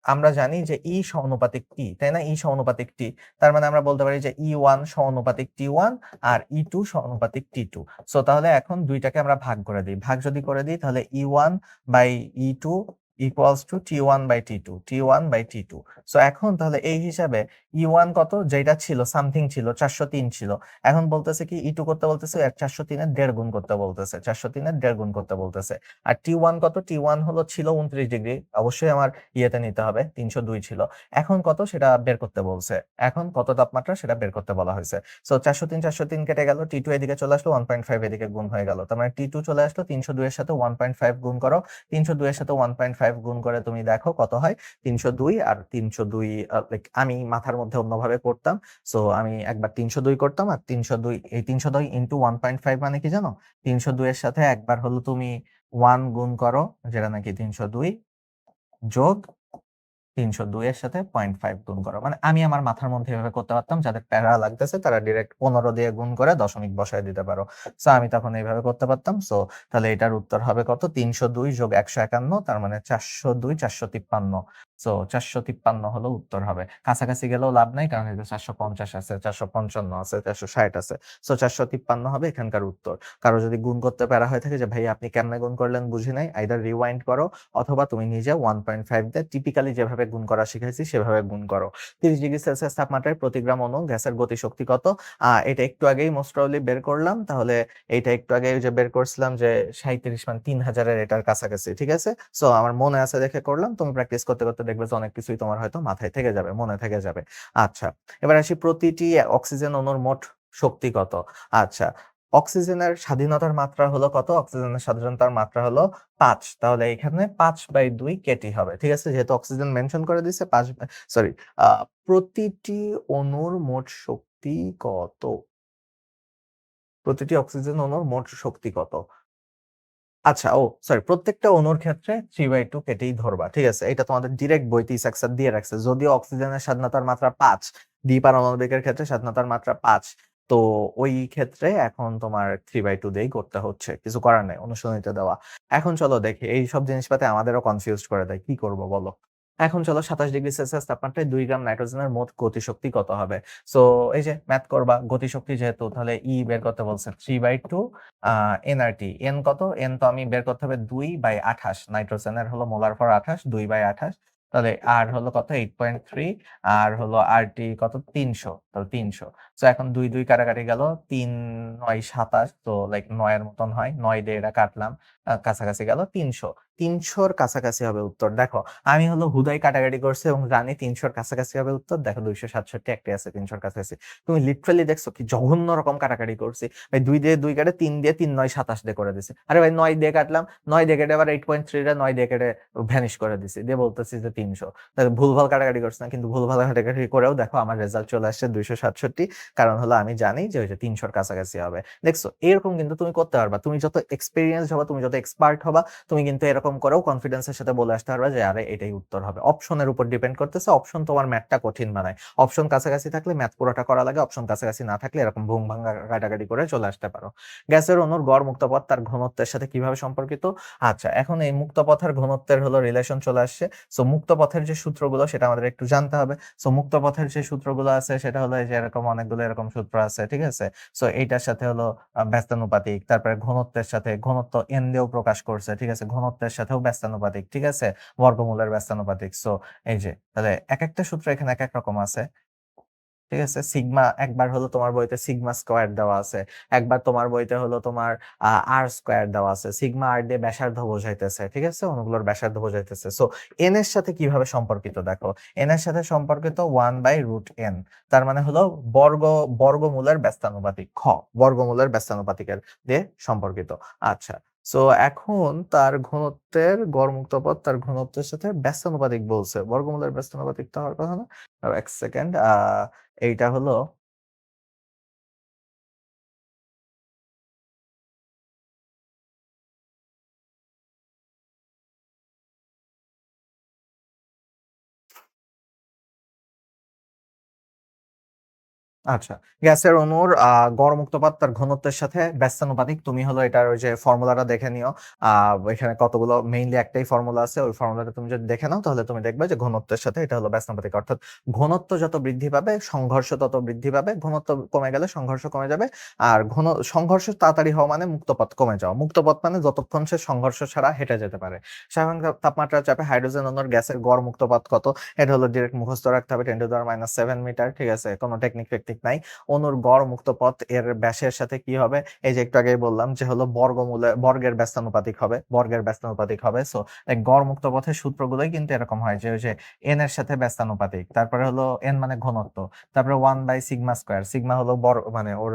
[SPEAKER 1] আমরা জানি যে ই সমানুপাতিক টি, তাই না? ই সমানুপাতিক টি, তার মানে আমরা বলতে পারি যে E1 সমানুপাতিক T1 আর E2 সমানুপাতিক T2। সো তাহলে এখন দুইটাকে আমরা ভাগ করে দিই। ভাগ যদি করে দিই তাহলে E1 by E2 equals to T1 by T2, T1 by T2। So এখন তাহলে এই হিসাবে E1 কত, যেটা ছিল সামথিং ছিল 403 ছিল, এখন বলতেছে কি E2 করতে বলতেছে 403 এর 1.5 গুণ করতে বলতেছে, 403 এর 1.5 গুণ করতে বলতেছে। আর T1 কত? T1 হলো ছিল 29 ডিগ্রি, অবশ্যই আমার ইয়েতে নিতে হবে, 302 ছিল। এখন কত সেটা বের করতে বলছে, এখন কত তাপমাত্রা সেটা বের করতে বলা হয়েছে। সো 403 কেটে গেল, T2 এদিকে চলে আসলো, 1.5 এদিকে গুণ হয়ে গেল, তার মানে T2 চলে আসলো, 302 এর সাথে 1.5 গুণ করো, 302 এর সাথে 1.5 গুণ করে তুমি দেখো কত হয়। 302 আর 302 আমি মাথার মধ্যে অন্যভাবে করতাম। সো আমি একবার 302 করতাম, আর 302 এই 302 ইন্টু 1.5 মানে কি জানো? 302 এর সাথে একবার হলো তুমি 1 গুণ করো, যেটা নাকি 302 যোগ 302 এর সাথে 0.5 গুণ করো। মানে আমি আমার মাথার মধ্যে এভাবে করতে পারতাম, যাদের প্যারা লাগতেছে তারা ডিরেক্ট 15 দিয়ে গুণ করে দশমিক বসায় দিতে পারো। সো আমি তখন এইভাবে করতে পারতাম। সো তাহলে এটার উত্তর হবে কত? 302 যোগ 151, তার মানে 402, 453। সো 453 হলো উত্তর হবে। কাছাকাছি গেলেও লাভ নাই, কারণ এটা 450 আছে, 455 আছে, 460 আছে। সো 453 হবে এখানকার উত্তর। কারো যদি গুণ করতে প্যারা হয়ে থাকে যে ভাই আপনি কেমনে গুণ করলেন বুঝি নাই, আইদার রিওয়াইন্ড করো অথবা তুমি নিজে 1.5 দিয়ে টিপিক্যালি যেভাবে গুণ করা শিখাইছি সেভাবে গুণ করো। 30 ডিগ্রি সেলসিয়াস তাপমাত্রায় প্রতি গ্রাম অণু গ্যাসের গতিশক্তি কত? এটা একটু আগেই মোস্ট প্রবাবলি বের করলাম। তাহলে এইটা একটু আগে যে বের করছিলাম যে 37 মানে 3000 এর এটার কাছাকাছি, ঠিক আছে? সো আমার মনে আছে দেখে করলাম, তুমি প্র্যাকটিস করতে করতে দেখবে যে অনেক কিছুই তোমার হয়তো মাথায় থেকে যাবে, মনে থেকে যাবে। আচ্ছা, এবার আসি প্রতিটি অক্সিজেন অণুর মোট শক্তি কত? আচ্ছা, অক্সিজেনের স্বাধীনতার মাত্রা হলো কত? অক্সিজেনের স্বাধীনতার মাত্রা হলো 5। তাহলে এখানে 5/2 কেটি হবে, ঠিক আছে? যেহেতু অক্সিজেন মেনশন করে দিছে, 5 সরি, প্রতিটি অণুর মোট শক্তি কত? প্রতিটি অক্সিজেন অণুর মোট শক্তি কত? আচ্ছা, সরি, প্রত্যেকটা অণুর ক্ষেত্রে 3/2 কেটেই ধরবা, ঠিক আছে? এটা তোমাদের ডিরেক্ট বইতেই স্ট্রাকচার দিয়ে রাখছে। যদিও অক্সিজেনের স্বাধীনতার মাত্রা 5, দ্বিপারমাণবিকের ক্ষেত্রে স্বাধীনতার মাত্রা 5। তো ওই ক্ষেত্রে এখন তোমার 3/2 দিয়েই করতে হচ্ছে, কিছু করার নাই, অনুশীলনীতে দেওয়া। এখন চলো দেখি, এই সব জিনিসপাতি আমাদেরও কনফিউজড করে দেয়, কি করব বলো? এখন চলো 27 ডিগ্রি সেলসিয়াস তাপমাত্রায় 2 গ্রাম নাইট্রোজেনের মোট গতিশক্তি কত হবে? সো এই যে ম্যাথ করবা, গতিশক্তি যেহেতু, তাহলে ই বের করতে বলছে 3/2 এনআরটি। এন কত? এন তো আমি বের করতে হবে 2/28, নাইট্রোজেনের হলো মোলার ভর 28, 2/28। তাহলে আর হলো কত? 8.3। আর হলো আরটি কত? 300, তাহলে 300। সো এখন 2 2 কাটাকাটি গেল, 3 9 27, তো লাইক 9 এর মতন হয়, 9 দিয়ে এটা কাটলাম, কাছাকাছি গেল 300। 300 কাছাকাছি হবে উত্তর। দেখো আমি হলো হুদাই কাটাকাটি করছি এবং জানি 300 কাছাকাছি হবে উত্তর। দেখো 267 একটি আছে 300 কাছাকাছি। তুমি লিটারালি দেখছো কি জঘন্য রকম কাটাকাটি করছি ভাই। 2 দিয়ে 2 কাটে, 3 দিয়ে 3 9 27 দিয়ে করে দিছি। আরে ভাই 9 দিয়ে কাটলাম, 9 দিয়ে কেটে আবার 8.3 রে 9 দিয়ে কেটে ভ্যানিশ করে দিছি, দিয়ে বলতেছি যে 300। তাহলে ভুলভাল কাটাকাটি করছি না, কিন্তু ভুলভাল কাটাকাটি করেও দেখো আমার রেজাল্ট চলে আসছে 267। কারণ হলো আমি জানি যে ওই যে 300 কাছাকাছি হবে। দেখছো, এরকম কিন্তু তুমি করতে পারবা। তুমি যত এক্সপেরিয়েন্স হবা, তুমি যত এক্সপার্ট হবা, তুমি কিন্তু এরকম এরকম করেও কনফিডেন্সের সাথে বলে আসতে পারবা যে আরে এটাই উত্তর হবে। অপশনের উপর ডিপেন্ড করতেছে। অপশন তোমার ম্যাথটা কঠিন বানায়। অপশন কাছাকাছি থাকলে ম্যাথ পুরোটা করা লাগে। অপশন কাছাকাছি না থাকলে এরকম ভুং-ভাঙা কাটাকাটি করে চলে আসতে পারো। গ্যাসের অণুর গড় মুক্ত পথ তার ঘনত্বের সাথে কিভাবে সম্পর্কিত? আচ্ছা, এখন এই মুক্ত পথ আর ঘনত্বের হলো রিলেশন চলে আসছে। সো মুক্ত পথের যে সূত্রগুলো সেটা আমাদের একটু জানতে হবে। সো মুক্ত পথের যে সূত্রগুলো আছে সেটা হলো এই যে এরকম অনেকগুলো এরকম সূত্র আছে, ঠিক আছে? সো এইটার সাথে হলো ব্যস্তানুপাতিক, তারপরে ঘনত্বের সাথে ঘনত্ব n দিয়েও প্রকাশ করছে, ঠিক আছে? ঘনত্বের সাথেও ব্যস্তানুপাতিক, ঠিক আছে? বর্গমূলের ব্যস্তানুপাতিক। সো এই যে তাহলে একেকটা সূত্র এখানে একেক রকম আছে। ঠিক আছে? সিগমা একবার হলো তোমার বইতে সিগমা স্কয়ার দেওয়া আছে। একবার তোমার বইতে হলো তোমার আর স্কয়ার দেওয়া আছে। সিগমা আর দিয়ে ব্যাসার্ধ বোঝাইতেছে। ঠিক আছে? অণুগুলোর ব্যাসার্ধ বোঝাইতেছে। সো n এর সাথে কিভাবে সম্পর্কিত দেখো। n এর সাথে সম্পর্কিত 1/√n। তার মানে হলো বর্গমূলের ব্যস্তানুপাতিক। বর্গমূলের ব্যস্তানুপাতিকের দিয়ে সম্পর্কিত। আচ্ছা। সো এখন তার ঘনত্বের গড় মুক্ত পথ তার ঘনত্বের সাথে ব্যস্তানুপাতিক বলছে। বর্গমূলের ব্যস্তানুপাতিক তো হওয়ার কথা না? এক সেকেন্ড। এইটা হলো আচ্ছা। গ্যাসের অণুর গড় মুক্তপাত তার ঘনত্বের সাথে ব্যস্তানুপাতিক। তুমি হলো এটার ওই যে ফর্মুলাটা দেখে নিও। আ এখানে কতগুলো মেইনলি একটাই ফর্মুলা আছে। ওই ফর্মুলাটা তুমি যদি দেখে নাও তাহলে তুমি দেখবে যে ঘনত্বের সাথে এটা হলো ব্যস্তানুপাতিক। অর্থাৎ ঘনত্ব যত বৃদ্ধি পাবে সংঘর্ষ তত বৃদ্ধি পাবে। ঘনত্ব কমে গেলে সংঘর্ষ কমে যাবে। আর সংঘর্ষ তাড়াতাড়ি হওয়া মানে মুক্তপথ কমে যাওয়া। মুক্তপথ মানে যতক্ষণ সে সংঘর্ষ ছাড়া হেঁটে যেতে পারে। স্বাভাবিক তাপমাত্রার চাপে হাইড্রোজেন অণুর গ্যাসের গড় মুক্তপথ কত? এটা হলো ডিরেক্ট মুখস্থ রাখতে হবে 10⁻⁷ মিটার। ঠিক আছে? কোন টেকনিক নাই। অণুর গড় মুক্ত পথ এর ব্যাসের সাথে কি হবে? এই যে একটু আগেই বললাম যে হলো বর্গের ব্যস্তানুপাতিক হবে। বর্গের ব্যস্তানুপাতিক হবে। সো এই গড় মুক্ত পথের সূত্রগুলোই কিন্তু এরকম হয় যে ওই যে n এর সাথে ব্যস্তানুপাতিক। তারপরে হলো n মানে ঘনত্ব। তারপরে 1/σ²। সিগমা হলো মানে ওর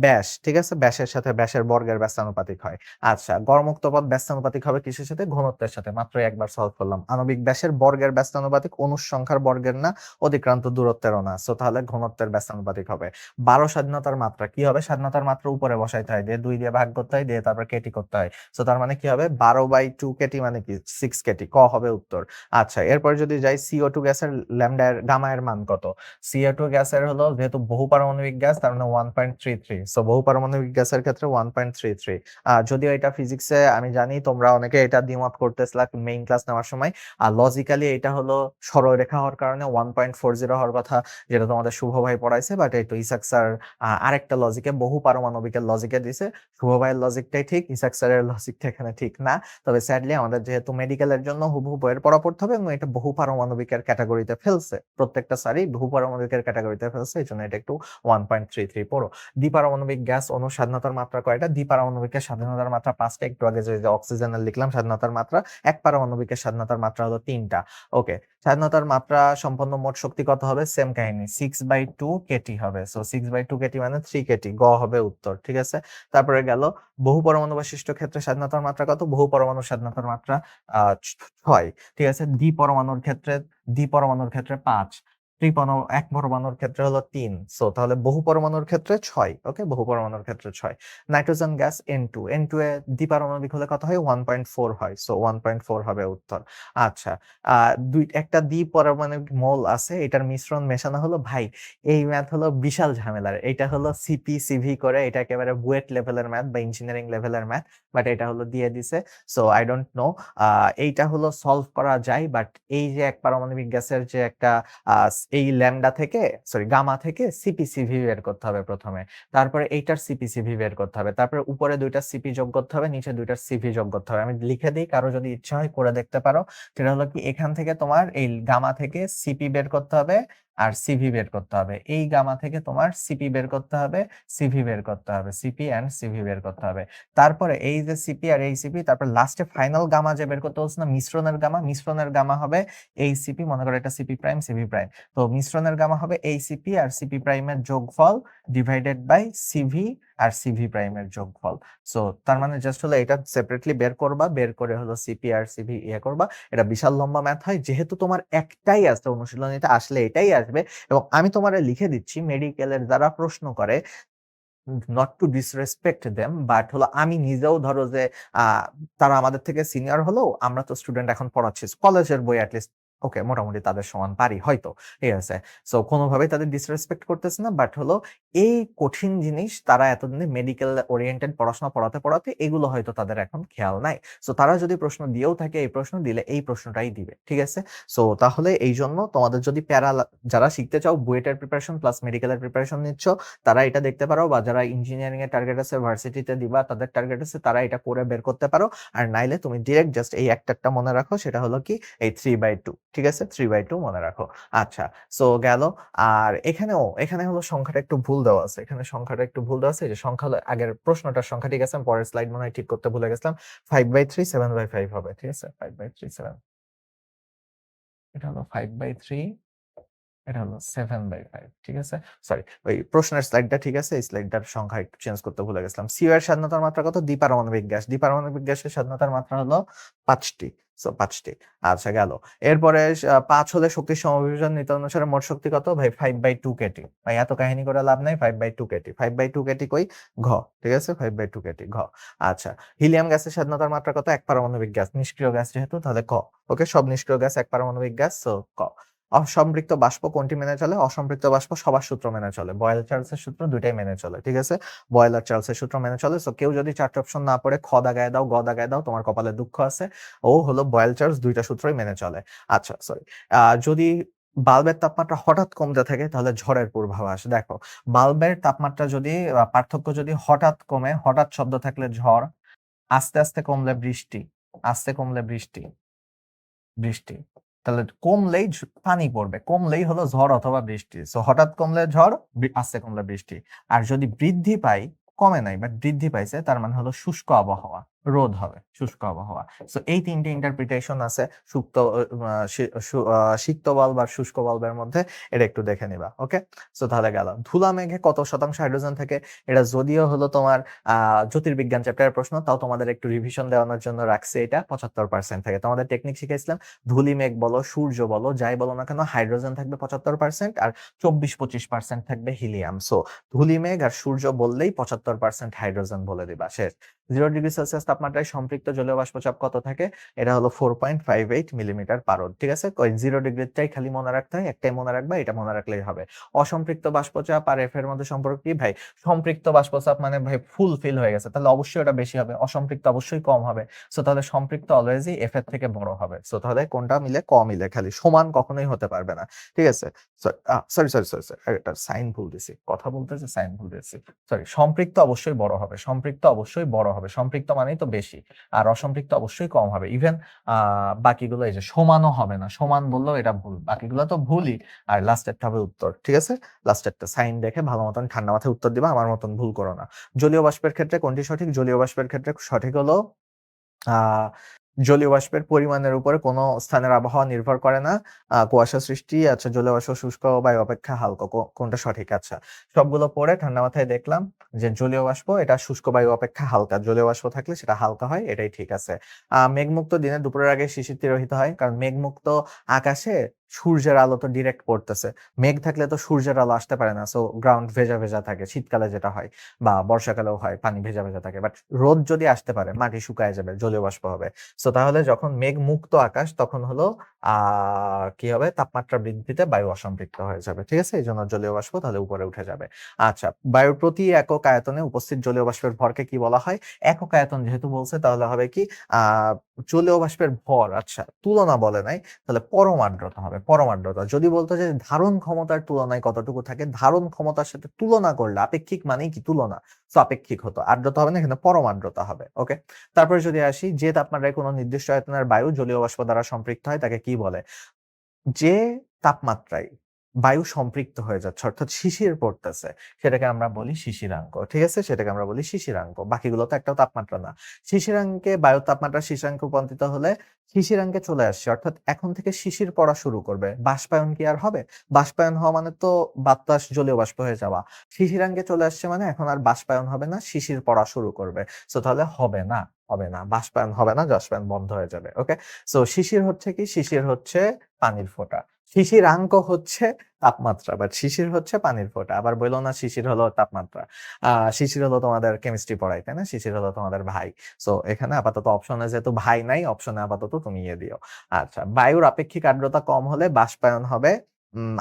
[SPEAKER 1] ব্যাস। ঠিক আছে? ব্যাসের সাথে ব্যাসের বর্গের ব্যস্তানুপাতিক হয়। আচ্ছা, গড় মুক্ত পথ ব্যস্তানুপাতিক হবে কিসের সাথে? ঘনত্বের সাথে। মাত্র একবার সলভ করলাম। আণবিক ব্যাসের বর্গের ব্যস্তানুপাতিক অণুর সংখ্যার বর্গের না, অতিক্রান্ত দূরত্বেরও না। সো তাহলে ঘনত্বের ব্যস্তানুপাতিক হবে। 12 স্বাধীনতার মাত্রা কি হবে? স্বাধীনতার মাত্রা উপরে বসাইতে হয়, দিয়ে 2 দিয়ে ভাগ করতে হয়, দিয়ে তারপর কেটি করতে হয়। সো তার মানে কি হবে? 12/2 কেটি মানে কি? 6 কেটি। ক হবে উত্তর। আচ্ছা, এরপর যদি যাই CO2 গ্যাসের ল্যামডা এর গামা এর মান কত? CO2 গ্যাসের হলো যেহেতু বহুপারমাণবিক গ্যাস তার মানে 1.33। সো বহুপারমাণবিক গ্যাসের ক্ষেত্রে 1.33। যদিও এটা ফিজিক্সে আমি জানি তোমরা অনেকে এটা দ্বিমত করতেছিলা মেইন ক্লাস নেওয়ার সময়। আর লজিক্যালি এটা হলো সরলরেখা হওয়ার কারণে 1.40 হওয়ার কথা, যেটা তোমাদের শুভ ভাই পড়াইছে। বাট এই তো ইসাক স্যার আরেকটা লজিকে বহু পারমাণবিকের লজিকে দিছে। শুভ ভাইয়ের লজিকটাই ঠিক, ইসাক স্যারের লজিকটা এখানে ঠিক না। তবে স্যাডলি আমাদের যেহেতু মেডিকেলের জন্য হুবহু বইয়ের পড়া পড়তে হবে এবং এটা বহু পারমাণবিকের ক্যাটাগরিতে ফেলছে। প্রত্যেকটা স্যারই বহু পারমাণবিকের ক্যাটাগরিতে ফেলছে। এইজন্য এটা একটু 1.33 পড়ো। দ্বিপারমাণবিক গ্যাস অণুর স্বাধীনতার মাত্রা কয়টা? দ্বিপারমাণবিকের স্বাধীনতার মাত্রা 5টা। একটু আগে যে অক্সিজেনের লিখলাম স্বাধীনতার মাত্রা। এক পারমাণবিকের স্বাধীনতার মাত্রা হলো 3টা। ওকে। স্বাধীনতার মাত্রা সম্পন্ন মোট শক্তি কত হবে? সেম কাহিনী 6/2 কেটি হবে। সো 6/2 কেটি মানে 3 কেটি। গ হবে উত্তর। ঠিক আছে? তারপরে গেল বহু পরমাণু বিশিষ্ট ক্ষেত্রে স্বাধীনতার মাত্রা কত? বহু পরমাণুর স্বাধীনতার মাত্রা 6। ঠিক আছে? দ্বিপরমাণুর ক্ষেত্রে 5। এক পরমাণুর ক্ষেত্রে হলো 3। সো তাহলে বহু পরমাণুর ক্ষেত্রে 6। ওকে? বহু পরমাণুর ক্ষেত্রে 6। Nitrogen gas N2। N2 এ দ্বিপারমাণবিক হলে কত হয়? 1.4 হয়। সো 1.4 হবে উত্তর। আচ্ছা। একটা দ্বিপারমাণবিক মৌল আছে, এটার মিশ্রণ মেশানো হলো ভাই। এই ম্যাথ হলো বিশাল ঝামেলার। এটা হলো সিপি সিভি করে, এটা একেবারে বুয়েট লেভেলের ম্যাথ বা ইঞ্জিনিয়ারিং লেভেলের ম্যাথ। বাট এটা হলো দিয়ে দিছে। So I don't know. এইটা হলো সলভ করা যায়। বাট এই যে এক পারমাণবিক গ্যাসের যে একটা এই ল্যামডা থেকে সরি গামা থেকে সিপি সিভি বের করতে হবে প্রথমে। তারপরে এইটার সিপি সিভি বের করতে হবে। তারপরে উপরে 2টা সিপি যোগ করতে হবে, নিচে 2টা সিভি যোগ করতে হবে। আমি লিখে দিই, কারো যদি ইচ্ছা হয় করে দেখতে পারো। সেটা হলো কি, এখান থেকে তোমার এই গামা থেকে সিপি বের করতে হবে আর সিভি বের করতে হবে। এই গামা থেকে তোমার সিপি বের করতে হবে, সিভি বের করতে হবে, সিপি এন্ড সিভি বের করতে হবে। তারপরে এই যে সিপি আর এই সিপি, তারপর লাস্টে ফাইনাল গামা যে বের করতে বলছে না, মিশ্রণের গামা হবে এই সিপি, মনে করো এটা সিপি প্রাইম সিভি প্রাইম। তো মিশ্রণের গামা হবে এই সিপি আর সিপি প্রাইমের যোগফল ডিভাইডেড বাই সিভি আর সিভি প্রাইমের যোগফল। সো তার মানে জাস্ট হলো এটা সেপারেটলি বের করবা, বের করে হলো সিপি আর সিভি করবা। এটা বিশাল লম্বা ম্যাথ হয়। যেহেতু তোমার একটাই আছে অনুশীলনীতে আসলে এটাই আসবে, এবং আমি তোমারে লিখে দিচ্ছি মেডিকেলের যারা প্রশ্ন করে not to disrespect them, but হলো আমি নিজেও ধরো যে আ তারা আমাদের থেকে সিনিয়র হলেও আমরা তো স্টুডেন্ট এখন পড়াচ্ছি। কলেজের বই এট লিস্ট ওকে মোটামুটি তাদের সমান পারি হয়তো। ঠিক আছে? সো কোনভাবেই তাদের ডিসরেসপেক্ট করতেছি না। বাট হলো এই কঠিন জিনিস তারা এতদিনে মেডিকেল ওরিয়েন্টেড পড়াশোনা পড়াতে এগুলো হয়তো তাদের এখন খেয়াল নাই। সো তারা যদি প্রশ্ন দিয়েও থাকে এই প্রশ্ন দিলে এই প্রশ্নটাই দিবে। ঠিক আছে? সো তাহলে এইজন্য তোমাদের যদি যারা শিখতে চাও বুয়েটের প্রিপারেশন প্লাস মেডিকেলের প্রিপারেশন নিচ্ছ, তারা এটা দেখতে পারো, বা যারা ইঞ্জিনিয়ারিং এর টার্গেট আছে ভার্সিটিতে দিবা তাদের টার্গেট আছে, তারা এটা করে বের করতে পারো। আর নাইলে তুমি ডিরেক্ট জাস্ট এই একটা মনে রাখো, সেটা হলো কি এই 3/2। ঠিক আছে? 3/2 মনে রাখো। আচ্ছা, সো গেল। আর এখানে হলো সংখ্যাটা একটু ভুল দেওয়া আছে। এখানে সংখ্যাটা একটু ভুল দেওয়া আছে। এই যে সংখ্যা হলো আগের প্রশ্নটার সংখ্যা ঠিক আছে, আমি পরের স্লাইড মনে হয় ঠিক করতে ভুলে গেছিলাম। 5/3 7/5 হবে। ঠিক আছে? 5/3 7, এটা হলো 5/3, এটা হলো 7/5। ঠিক আছে? সরি, ওই প্রশ্নের স্লাইডটা ঠিক আছে, এই স্লাইডটার সংখ্যা একটু চেঞ্জ করতে ভুলে গেছিলাম। সিও এর স্বাধীনতার মাত্রা কত? দ্বিপারমাণবিক গ্যাস। দ্বিপারমাণবিক গ্যাসের স্বাধীনতার মাত্রা হলো 5টি। সো 5টি। আচ্ছা গেল। এরপরে 5 হলে শক্তির সমবিভাজন নীতি অনুসারে মোট শক্তি কত? ভাই 5/2 কেটি। ভাই এত কাহিনী করে লাভ নাই, 5/2 কেটি। 5/2 কেটি কই? ঘ। ঠিক আছে? 5/2 কেটি ঘ। আচ্ছা, হিলিয়াম গ্যাসের স্বাধীনতার মাত্রা কত? এক পারমাণবিক গ্যাস। নিষ্ক্রিয় গ্যাস যেহেতু তাহলে ক। ওকে, সব নিষ্ক্রিয় গ্যাস এক পারমাণবিক গ্যাস, সো ক। অসম্পৃক্ত বাষ্প কোনটি মেনে চলে? অসম্পৃক্ত বাষ্প সবার সূত্র মেনে চলে। বয়েল চার্লসের সূত্র দুইটাই মেনে চলে। ঠিক আছে? বয়েল আর চার্লসের সূত্র মেনে চলে। সো কেউ যদি 4টা অপশন না পড়ে খ দাগায় দাও, গ দাগায় দাও, তোমার কপালে দুঃখ আছে। ও হলো বয়েল চার্লস দুইটা সূত্রই মেনে চলে। আচ্ছা, সরি। যদি বাল্বের তাপমাত্রা হঠাৎ কমতে থাকে তাহলে ঝড়ের পূর্বাভাস। দেখো, বাল্বের তাপমাত্রা যদি পার্থক্য যদি হঠাৎ কমে, হঠাৎ শব্দ থাকলে ঝড়, আস্তে আস্তে কমলে বৃষ্টি, আস্তে কমলে বৃষ্টি, বৃষ্টি। তাহলে কমলেই পানি পড়বে, কমলেই হলো ঝড় অথবা বৃষ্টি। সো হঠাৎ কমলে ঝড়, আস্তে কমলে বৃষ্টি। আর যদি বৃদ্ধি পাই, কমে নাই বাট বৃদ্ধি পাইছে, তার মানে হলো শুষ্ক আবহাওয়া, রোদ হবে, শুষ্ক আবহাওয়া। সো এই তিনটে ইন্টারপ্রিটেশন আছে সিক্ত বাল্ব আর শুষ্ক বাল্বের মধ্যে, এটা একটু দেখে নিবা। ওকে, সো তাহলে গেল। ধুলা মেঘে কত শতাংশ হাইড্রোজেন থাকে? এটা যদিও হলো তোমার জ্যোতির্বিজ্ঞান চ্যাপ্টারের প্রশ্ন, তাও তোমাদের একটু রিভিশন দেওয়ানোর জন্য রাখছে। এটা 75% থাকে। তোমাদের টেকনিক শিখাইছিলাম, ধূলি মেঘ বলো, সূর্য বলো, যাই বলো না কেন, হাইড্রোজেন থাকবে 75%, আর 24-25% থাকবে হিলিয়াম। সো ধূলি মেঘ আর সূর্য বললেই 75% হাইড্রোজেন বলে দিবা, শেষ। 0 ডিগ্রি সেলসিয়াস তাপমাত্রায় সম্পৃক্ত জলীয় বাষ্পচাপ কত থাকে? এটা হলো 4.58 মিলিমিটার পারদ। ঠিক আছে? ওই 0 ডিগ্রিটাই খালি মনে রাখতে হয়, একটাই মনে রাখবা, এটা মনে রাখলেই হবে। অসম্পৃক্ত বাষ্পচাপ আর এফ এর মধ্যে সম্পর্ক কি ভাই? সম্পৃক্ত বাষ্পচাপ মানে ভাই ফুল ফিল হয়ে গেছে, তাহলে অবশ্যই ওটা বেশি হবে, অসম্পৃক্ত অবশ্যই কম হবে। সো তাহলে সম্পৃক্ত অলওয়েজই এফ এর থেকে বড় হবে। সো তাহলে কোনটা মিলে? ক মিলে, খালি সমান কখনোই হতে পারবে না। ঠিক আছে? সরি সরি সরি সরি, এটা সাইন ভুল দিছি, কথা বলতেছে সাইন ভুল দিছি। সরি, সম্পৃক্ত অবশ্যই বড় হবে, সম্পৃক্ত অবশ্যই বড় হবে, সম্পৃক্ত মানেই তো বেশি, আর অসম্পৃক্ত অবশ্যই কম হবে। ইভেন বাকিগুলো এই যে সমানও হবে না, সমান বললেও এটা ভুল, বাকিগুলো তো ভুলই। আর লাস্টেরটা হবে উত্তর। ঠিক আছে? লাস্টেরটা সাইন দেখে ভালো মতন ঠান্ডা মাথায় উত্তর দিবা, আমার মতন ভুল করো না। জলীয় বাষ্পের ক্ষেত্রে কোনটি সঠিক? জলীয় বাষ্পের ক্ষেত্রে সঠিক হলো আহ জলীয় বাষ্পের পরিমাণের উপরে কোনো স্থানের আবহাওয়া নির্ভর করে না। কুয়াশা সৃষ্টি, আচ্ছা, জলীয় বাষ্প শুষ্ক বায়ু অপেক্ষা হালকা, কোনটা সঠিক? আচ্ছা, সবগুলো পড়ে ঠান্ডা মাথায় দেখলাম যে জলীয় বাষ্প এটা শুষ্ক বায়ু অপেক্ষা হালকা, জলীয় বাষ্প থাকলে সেটা হালকা হয়, এটাই ঠিক আছে। মেঘমুক্ত দিনে দুপুরের আগে শিশির তিরোহিত হয়, কারণ মেঘমুক্ত আকাশে সূর্যের আলো তো ডিরেক্ট পড়তেছে। মেঘ থাকলে তো সূর্যের আলো আসতে পারে না, সো গ্রাউন্ড ভেজা ভেজা থাকে, শীতকালে যেটা হয়, বা বর্ষাকালেও হয়, পানি ভেজা ভেজা থাকে। বাট রোদ যদি আসতে পারে মাটি শুকায় যাবে, জলীয় বাষ্প হবে। সো তাহলে যখন মেঘ মুক্ত আকাশ, তখন হলো কি হবে? তাপমাত্রা বৃদ্ধিতে বায়ু অসম্পৃক্ত হয়ে যাবে। ঠিক আছে? এই জন্য জলীয় বাষ্প তাহলে উপরে উঠে যাবে। আচ্ছা, বায়ুর প্রতি একক আয়তনে উপস্থিত জলীয় বাষ্পের ভরকে কি বলা হয়? একক আয়তন যেহেতু বলছে, তাহলে হবে কি জলীয় বাষ্পের ভর, আচ্ছা তুলনা বলে নাই, তাহলে পরমার্দ্রতা হবে, পরমার্দ্রতা। যদি বলতো যে ধারণ ক্ষমতার তুলনায় কতটুকু থাকে, ধারণ ক্ষমতার সাথে তুলনা করলে আপেক্ষিক মানেই কি তুলনা, তো আপেক্ষিক হতো, আর্দ্রতা হবে না, এখানে পরমার্দ্রতা হবে। ওকে, তারপরে যদি আসি, যে তাপমাত্রায় কোনো নির্দিষ্ট আয়তনের বায়ু জলীয় বাষ্প দ্বারা সম্পৃক্ত হয় তাকে কি বলে? যে তাপমাত্রায় বায়ু সম্পৃক্ত হয়ে যাচ্ছে, অর্থাৎ শিশির পড়তেছে, সেটাকে আমরা বলি শিশিরাঙ্ক। ঠিক আছে? সেটাকে আমরা বলি শিশিরাঙ্ক। বাকিগুলো তো একটাও তাপমাত্রা না। শিশিরাঙ্কে, বায়ুর তাপমাত্রা শিশিরাঙ্কে রূপান্তরিত হলে শিশিরাঙ্কে চলে আসছে, অর্থাৎ এখন থেকে শিশির পড়া শুরু করবে। বাষ্পায়ন কি আর হবে? বাষ্পায়ন হওয়া মানে তো বাতাস জলীয় বাষ্প হয়ে যাওয়া। শিশিরাঙ্কে চলে আসছে মানে এখন আর বাষ্পায়ন হবে না, শিশির পড়া শুরু করবে। সো তাহলে হবে না, হবে না, বাষ্পায়ন হবে না, বাষ্পায়ন বন্ধ হয়ে যাবে। ওকে, সো শিশির হচ্ছে কি? শিশির হচ্ছে পানির ফোঁটা। শিশিরাঙ্ক হচ্ছে তাপমাত্রা, বাট শিশির হচ্ছে পানির ফোঁটা। আবার বইলো না শিশির হলো তাপমাত্রা। শিশির হলো তোমাদের কেমিস্ট্রি পড়ায়, তাই না? শিশির হলো তোমাদের ভাই। সো এখানে আপাতত অপশনে যেহেতু ভাই নাই, অপশনে আপাতত তুমি দিও। আচ্ছা, বায়ুর আপেক্ষিক আর্দ্রতা কম হলে বাষ্পায়ন হবে।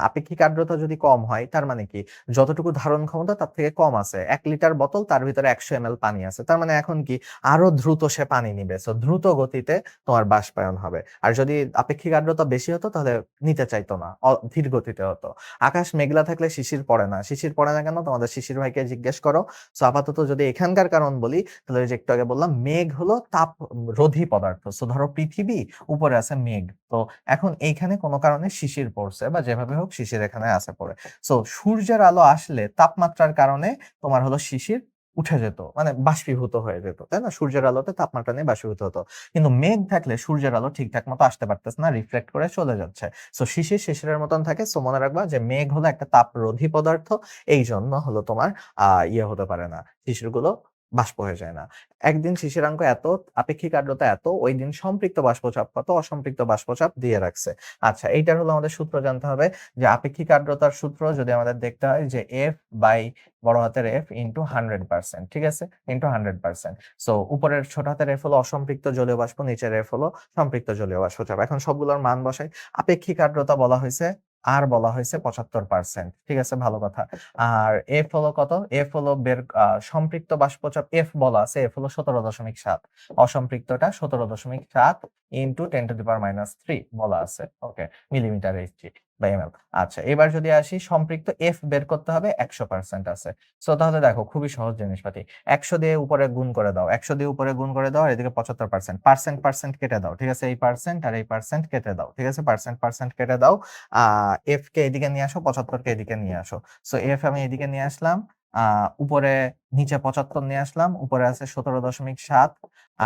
[SPEAKER 1] আপেক্ষিক আর্দ্রতা যদি কম হয় তার মানে কি? যতটুকু ধারণ ক্ষমতা তার থেকে কম আছে। ১ লিটার বোতল, তার ভিতরে ১০০ ml পানি আছে। তার মানে এখন কি? আরো দ্রুত সে পানি নিবে। সো দ্রুত গতিতে তোমার বাষ্পায়ন হবে। আর যদি আপেক্ষিক আর্দ্রতা বেশি হতো তাহলে নিতে চাইতো না, ধীর গতিতে হতো। আকাশ মেঘলা থাকলে শিশির পড়ে না। শিশির পড়ে না কেন? তোমাদের শিশির ভাইকে জিজ্ঞেস করো। সো আপাতত যদি এখানকার কারণ বলি, তাহলে ওই যে একটু আগে বললাম মেঘ হলো তাপ রোধী পদার্থ। সো ধরো পৃথিবী, উপরে আছে মেঘ। তো এখন এইখানে কোনো কারণে শিশির পড়ছে বা যেভাবে হোক শিশির এখানে আছে পড়ে। সো সূর্যের আলো আসলে তাপমাত্রার কারণে তোমার হলো শিশির উঠে যেত, মানে বাষ্পীভূত হয়ে যেত, তাই না? সূর্যের আলোতে তাপমাত্রা নিয়ে বাষ্পীভূত হতো। কিন্তু মেঘ থাকলে সূর্যের আলো ঠিকঠাক মতো আসতে পারতেছে না, রিফ্লেক্ট করে চলে যাচ্ছে। সো শিশির শিশিরের মতন থাকে। সো মনে রাখবা যে মেঘ হলো একটা তাপরোধী পদার্থ, এই জন্য হলো তোমার ইয়ে হতে পারে না, শিশিরগুলো বাষ্প হয়ে যায় না। একদিন শিশিরাঙ্ক এত, আপেক্ষিক আর্দ্রতা এত, ওই দিন সম্পৃক্ত বাষ্পচাপ কত, অসম্পৃক্ত বাষ্পচাপ দিয়ে রাখছে। আচ্ছা, এইটার হলো আমাদের সূত্র জানতে হবে, যে আপেক্ষিক আর্দ্রতার সূত্র যদি আমাদের দেখতে হয় যে এফ বাই বড় হাতের এফ ইন্টু 100%, ঠিক আছে? ইন্টু 100%। সো উপরের ছোট হাতের এফ হলো অসম্পৃক্ত জলীয় বাষ্প, নিচের এফ হলো সম্পৃক্ত জলীয় বাষ্পচাপ। এখন সবগুলোর মান বসাই। আপেক্ষিক আর্দ্রতা বলা হয়েছে, আর বলা হয়েছে 75%, ঠিক আছে, ভালো কথা। আর এফ হলো কত? এফ হলো সম্পৃক্ত বাষ্পচাপ এফ বলা আছে, এফ হলো 17.7, অসম্পৃক্তটা 17.7 ইন্টু 10⁻³ বলা আছে, ওকে, মিলিমিটার এইচজি বা এমএল। আচ্ছা, এবার যদি আসি সম্পৃক্ত এফ বের করতে হবে, 100% আছে। সো তাহলে দেখো খুবই সহজ জিনিসপাতি। 100 দিয়ে উপরে গুণ করে দাও, 100 দিয়ে উপরে গুণ করে দাও, আর এদিকে 75%, পার্সেন্ট পার্সেন্ট কেটে দাও, ঠিক আছে? এই পার্সেন্ট আর এই পার্সেন্ট কেটে দাও, ঠিক আছে? পার্সেন্ট পার্সেন্ট কেটে দাও। এফ কে এদিকে নিয়ে আসো, 75 কে এদিকে নিয়ে আসো। সো এফ আমি এদিকে নিয়ে আসলাম, উপরে নিচে 75 নিয়ে আসলাম, উপরে আছে 17.7,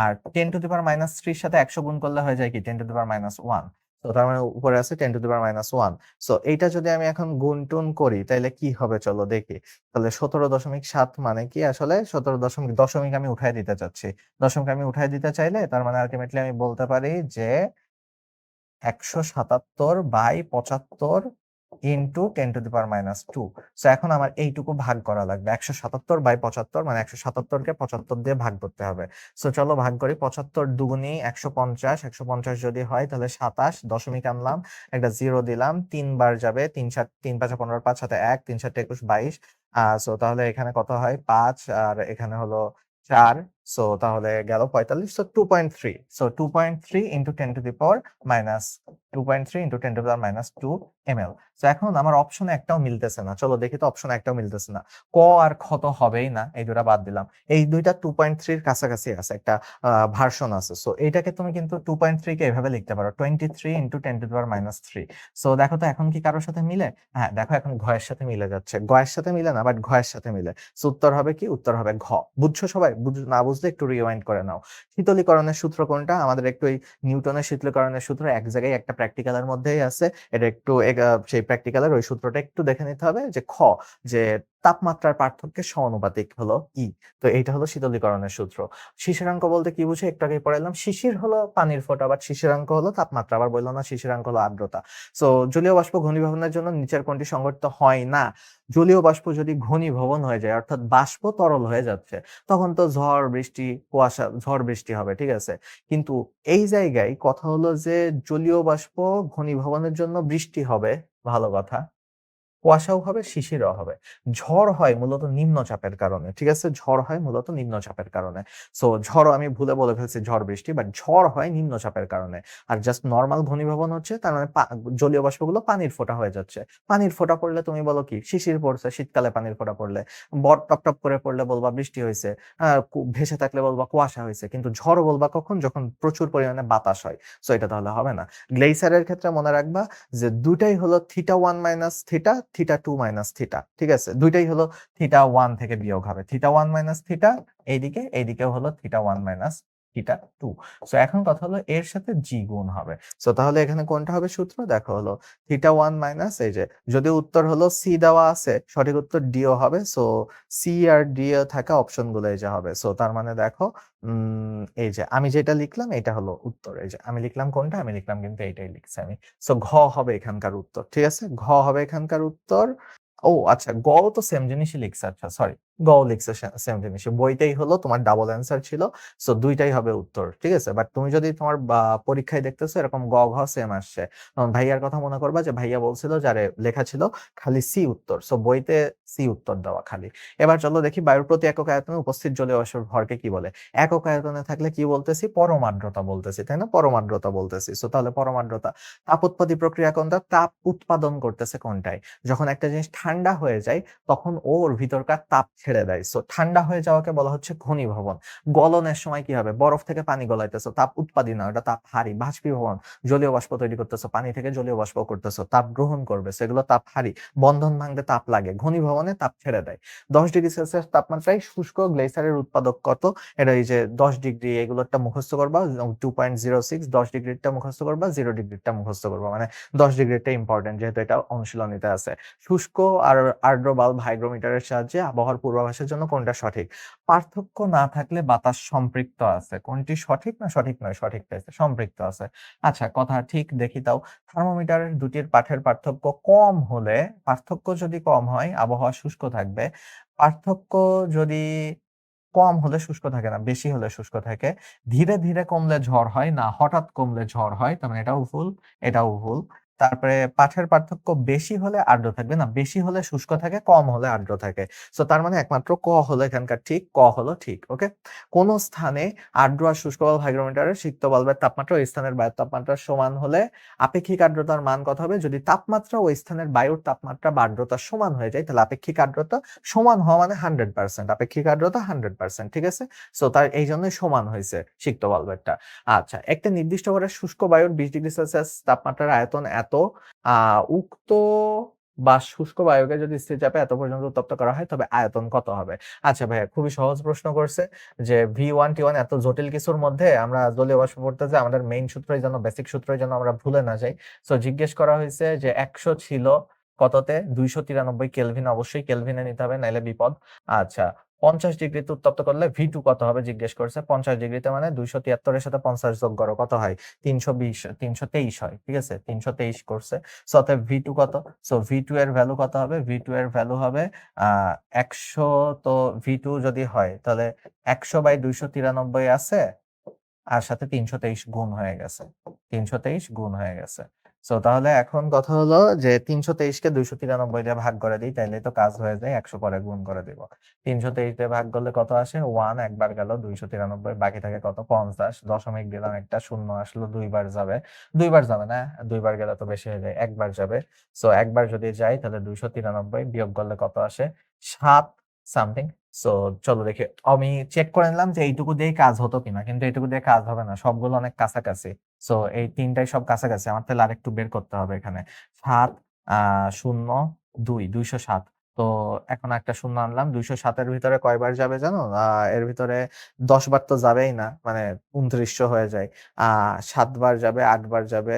[SPEAKER 1] আর 10⁻³ সাথে 100 গুণ করলে হয়ে যায় কি 10⁻1। তো তার মানে উপরে আছে 10⁻1। সো এইটা যদি আমি এখন গুণ টুন করি তাহলে কি হবে চলো দেখি। তাহলে 17.7 মানে কি? আসলে 17 দশমিক আমি উঠাই দিতে চাচ্ছি। দশমিক আমি উঠাই দিতে চাইলে তার মানে আলটিমেটলি আমি বলতে পারি যে 177/75 ইন্টু 10⁻²। সো এখন আমার এইটুকু ভাগ করা লাগবে। 177/75 মানে 177 কে 75 দিয়ে ভাগ করতে হবে। সো চলো ভাগ করি। 75 দুগুণী 150, 150 যদি হয় তাহলে 27, দশমিক আনলাম, একটা 0 দিলাম, 3 বার যাবে, 3 7 3 5 15, 5 7 1, 3 7 21, 22। সো তাহলে এখানে কত হয়? 5, আর এখানে হলো 4। সো তাহলে গেল 45। So 2.3। So 2.3 into 10⁻², 2.3 into 10⁻² ml। So এখন আমার অপশনে একটাও মিলতেছে না। চলো দেখি তো, অপশনে একটাও মিলতেছে না। ক আর খ তো হবেই না, এই দুটা বাদ দিলাম। এই দুইটা 2.3 এর কাছাকাছি আছে, একটা ভার্সন আছে। সো এইটাকে তুমি কিন্তু 2.3 কে এভাবে লিখতে পারো, 23 ইন্টু 10⁻³ সো দেখো তো এখন কি কারোর সাথে মিলে? হ্যাঁ, দেখো এখন ঘয়ের সাথে মিলে যাচ্ছে। গয়ের সাথে মিলে না, বাট ঘয়ের সাথে মিলে। সো উত্তর হবে কি? উত্তর হবে ঘ। বুঝছো সবাই? না বুঝলে একটু রিওয়াইন্ড করে নাও। শীতলীকরণের সূত্র কোনটা? আমাদের একটু এই নিউটনের শীতলীকরণের সূত্র এক জায়গায় একটা প্র্যাকটিক্যালের মধ্যেই আছে। এটা একটু সেই প্র্যাকটিক্যালের ওই সূত্রটা একটু দেখে নিতে হবে, যে খ, যে তাপমাত্রার পার্থক্যের সমানুপাতিক হলো ই। তো এইটা হলো শীতলীকরণের সূত্র। শিশিরাঙ্ক বলতে কি বুঝে একটু আগে পড়াইলাম। শিশির হলো পানির ফোঁটা, বাট শিশিরাঙ্ক হলো তাপমাত্রা। আবার বললো না শিশিরাঙ্ক হলো আর্দ্রতা। সো জলীয় বাষ্প ঘনীভবনের জন্য নিচের কোনটি সংঘটিত হয় না? জলীয় বাষ্প যদি ঘনীভবন হয়ে যায়, অর্থাৎ বাষ্প তরল হয়ে যাচ্ছে, তখন তো ঝড় বৃষ্টি, কুয়াশা, ঝড় বৃষ্টি হবে, ঠিক আছে? কিন্তু এই জায়গায় কথা হলো যে জলীয় বাষ্প ঘনীভবনের জন্য বৃষ্টি হবে, ভালো কথা, কুয়াশাও হবে, শিশিরও হবে। ঝড় হয় মূলত নিম্নচাপের কারণে, ঠিক আছে? ঝড় হয় মূলত নিম্নচাপের কারণে। সো ঝড় আমি ভুলে বলে ফেলছি ঝড় বৃষ্টি, বাট ঝড় হয় নিম্নচাপের কারণে। আর জাস্ট নর্মাল ঘনীভবন হচ্ছে, তার মানে জলীয় বাষ্পগুলো পানির ফোঁটা হয়ে যাচ্ছে। পানির ফোঁটা পড়লে তুমি বলো কি? শিশির পড়ছে। শীতকালে পানির ফোঁটা পড়লে, টপ টপ করে পড়লে বলবা বৃষ্টি হয়েছে। ভেসে থাকলে বলবা কুয়াশা হয়েছে। কিন্তু ঝড় বলবা কখন? যখন প্রচুর পরিমাণে বাতাস হয়। সো এটা তাহলে হবে না। গ্লেইসারের ক্ষেত্রে মনে রাখবা যে দুইটাই হলো θ1 মাইনাস থিটা, θ2 মাইনাস থিটা, ঠিক আছে? দুইটাই হলো θ1 থেকে বিয়োগ হবে। θ1 মাইনাস থিটা এইদিকে, এইদিকেও হলো θ1 মাইনাস থিটা 2। সো এখন কথা হলো এর সাথে জি গুণ হবে। সো তাহলে এখানে কোনটা হবে সূত্র? দেখো হলো থিটা 1 মাইনাস এই যে যদি উত্তর হলো সি দেওয়া আছে, সঠিক উত্তর ডি ও হবে। সো সি আর ডি এ থাকা অপশনগুলো এই যে হবে। সো তার মানে দেখো এই যে আমি যেটা লিখলাম এটা হলো উত্তর। এই যে আমি লিখলাম কোনটা? আমি লিখলাম কিন্তু এইটাই লিখছি আমি। সো ঘ হবে এখানকার উত্তর। ঠিক আছে? ঘ হবে এখানকার উত্তর। ও আচ্ছা, গও তো সেম জিনিসই লিখছে। আচ্ছা সরি, গও লিখছে সেম জিনিসই। বইটাই হলো তোমার ডাবল অ্যান্সার ছিল। সো দুইটাই হবে উত্তর। ঠিক আছে? বাট তুমি যদি তোমার পরীক্ষায় দেখতেছো এরকম গ ঘ সেম আসছে, ভাইয়ার কথা মনে করবা যে ভাইয়া বলছিল যারে লেখা ছিল খালি সি উত্তর। সো বইতে সি উত্তর দেওয়া খালি। এবার চলো দেখি বায়ুর প্রতি একক আয়তনে উপস্থিত জলীয় বাষ্পের ভরকে কি বলে। একক আয়তনে থাকলে কি বলতেছি? পরমার্দ্রতা বলতেছি, তাই না? পরমার্দ্রতা বলতেছি। সো তাহলে পরমার্দ্রতা, তাপ উৎপাদী প্রক্রিয়া কোনটা? তাপ উৎপাদন করতেছে কোনটায়? যখন একটা জিনিস ঠান্ডা হয়ে যায় তখন ওর ভিতরকার তাপ ছেড়ে দেয়। সো ঠান্ডা হয়ে যাওয়াকে বলা হচ্ছে ঘনীভবন। গলনের সময় কি হবে? বরফ থেকে পানি গলাইতেছো, তাপ উৎপাদী না, ওটা তাপ হারি। বাষ্পীভবন, জলীয় বাষ্প তৈরি করতেছো, পানি থেকে জলীয় বাষ্প করতেছো, তাপ গ্রহণ করবে, সেগুলো তাপ হারি। বন্ধন ভাঙতে তাপ লাগে, ঘনীভবনে তাপ ছেড়ে দেয়। 10 ডিগ্রি সেলসিয়াস তাপমাত্রায় শুষ্ক গ্লেসারের উৎপাদক কত? এটা এই যে 10 ডিগ্রি, এগুলো একটা মুখস্থ করবা। 2.06, 10 ডিগ্রিটা মুখস্থ করবা, 0 ডিগ্রিটা মুখস্থ করবা। মানে 10 ডিগ্রিটা ইম্পর্টেন্ট যেহেতু এটা অনুশীলনীতে আছে। শুষ্ক আর আর্দ্র বাল্ব হাইগ্রোমিটারের সাহায্যে আবহাওয়ার পূর্বাভাসের জন্য কোনটা সঠিক? পার্থক্য না থাকলে বাতাস সম্পৃক্ত আছে। কোনটি সঠিক না সঠিক নয়? সঠিকটা আছে, সম্পৃক্ত আছে। আচ্ছা কথা ঠিক, দেখি তাও। থার্মোমিটারের দুটির পাঠের পার্থক্য কম হলে, পার্থক্য যদি কম হয় আবহাওয়া শুষ্ক থাকবে। পার্থক্য যদি কম হলে শুষ্ক থাকে না, বেশি হলে শুষ্ক থাকে। ধীরে ধীরে কমলে ঝড় হয় না, হঠাৎ কমলে ঝড় হয়। তার মানে এটাও ভুল, এটাও ভুল। তারপরে পাঠের পার্থক্য বেশি হলে আর্দ্র থাকবে না, বেশি হলে শুষ্ক থাকে, কম হলে আর্দ্র থাকে। সো তার মানে একমাত্র ক হলো এখানকার ঠিক, ক হলো ঠিক। ওকে। কোন স্থানে আর্দ্র আর শুষ্ক বাল্ব হাইগ্রোমিটারের সিক্ত বাল্বের তাপমাত্রা ওই স্থানের বায়ুর তাপমাত্রার সমান হলে আপেক্ষিক আর্দ্রতার মান কত হবে? যদি তাপমাত্রা ওই স্থানের বায়ুর তাপমাত্রা বা আর্দ্রতার সমান হয়ে যায় তাহলে আপেক্ষিক আর্দ্রতা সমান হওয়া মানে 100%, আপেক্ষিক আর্দ্রতা 100%। ঠিক আছে? সো তার এই জন্যই সমান হয়েছে সিক্ত বাল্বেরটা। আচ্ছা, একটা নির্দিষ্ট করে শুষ্ক বায়ুর 20 ডিগ্রি সেলসিয়াস তাপমাত্রার আয়তন এত, উক্ত বা শুষ্ক বায়ুকে যদি স্থির চাপে এত পর্যন্ত উত্তপ্ত করা হয় তবে আয়তন কত হবে? আচ্ছা ভাইয়া, খুবই সহজ প্রশ্ন করছে যে V1 T1 এত জটিল কিছুর মধ্যে আমরা জলীয় বাষ্প পড়তে যে আমাদের মেইন সূত্রই যেন, বেসিক সূত্রই যেন আমরা ভুলে না যাই। সো জিজ্ঞেস করা হয়েছে যে 100 ছিল কততে? 293 কেলভিন, অবশ্যই কেলভিনে নিতে হবে নাইলে বিপদ। আচ্ছা, 50 ডিগ্রিতে উত্তপ্ত করলে V2 কত হবে জিজ্ঞেস করছে। 50 ডিগ্রিতে মানে 273 এর সাথে 50 যোগ করো, কত হয়? 320, 323 হয়। ঠিক আছে? 323 করছে। সো অতএব V2 কত? সো V2 এর ভ্যালু কত হবে? V2 এর ভ্যালু হবে 100। তো V2 যদি হয় তাহলে 100/293 আছে, আর সাথে 323 গুণ হয়ে গেছে। 323 গুণ হয়ে গেছে। সো তাহলে এখন কথা হলো যে 323 কে 293 দিয়ে ভাগ করে দিই, তাইলে তো কাজ হয়ে যায়। 100 পরে গুণ করে দিব। 323 দিয়ে ভাগ করলে কত আসে? 1 একবার গেল, 293 বাকি থাকে কত? 50। দশমিক দিলাম একটা, শূন্য আসলো, দুইবার যাবে। দুইবার যাবে না, দুইবার গেলে তো বেশি হয়ে যায়, একবার যাবে। সো একবার যদি যাই তাহলে 293 বিয়োগ করলে কত আসে? 7 সামথিং। সো চলো দেখি, আমি চেক করে নিলাম যে এইটুকু দিয়ে কাজ হতো কিনা, কিন্তু এইটুকু দিয়ে কাজ হবে না, সবগুলো অনেক কাছাকাছি। সো এই তিনটাই সব কাছাকাছি, আমার তাহলে আরেকটু বের করতে হবে এখানে। 7 শূন্য 2, 207। তো এখন একটা শূন্য আনলাম। 207 এর ভিতরে কয়বার যাবে জানো? এর ভিতরে 10 বার তো যাবেই না, মানে 2900 হয়ে যায়। 7 বার যাবে, 8 বার যাবে,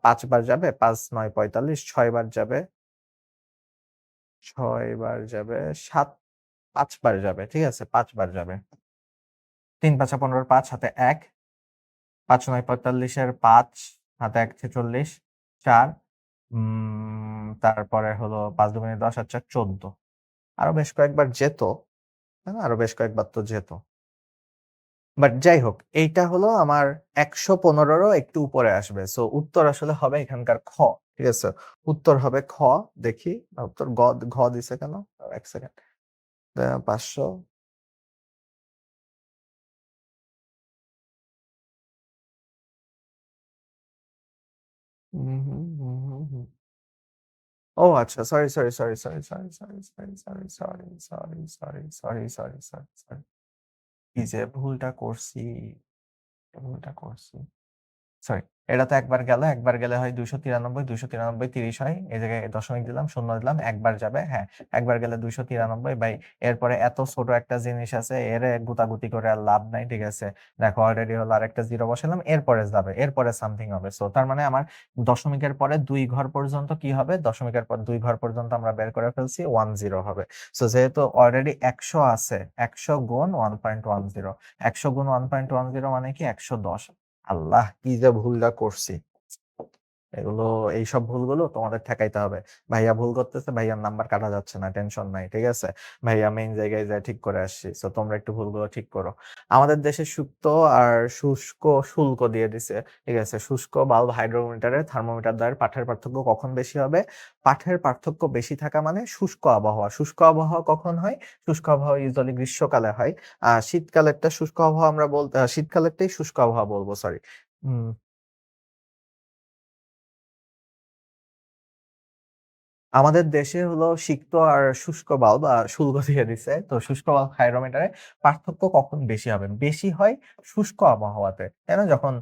[SPEAKER 1] 5 বার যাবে, 5 9 45, 6 বার যাবে, 6 বার যাবে, 7 5 বার যাবে। ঠিক আছে? 5 বার যাবে। ৩ ৫ ১৫ 5 হাতে ১, ৫ ৯ ৪৫ এর ৫ হাতে ১ ৪৬, ৪, তারপরে হলো ৫ ২ = ১০, আচ্ছা ১৪। আরো বেশ কয়েকবার যেত, তাই না? আরো বেশ কয়েকবার তো যেত। বাট যাই হোক, এইটা হলো আমার ১১৫ এরও একটু উপরে আসবে। সো উত্তর আসলে হবে এখানকার খ। ঠিক আছে? উত্তর হবে খ। দেখি উত্তর ঘ দিছে কেন? ১ সেকেন্ড। ৫০০। হুম, হুম, হুম, হুম, হুম। ও আচ্ছা, sorry, sorry, sorry, sorry, sorry, sorry, sorry, sorry, sorry, sorry, sorry, sorry, sorry, sorry, sorry. কি যে ভুলটা করছি, ভুলটা করছি। সরি। এটা তো একবার গেলে হয় ২৯৩, ২৯৩ ৩০ হয়। এই জায়গায় দশমিক দিলাম, শূন্য দিলাম, একবার যাবে। হ্যাঁ, একবার গেলে ২৯৩ ভাই এরপরে এত ছোট একটা জিনিস আছে, এরে গুতাগুতি করে আর লাভ নাই। ঠিক আছে? দেখো অলরেডি হলো আরেকটা 0 বসালাম, এরপরে যাবে, এরপরে সামথিং হবে। সো তার মানে আমার দশমিকের পরে ২ ঘর পর্যন্ত কি হবে? দশমিকের পর ২ ঘর পর্যন্ত আমরা বের করে ফেলছি, 10 হবে। সো যেহেতু অলরেডি ১০০ আছে, ১০০ গুণ 1.10, ১০০ গুণ 1.10 মানে কি ১১০। আল্লাহ! কি যে ভুলটা করছি। এগুলো এইসব ভুলগুলো তোমাদের ঠেকাইতে হবে। ভাইয়া ভুল করতেছে, ভাইয়ার নাম্বার কাটা যাচ্ছে না, টেনশন নাই। ঠিক আছে? ভাইয়া মেইন জায়গায় যায়া ঠিক করে আসছি। সো তোমরা একটু ভুলগুলো ঠিক করো। আমাদের দেশে সুপ্ত আর শুষ্ক শুল্ক দিয়ে দিছে। ঠিক আছে? শুষ্ক বাল্ব হাইড্রোমিটারে থার্মোমিটার দ্বয়ের পাঠের পার্থক্য কখন বেশি হবে? পাঠের পার্থক্য বেশি থাকা মানে শুষ্ক আবহাওয়া। শুষ্ক আবহাওয়া কখন হয়? শুষ্ক আবহাওয়া ইউজুয়ালি গ্রীষ্মকালে হয়। শীতকালেরটা শুষ্ক আবহাওয়া আমরা শীতকালেরটাই শুষ্ক আবহাওয়া বলবো, সরি। হুম। আমাদের দেশে হলো সিক্ত আর শুষ্ক বাল্ব শুল্ক দিয়ে দিছে। তো শুষ্ক বাল্ব হাইগ্রোমিটারে পার্থক্য কখন বেশি হবে? বেশি হয় শুষ্ক আবহাওয়াতে। তাই না? যখন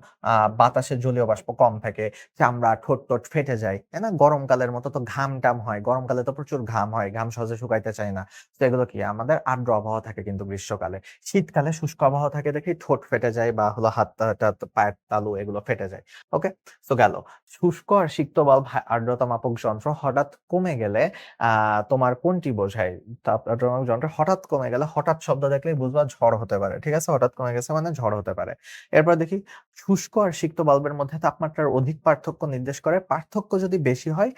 [SPEAKER 1] বাতাসে জলীয় বাষ্প কম থাকে, চামড়া, ঠোঁট-টোট ফেটে যায়। তাই না? গরমকালের মতো তো ঘাম-টাম হয়। গরমকালে তো প্রচুর ঘাম হয়। ঘাম সহজে শুকাইতে চায় না। তো এগুলো কি আমাদের আর্দ্র আবহাওয়া থাকে কিন্তু গ্রীষ্মকালে। শীতকালে শুষ্ক আবহাওয়া থাকে দেখি ঠোঁট ফেটে যায় বা হলো হাত-টাত পায়ের তালু এগুলো ফেটে যায়। ওকে? তো গেল। শুষ্ক আর সিক্ত বাল্ব আর্দ্রতা মাপক যন্ত্র হঠাৎ কমে গেলে আ তোমার কোনটি বোঝায়? তাপ আর্দ্রতা মাপক যন্ত্র হঠাৎ কমে গেলে, হঠাৎ শব্দ দেখলেই বুঝবা ঝড় হতে পারে। ঠিক আছে? হঠাৎ কমে গেছে মানে ঝড় হতে পারে। এরপর দেখি শুষ্ক আর সিক্ত বাল্বের মধ্যে তাপমাত্রার অধিক পার্থক্য নির্দেশ করে। পার্থক্য যদি বেশি হয়,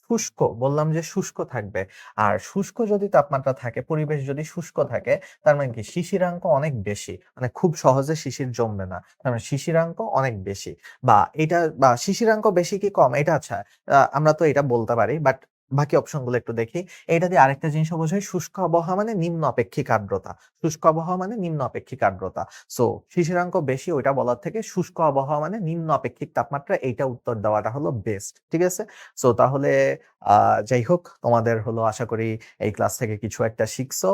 [SPEAKER 1] শুষ্ক বললাম যে শুষ্ক থাকবে। আর শুষ্ক যদি তাপমাত্রা থাকে, পরিবেশ যদি শুষ্ক থাকে, তার মানে কি শিশিরাঙ্ক অনেক বেশি। মানে খুব সহজে শিশির জমবে না। তার মানে শিশিরাঙ্ক অনেক বেশি। বা শিশিরাঙ্ক বেশি কি কম এটা আচ্ছা, আমরা তো এটা বলতে পারি। বাট বাকি অপশন গুলো একটু দেখি। এটা দিয়ে আরেকটা জিনিসও বোঝায়, শুষ্ক আবহাওয়া মানে নিম্ন আপেক্ষিক আর্দ্রতা। শুষ্ক আবহাওয়া মানে নিম্ন আপেক্ষিক আর্দ্রতা। সো শিশিরাঙ্ক বেশি ওইটা বলার থেকে শুষ্ক আবহাওয়া মানে নিম্ন আপেক্ষিক তাপমাত্রা, এইটা উত্তর দেওয়াটা হলো বেস্ট। ঠিক আছে? সো তাহলে আ যাই হোক, তোমাদের হলো আশা করি এই ক্লাস থেকে কিছু একটা শিখছো।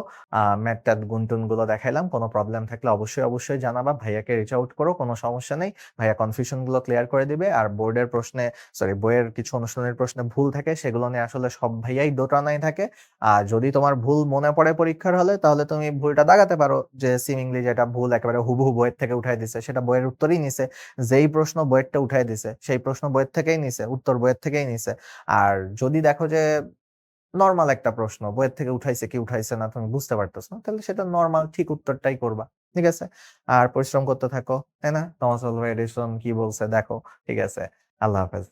[SPEAKER 1] ম্যাথ-ট্যাথ গুণ-টুন গুলো দেখাইলাম। কোন প্রবলেম থাকলে অবশ্যই জানাবা। ভাইয়াকে রিচ আউট করো, কোন সমস্যা নেই। ভাইয়া কনফিউশন গুলো ক্লিয়ার করে দিবে। আর বোর্ডের প্রশ্নে, সরি, বইয়ের কিছু অনুশীলনের প্রশ্নে ভুল থাকে, সেগুলো নিয়ে আসলে সব ভাইয়াই দোটানায় থাকে। আর যদি তোমার ভুল মনে পড়ে পরীক্ষার হলে, তাহলে তুমি ভুলটা দাগাতে পারো যে সিমিংলি যেটা ভুল একেবারে হুবহু বইয়ের থেকে উঠায় দিছে, সেটা বইয়ের উত্তরই নিছে। যেই প্রশ্ন বইয়েরটা উঠায় দিছে, সেই প্রশ্ন বইয়ের থেকেই নিছে, উত্তর বইয়ের থেকেই নিছে। আর যদি দেখো যে নরমাল একটা প্রশ্ন বইয়ের থেকে উঠাইছে কি উঠাইছে না তুমি বুঝতে পারতেছ না, তাহলে সেটা নরমাল ঠিক উত্তরটাই করবা। ঠিক আছে? আর পরিশ্রম করতে থাকো। তাই না? টমাস আলভা এডিসন কি বলছে দেখো। ঠিক আছে? আল্লাহ হাফেজ।